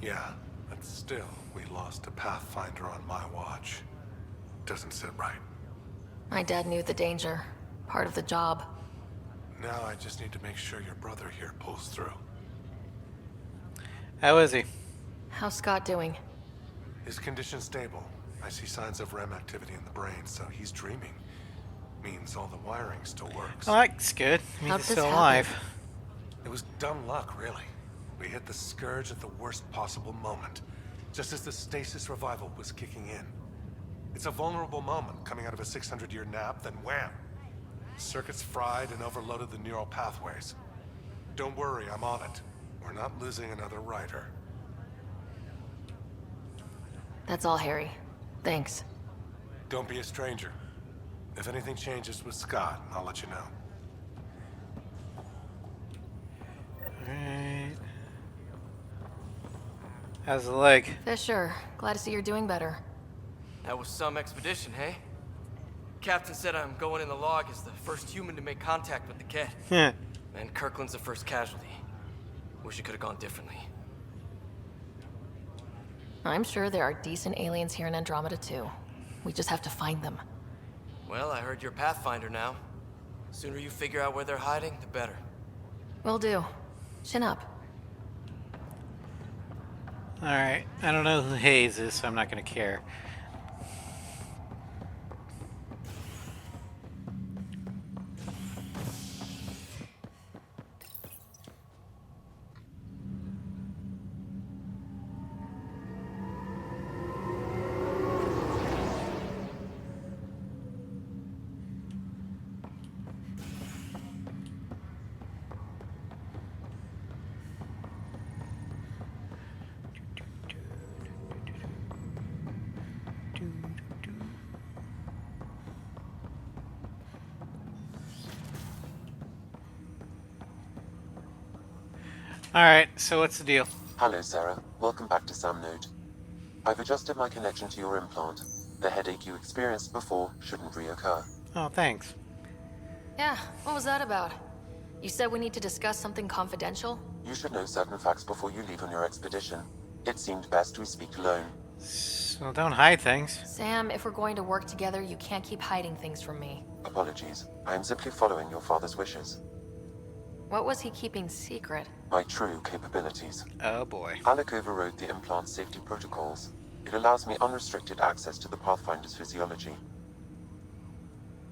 Yeah, but still, we lost a Pathfinder on my watch. Doesn't sit right. My dad knew the danger. Part of the job. Now I just need to make sure your brother here pulls through. How is he? How's Scott doing? His condition's stable. I see signs of REM activity in the brain, so he's dreaming. Means all the wiring still works. Oh, that's good. Means he's still alive. It was dumb luck, really. We hit the Scourge at the worst possible moment, just as the stasis revival was kicking in. It's a vulnerable moment, coming out of a 600-year nap, then wham! Circuits fried and overloaded the neural pathways. Don't worry, I'm on it. We're not losing another Ryder. That's all, Harry. Thanks. Don't be a stranger. If anything changes with Scott, I'll let you know. Alright. How's the leg? Fisher, glad to see you're doing better. That was some expedition, hey? Captain said I'm going in the log as the first human to make contact with the Ket. And Kirkland's the first casualty. Wish it could have gone differently. I'm sure there are decent aliens here in Andromeda too. We just have to find them. Well, I heard you're Pathfinder now. Sooner you figure out where they're hiding, the better. Will do. Chin up. Alright, I don't know who Hayes is, so I'm not going to care. Alright, so what's the deal? Hello, Sara. Welcome back to Sam Node. I've adjusted my connection to your implant. The headache you experienced before shouldn't reoccur. Oh, thanks. Yeah, what was that about? You said we need to discuss something confidential? You should know certain facts before you leave on your expedition. It seemed best we speak alone. Well, don't hide things. Sam, if we're going to work together, you can't keep hiding things from me. Apologies. I am simply following your father's wishes. What was he keeping secret? My true capabilities. Oh boy. Alec overrode the implant's safety protocols. It allows me unrestricted access to the Pathfinder's physiology.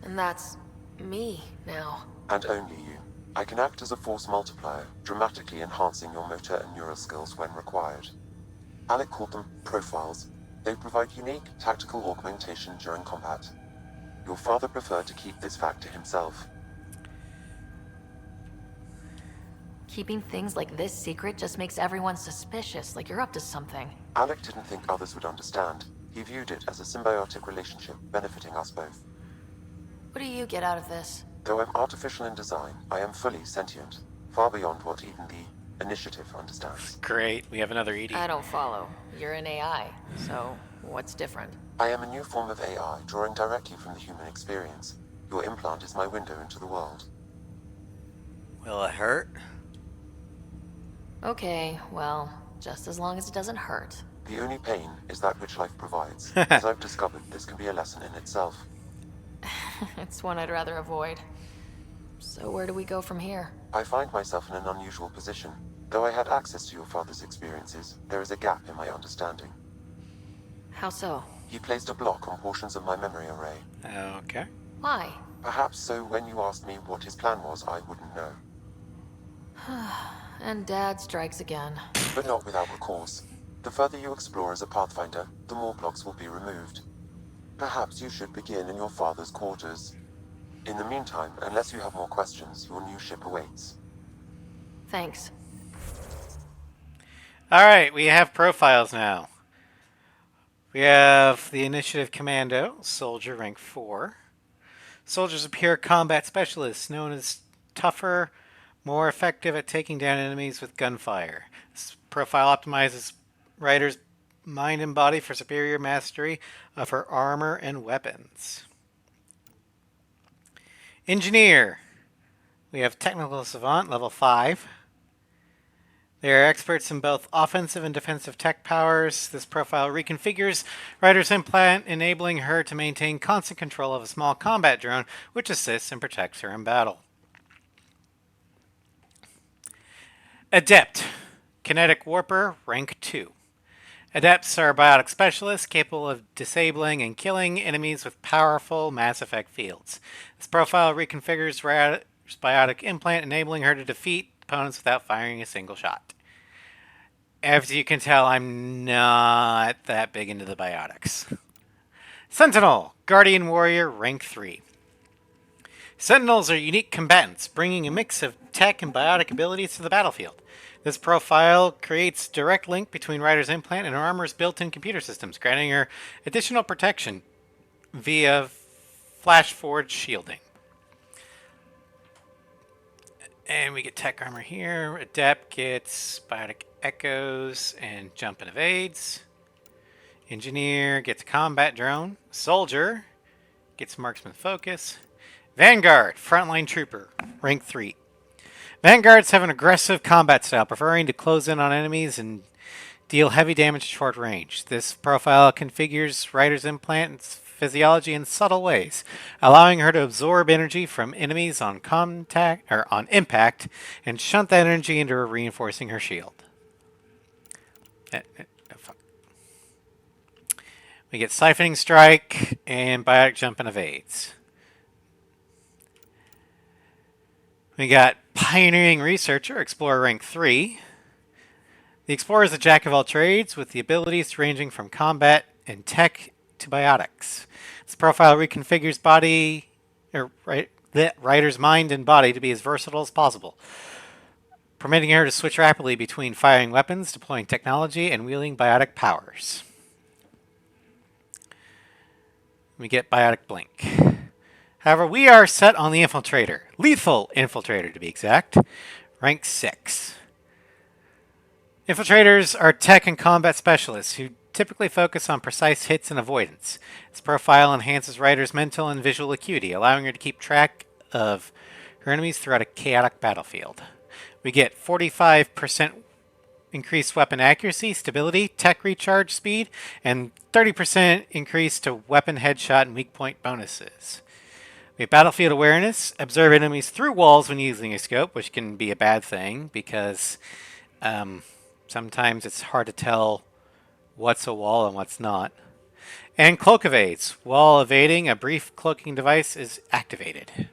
And that's me now. And only you. I can act as a force multiplier, dramatically enhancing your motor and neural skills when required. Alec called them profiles. They provide unique tactical augmentation during combat. Your father preferred to keep this fact to himself. Keeping things like this secret just makes everyone suspicious, like you're up to something. Alec didn't think others would understand. He viewed it as a symbiotic relationship, benefiting us both. What do you get out of this? Though I'm artificial in design, I am fully sentient, far beyond what even the Initiative understands. Great, we have another Edie. I don't follow. You're an AI, so what's different? I am a new form of AI, drawing directly from the human experience. Your implant is my window into the world. Will it hurt? Okay, well, just as long as it doesn't hurt. The only pain is that which life provides. As I've discovered, this can be a lesson in itself. It's one I'd rather avoid. So where do we go from here? I find myself in an unusual position. Though I had access to your father's experiences, there is a gap in my understanding. How so? He placed a block on portions of my memory array. Okay. Why? Perhaps so when you asked me what his plan was, I wouldn't know. And Dad strikes again. But not without recourse. The further you explore as a Pathfinder, the more blocks will be removed. Perhaps you should begin in your father's quarters. In the meantime, unless you have more questions, your new ship awaits. Thanks. Alright, we have profiles now. We have the Initiative Commando, Soldier, rank 4. Soldier's a pure combat specialist, known as tougher, more effective at taking down enemies with gunfire. This profile optimizes Ryder's mind and body for superior mastery of her armor and weapons. Engineer. We have Technical Savant, level 5. They are experts in both offensive and defensive tech powers. This profile reconfigures Ryder's implant, enabling her to maintain constant control of a small combat drone, which assists and protects her in battle. Adept. Kinetic Warper, rank 2. Adepts are biotic specialists capable of disabling and killing enemies with powerful Mass Effect fields. This profile reconfigures Ryder's biotic implant, enabling her to defeat opponents without firing a single shot. As you can tell, I'm not that big into the biotics. Sentinel, Guardian Warrior, rank 3. Sentinels are unique combatants, bringing a mix of tech and biotic abilities to the battlefield. This profile creates direct link between Ryder's implant and her armor's built-in computer systems, granting her additional protection via flash-forward shielding. And we get tech armor here. Adept gets biotic echoes and jump and evades. Engineer gets combat drone. Soldier gets marksman focus. Vanguard, frontline trooper, rank 3. Vanguards have an aggressive combat style, preferring to close in on enemies and deal heavy damage at short range. This profile configures Ryder's implant's physiology in subtle ways, allowing her to absorb energy from enemies on impact and shunt that energy into her, reinforcing her shield. We get siphoning strike and biotic jump and evades. We got pioneering researcher, explorer rank 3. The explorer is a jack of all trades with the abilities ranging from combat and tech to biotics. This profile reconfigures Ryder's mind and body to be as versatile as possible, permitting her to switch rapidly between firing weapons, deploying technology, and wielding biotic powers. We get biotic blink. However, we are set on the infiltrator. Lethal infiltrator, to be exact. Rank 6. Infiltrators are tech and combat specialists who typically focus on precise hits and avoidance. This profile enhances Ryder's mental and visual acuity, allowing her to keep track of her enemies throughout a chaotic battlefield. We get 45% increased weapon accuracy, stability, tech recharge speed, and 30% increase to weapon headshot and weak point bonuses. We have battlefield awareness, observe enemies through walls when using a scope, which can be a bad thing because sometimes it's hard to tell what's a wall and what's not. And cloak evades. While evading, a brief cloaking device is activated.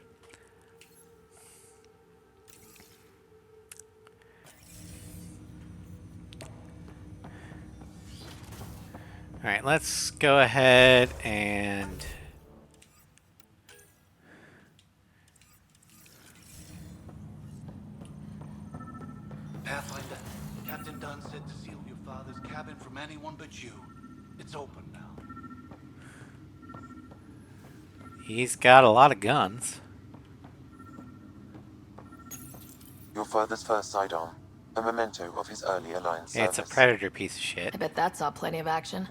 Alright, let's go ahead and... Pathfinder, Captain Dunn said to seal your father's cabin from anyone but you. It's open now. He's got a lot of guns. Your father's first sidearm, a memento of his early Alliance It's service. a Predator piece of shit. I bet that saw plenty of action.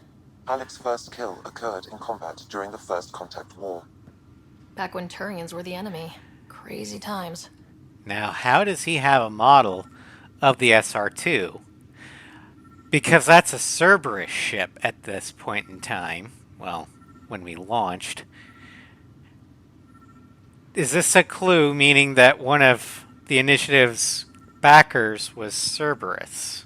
Alec's first kill occurred in combat during the First Contact War. Back when Turians were the enemy. Crazy times. Now, how does he have a model of the SR-2? Because that's a Cerberus ship at this point in time. Well, when we launched. Is this a clue, meaning that one of the initiative's backers was Cerberus?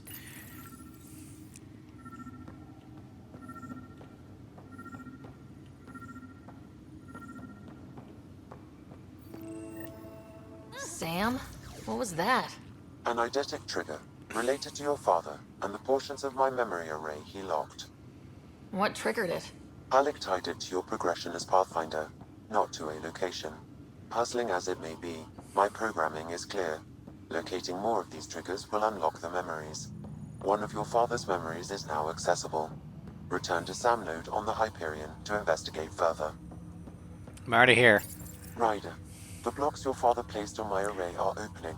Sam? What was that? An eidetic trigger, related to your father, and the portions of my memory array he locked. What triggered it? Alec tied it to your progression as Pathfinder, not to a location. Puzzling as it may be, my programming is clear. Locating more of these triggers will unlock the memories. One of your father's memories is now accessible. Return to Sam Node on the Hyperion to investigate further. I'm already here. Ryder, the blocks your father placed on my array are opening.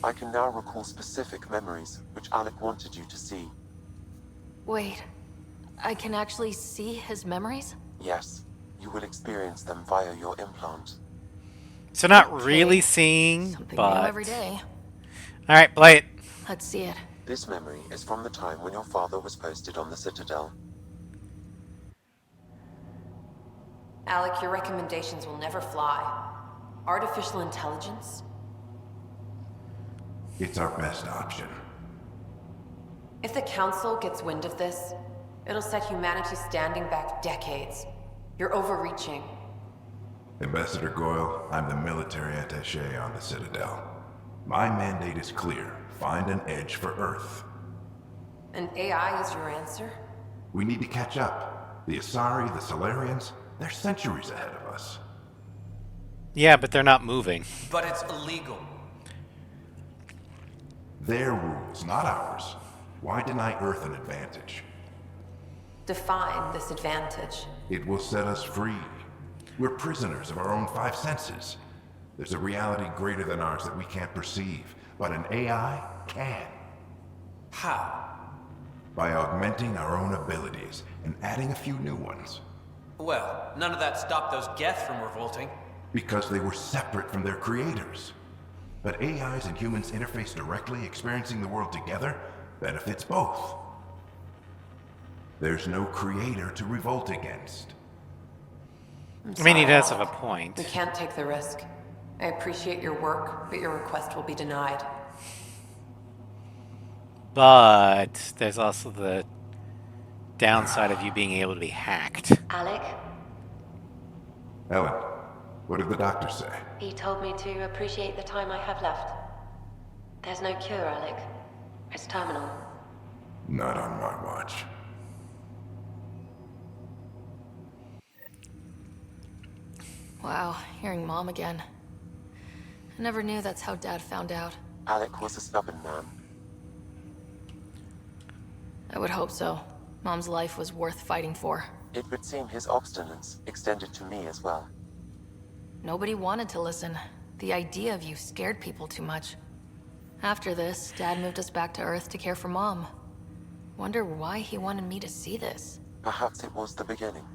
I can now recall specific memories, which Alec wanted you to see. Wait, I can actually see his memories? Yes, you will experience them via your implant. So not really seeing, Something but... new every day. Alright, play it. Let's see it. This memory is from the time when your father was posted on the Citadel. Alec, your recommendations will never fly. Artificial intelligence? It's our best option. If the Council gets wind of this, it'll set humanity standing back decades. You're overreaching. Ambassador Goyle, I'm the military attaché on the Citadel. My mandate is clear. Find an edge for Earth. And AI is your answer? We need to catch up. The Asari, the Solarians, they're centuries ahead of us. Yeah, but they're not moving. But it's illegal. Their rules, not ours. Why deny Earth an advantage? Define this advantage. It will set us free. We're prisoners of our own five senses. There's a reality greater than ours that we can't perceive, but an AI can. How? By augmenting our own abilities and adding a few new ones. Well, none of that stopped those Geth from revolting. Because they were separate from their creators. But AIs and humans interface directly, experiencing the world together benefits both. There's no creator to revolt against. I mean, he does have a point. We can't take the risk. I appreciate your work, but your request will be denied. But there's also the downside of you being able to be hacked. Alec, Ellen, what did the doctor say? he told me to appreciate the time I have left. There's no cure, Alec. It's terminal. Not on my watch. Wow, hearing Mom again. I never knew that's how Dad found out. Alec was a stubborn man. I would hope so. Mom's life was worth fighting for. It would seem his obstinance extended to me as well. Nobody wanted to listen. The idea of you scared people too much. After this, Dad moved us back to Earth to care for Mom. Wonder why he wanted me to see this. Perhaps it was the beginning.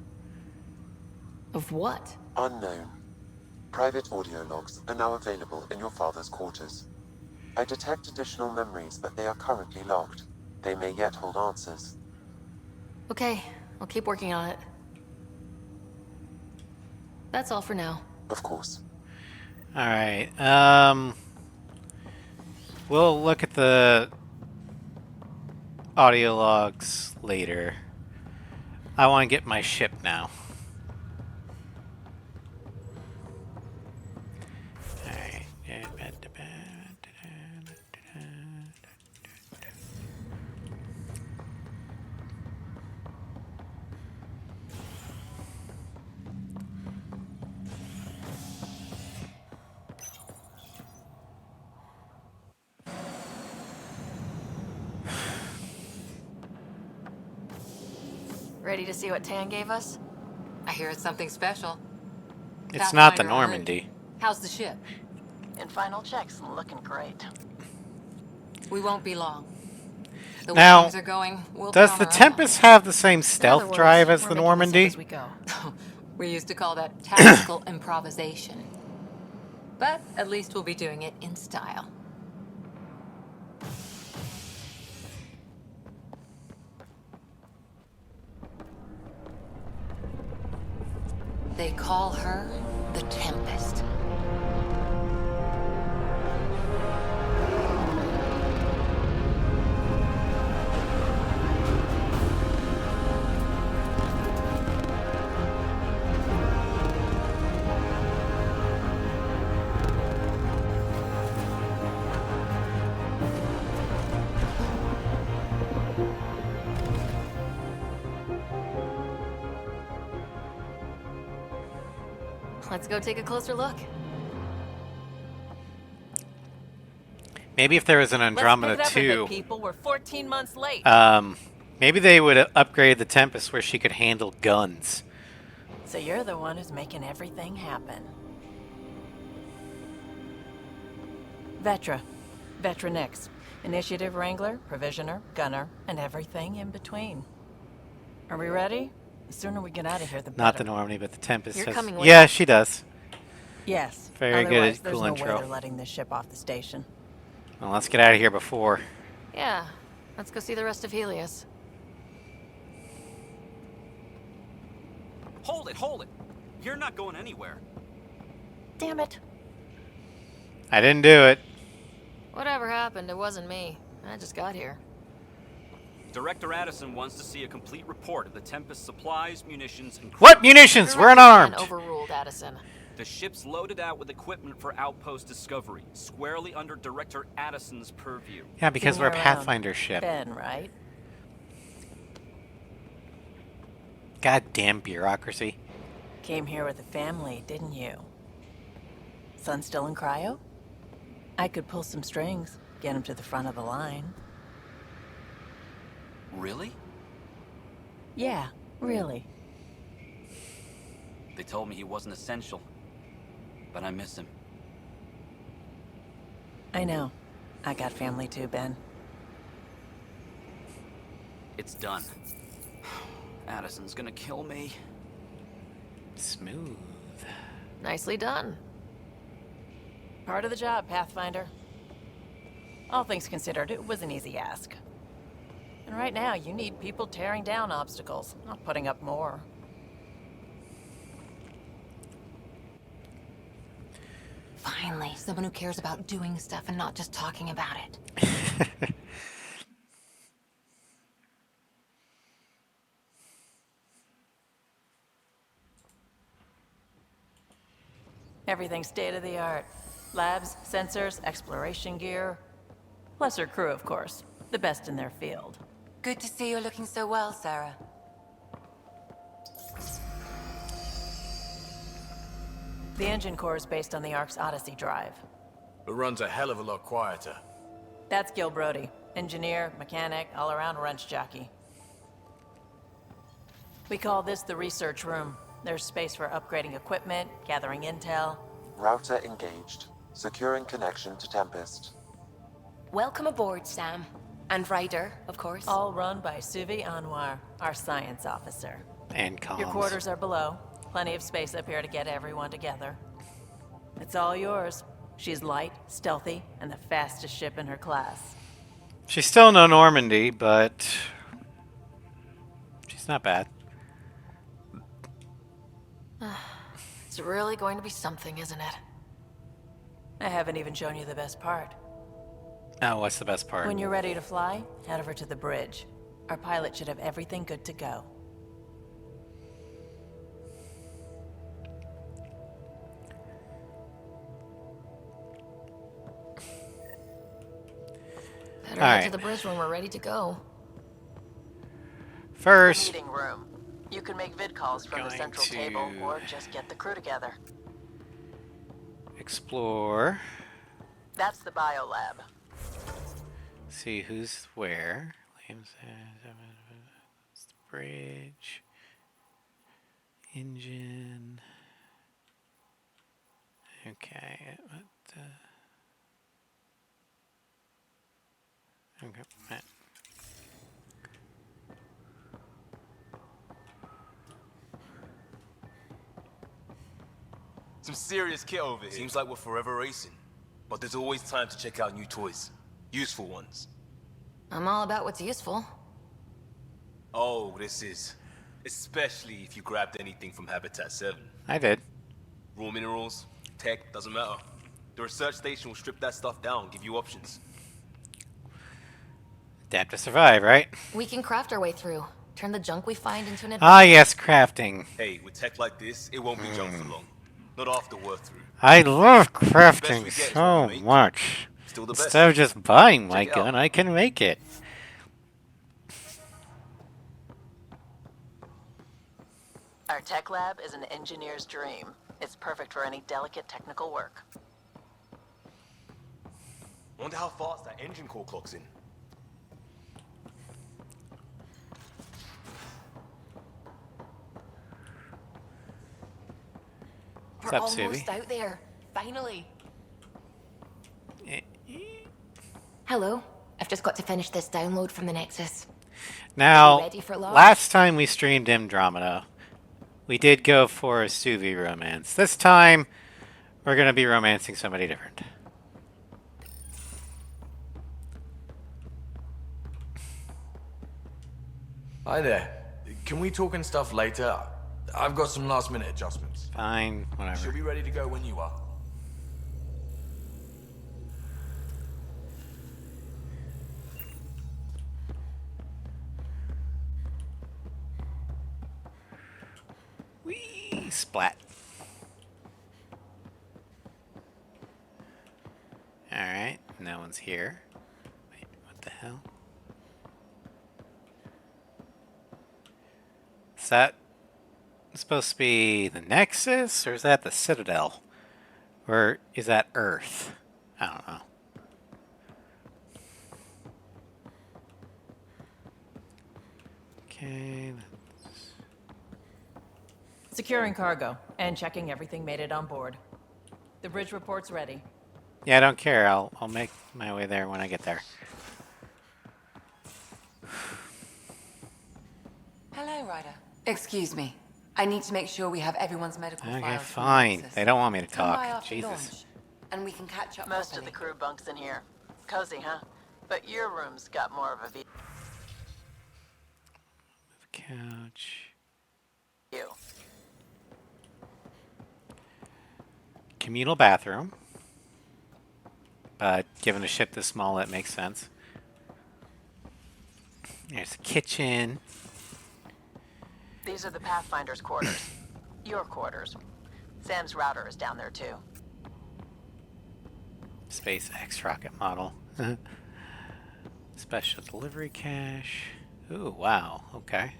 Of what? Unknown. Private audio logs are now available in your father's quarters. I detect additional memories, but they are currently locked. They may yet hold answers. Okay, I'll keep working on it. That's all for now. Of course. Alright, we'll look at the audio logs later. I want to get my ship now. Ready to see what Tan gave us? I hear it's something special. It's not the Pathfinder Normandy. How's the ship? In final checks, looking great. We won't be long. The way Now, things are going, we'll does be the on our own. Tempest have the same stealth words, drive as we're the making Normandy? this up as we go. We used to call that tactical improvisation. But at least we'll be doing it in style. They call her the Tempest. Let's go take a closer look. Maybe if there was an Andromeda Let's pick it up a 2, bit, people. We're 14 months late. maybe they would upgrade the Tempest where she could handle guns. So you're the one who's making everything happen. Vetra. Vetra Nix. Initiative Wrangler, Provisioner, Gunner, and everything in between. Are we ready? The sooner we get out of here, the better. Not the Normandy, but the Tempest. You're has- coming with yeah, us. she does. Yes. Very good Otherwise, at there's cool no intro. way they're letting this ship off the station. Well, let's get out of here before. Yeah, let's go see the rest of Helios. Hold it, hold it! You're not going anywhere. Damn it. I didn't do it. Whatever happened, it wasn't me. I just got here. Director Addison wants to see a complete report of the Tempest supplies, munitions, and... What munitions? We're unarmed. Overruled Addison. The ship's loaded out with equipment for outpost discovery, squarely under Director Addison's purview. Yeah, because Seen we're a her around. Pathfinder ship. Ben, right? Goddamn bureaucracy. Came here with a family, didn't you? Son still in cryo? I could pull some strings, get him to the front of the line. Really? Yeah, really. They told me he wasn't essential, but I miss him. I know. I got family too, Ben. It's done. Addison's gonna kill me. Smooth. Nicely done. Part of the job, Pathfinder. All things considered, it was an easy ask. And right now, you need people tearing down obstacles, not putting up more. Finally, someone who cares about doing stuff and not just talking about it. Everything's state-of-the-art. Labs, sensors, exploration gear. Plus her crew, of course. The best in their field. Good to see you're looking so well, Sara. The engine core is based on the Ark's Odyssey drive. It runs a hell of a lot quieter. That's Gil Brody. Engineer, mechanic, all-around wrench jockey. We call this the research room. There's space for upgrading equipment, gathering intel. Router engaged. Securing connection to Tempest. Welcome aboard, Sam. And Ryder, of course. All run by Suvi Anwar, our science officer. And comms. Your quarters are below. Plenty of space up here to get everyone together. It's all yours. She's light, stealthy, and the fastest ship in her class. She's still no Normandy, but she's not bad. It's really going to be something, isn't it? I haven't even shown you the best part. Oh, what's the best part? When you're ready to fly, head over to the bridge. Our pilot should have everything good to go. Better head to the bridge when we're ready to go. First, meeting room. You can make vid calls from the central table, or just get the crew together. Explore. That's the biolab. See who's where. Bridge. Engine. Okay. Okay. Right. Some serious kit over here. Seems like we're forever racing. But there's always time to check out new toys. Useful ones. I'm all about what's useful. Oh, this is. Especially if you grabbed anything from Habitat 7. I did. Raw minerals, tech, doesn't matter. The research station will strip that stuff down, give you options. Adapt to survive, right? We can craft our way through. Turn the junk we find into an adventure. Ah, yes, crafting. Hey, with tech like this, it won't be junk for long. Not after work through. I love crafting so much. Instead of just buying my gun, I can make it. Our tech lab is an engineer's dream. It's perfect for any delicate technical work. Wonder how fast that engine core clocks in. We're What's up, almost Suvi? out there. Finally. Hello. I've just got to finish this download from the Nexus. Now, ready for launch? last time we streamed Andromeda, we did go for a Suvi romance. This time, we're going to be romancing somebody different. Hi there. Can we talk and stuff later? I've got some last minute adjustments. Fine, whatever. She'll be ready to go when you are. Whee! Splat. Alright, no one's here. Wait, what the hell? Is that supposed to be the Nexus, or is that the Citadel? Or is that Earth? I don't know. Okay. Securing cargo and checking everything made it on board. The bridge report's ready. Yeah, I don't care. I'll make my way there when I get there. Hello, Ryder. Excuse me. I need to make sure we have everyone's medical Okay, files. fine. They don't want me to Come by talk. after Jesus. launch, and we can catch up Most properly. of the crew bunks in here. Cozy, huh? But your room's got more of a view. Couch. You. Communal bathroom. But given a ship this small, that makes sense. There's a kitchen. These are the Pathfinder's quarters. Your quarters. Sam's router is down there too. SpaceX rocket model. Special delivery cache. Ooh, wow. Okay.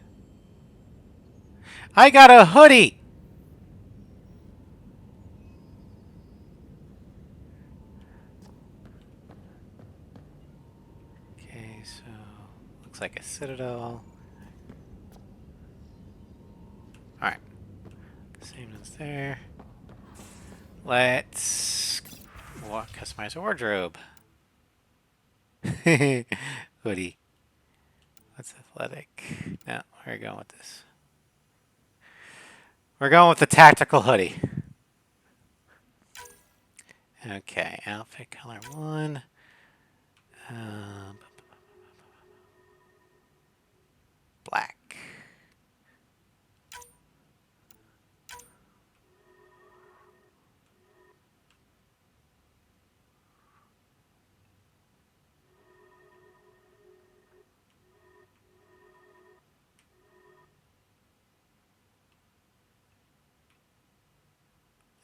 I got a hoodie! Okay, so looks like a citadel. Alright. Same as there. Let's customize a wardrobe. Hoodie. What's athletic? No, where are you going with this? We're going with the tactical hoodie. Okay, outfit color 1. Black.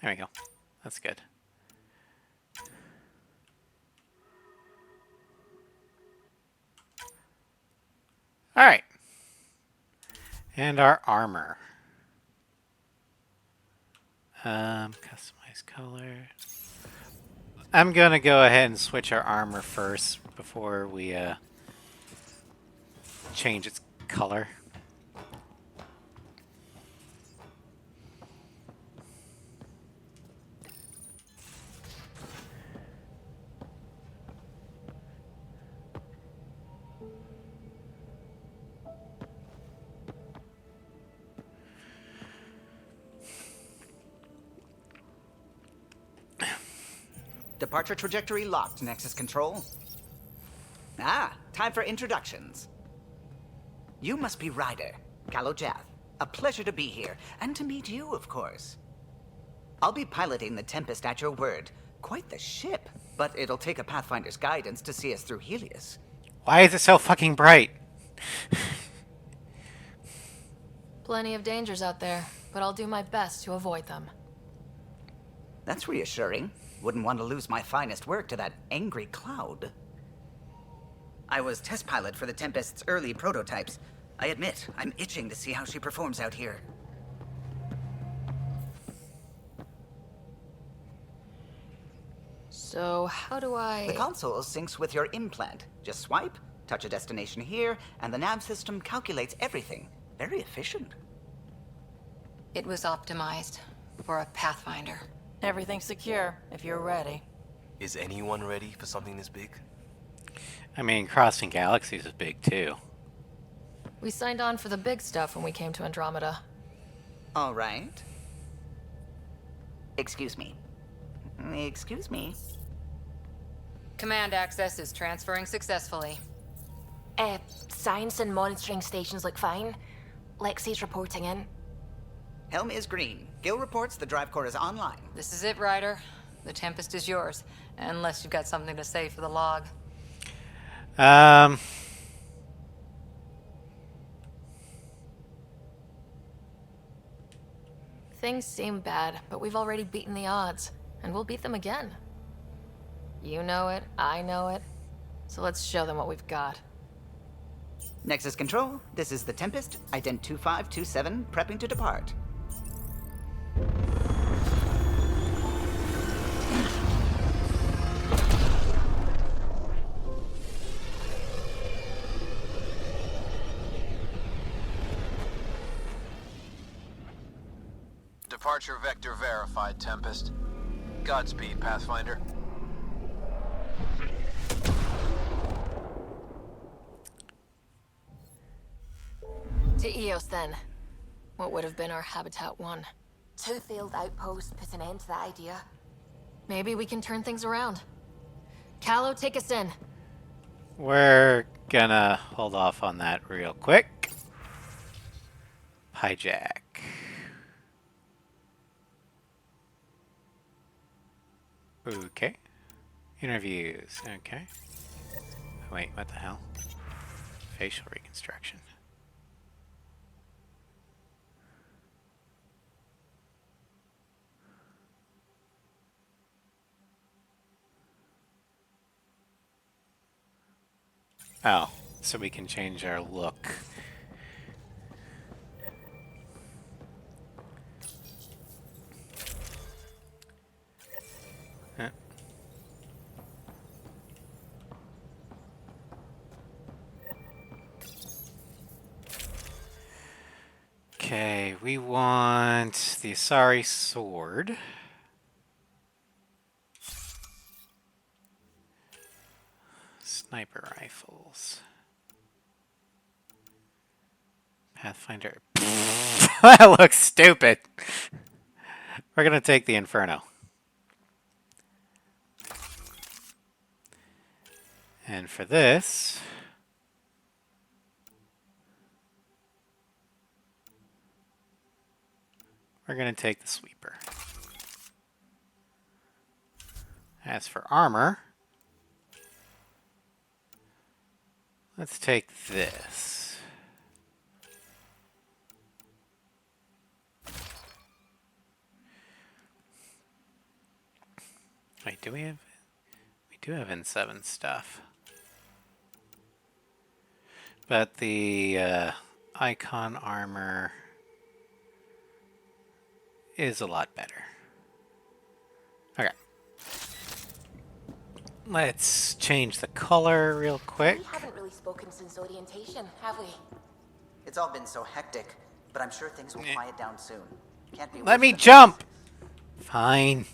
There we go. That's good. All right. And our armor. Customize color. I'm gonna go ahead and switch our armor first before we change its color. Departure trajectory locked, Nexus Control. Ah, time for introductions. You must be Ryder, Kalojath. A pleasure to be here, and to meet you, of course. I'll be piloting the Tempest at your word. Quite the ship, but it'll take a Pathfinder's guidance to see us through Helios. Why is it so fucking bright? Plenty of dangers out there, but I'll do my best to avoid them. That's reassuring. Wouldn't want to lose my finest work to that angry cloud. I was test pilot for the Tempest's early prototypes. I admit, I'm itching to see how she performs out here. So, how do I... The console syncs with your implant. Just swipe, touch a destination here, and the nav system calculates everything. Very efficient. It was optimized for a Pathfinder. Everything's secure, if you're ready. Is anyone ready for something this big? I mean, crossing galaxies is big too. We signed on for the big stuff when we came to Andromeda. All right. Excuse me. Excuse me. Command access is transferring successfully. Science and monitoring stations look fine. Lexi's reporting in. Helm is green. Gil reports the drive core is online. This is it, Ryder. The Tempest is yours, unless you've got something to say for the log. Things seem bad, but we've already beaten the odds, and we'll beat them again. You know it, I know it, so let's show them what we've got. Nexus Control, this is the Tempest, ident 2527, prepping to depart. Departure vector verified, Tempest. Godspeed, Pathfinder. To Eos, then. What would have been our Habitat 1. 2 failed outposts put an end to that idea. Maybe we can turn things around. Callow, take us in. We're gonna hold off on that real quick. Hijack. Okay. Interviews. Okay. Wait, what the hell? Facial reconstruction. Oh, so we can change our look. Okay, we want the Asari sword. Sniper rifles. Pathfinder. That looks stupid. We're gonna take the Inferno. And for this, we're going to take the Sweeper. As for armor, let's take this. Wait, do we have... We do have N7 stuff. But the icon armor is a lot better. Okay. Let's change the color real quick. We haven't really spoken since orientation, have we? It's all been so hectic, but I'm sure things will quiet down soon. Can't be Let worse me than jump! Fine.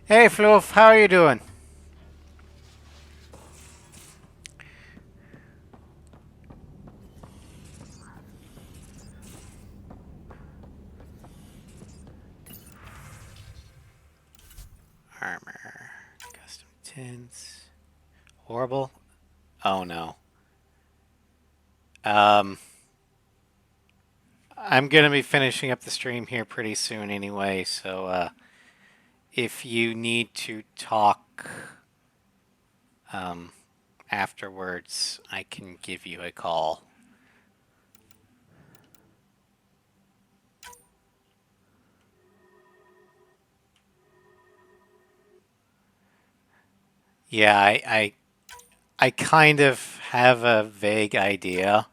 Hey, Floof, how are you doing? Armor. Custom tints. Horrible. Oh no. I'm gonna be finishing up the stream here pretty soon anyway, so if you need to talk afterwards, I can give you a call. Yeah, I kind of have a vague idea.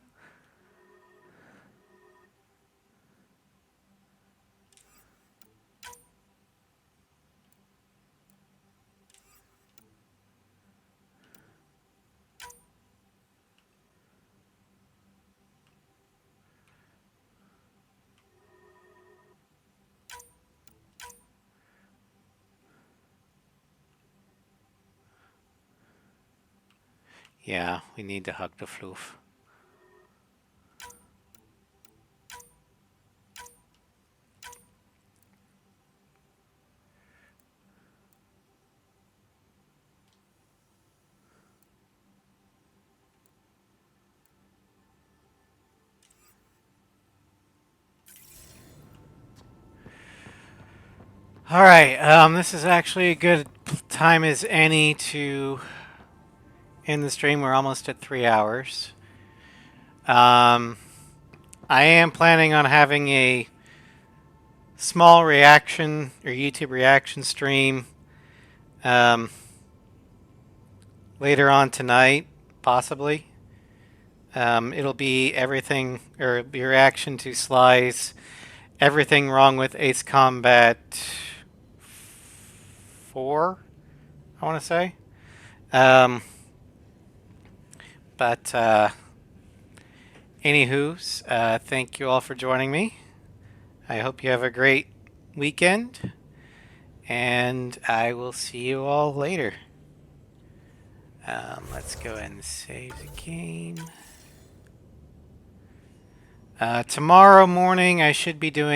Yeah, we need to hug the floof. Alright, this is actually a good time as any to end the stream. We're almost at 3 hours. I am planning on having a small reaction or YouTube reaction stream later on tonight, possibly. It'll be everything, or be reaction to Sly's Everything Wrong with Ace Combat 4, I want to say. Anywho's, thank you all for joining me. I hope you have a great weekend, and I will see you all later. Let's go ahead and save the game. Tomorrow morning I should be doing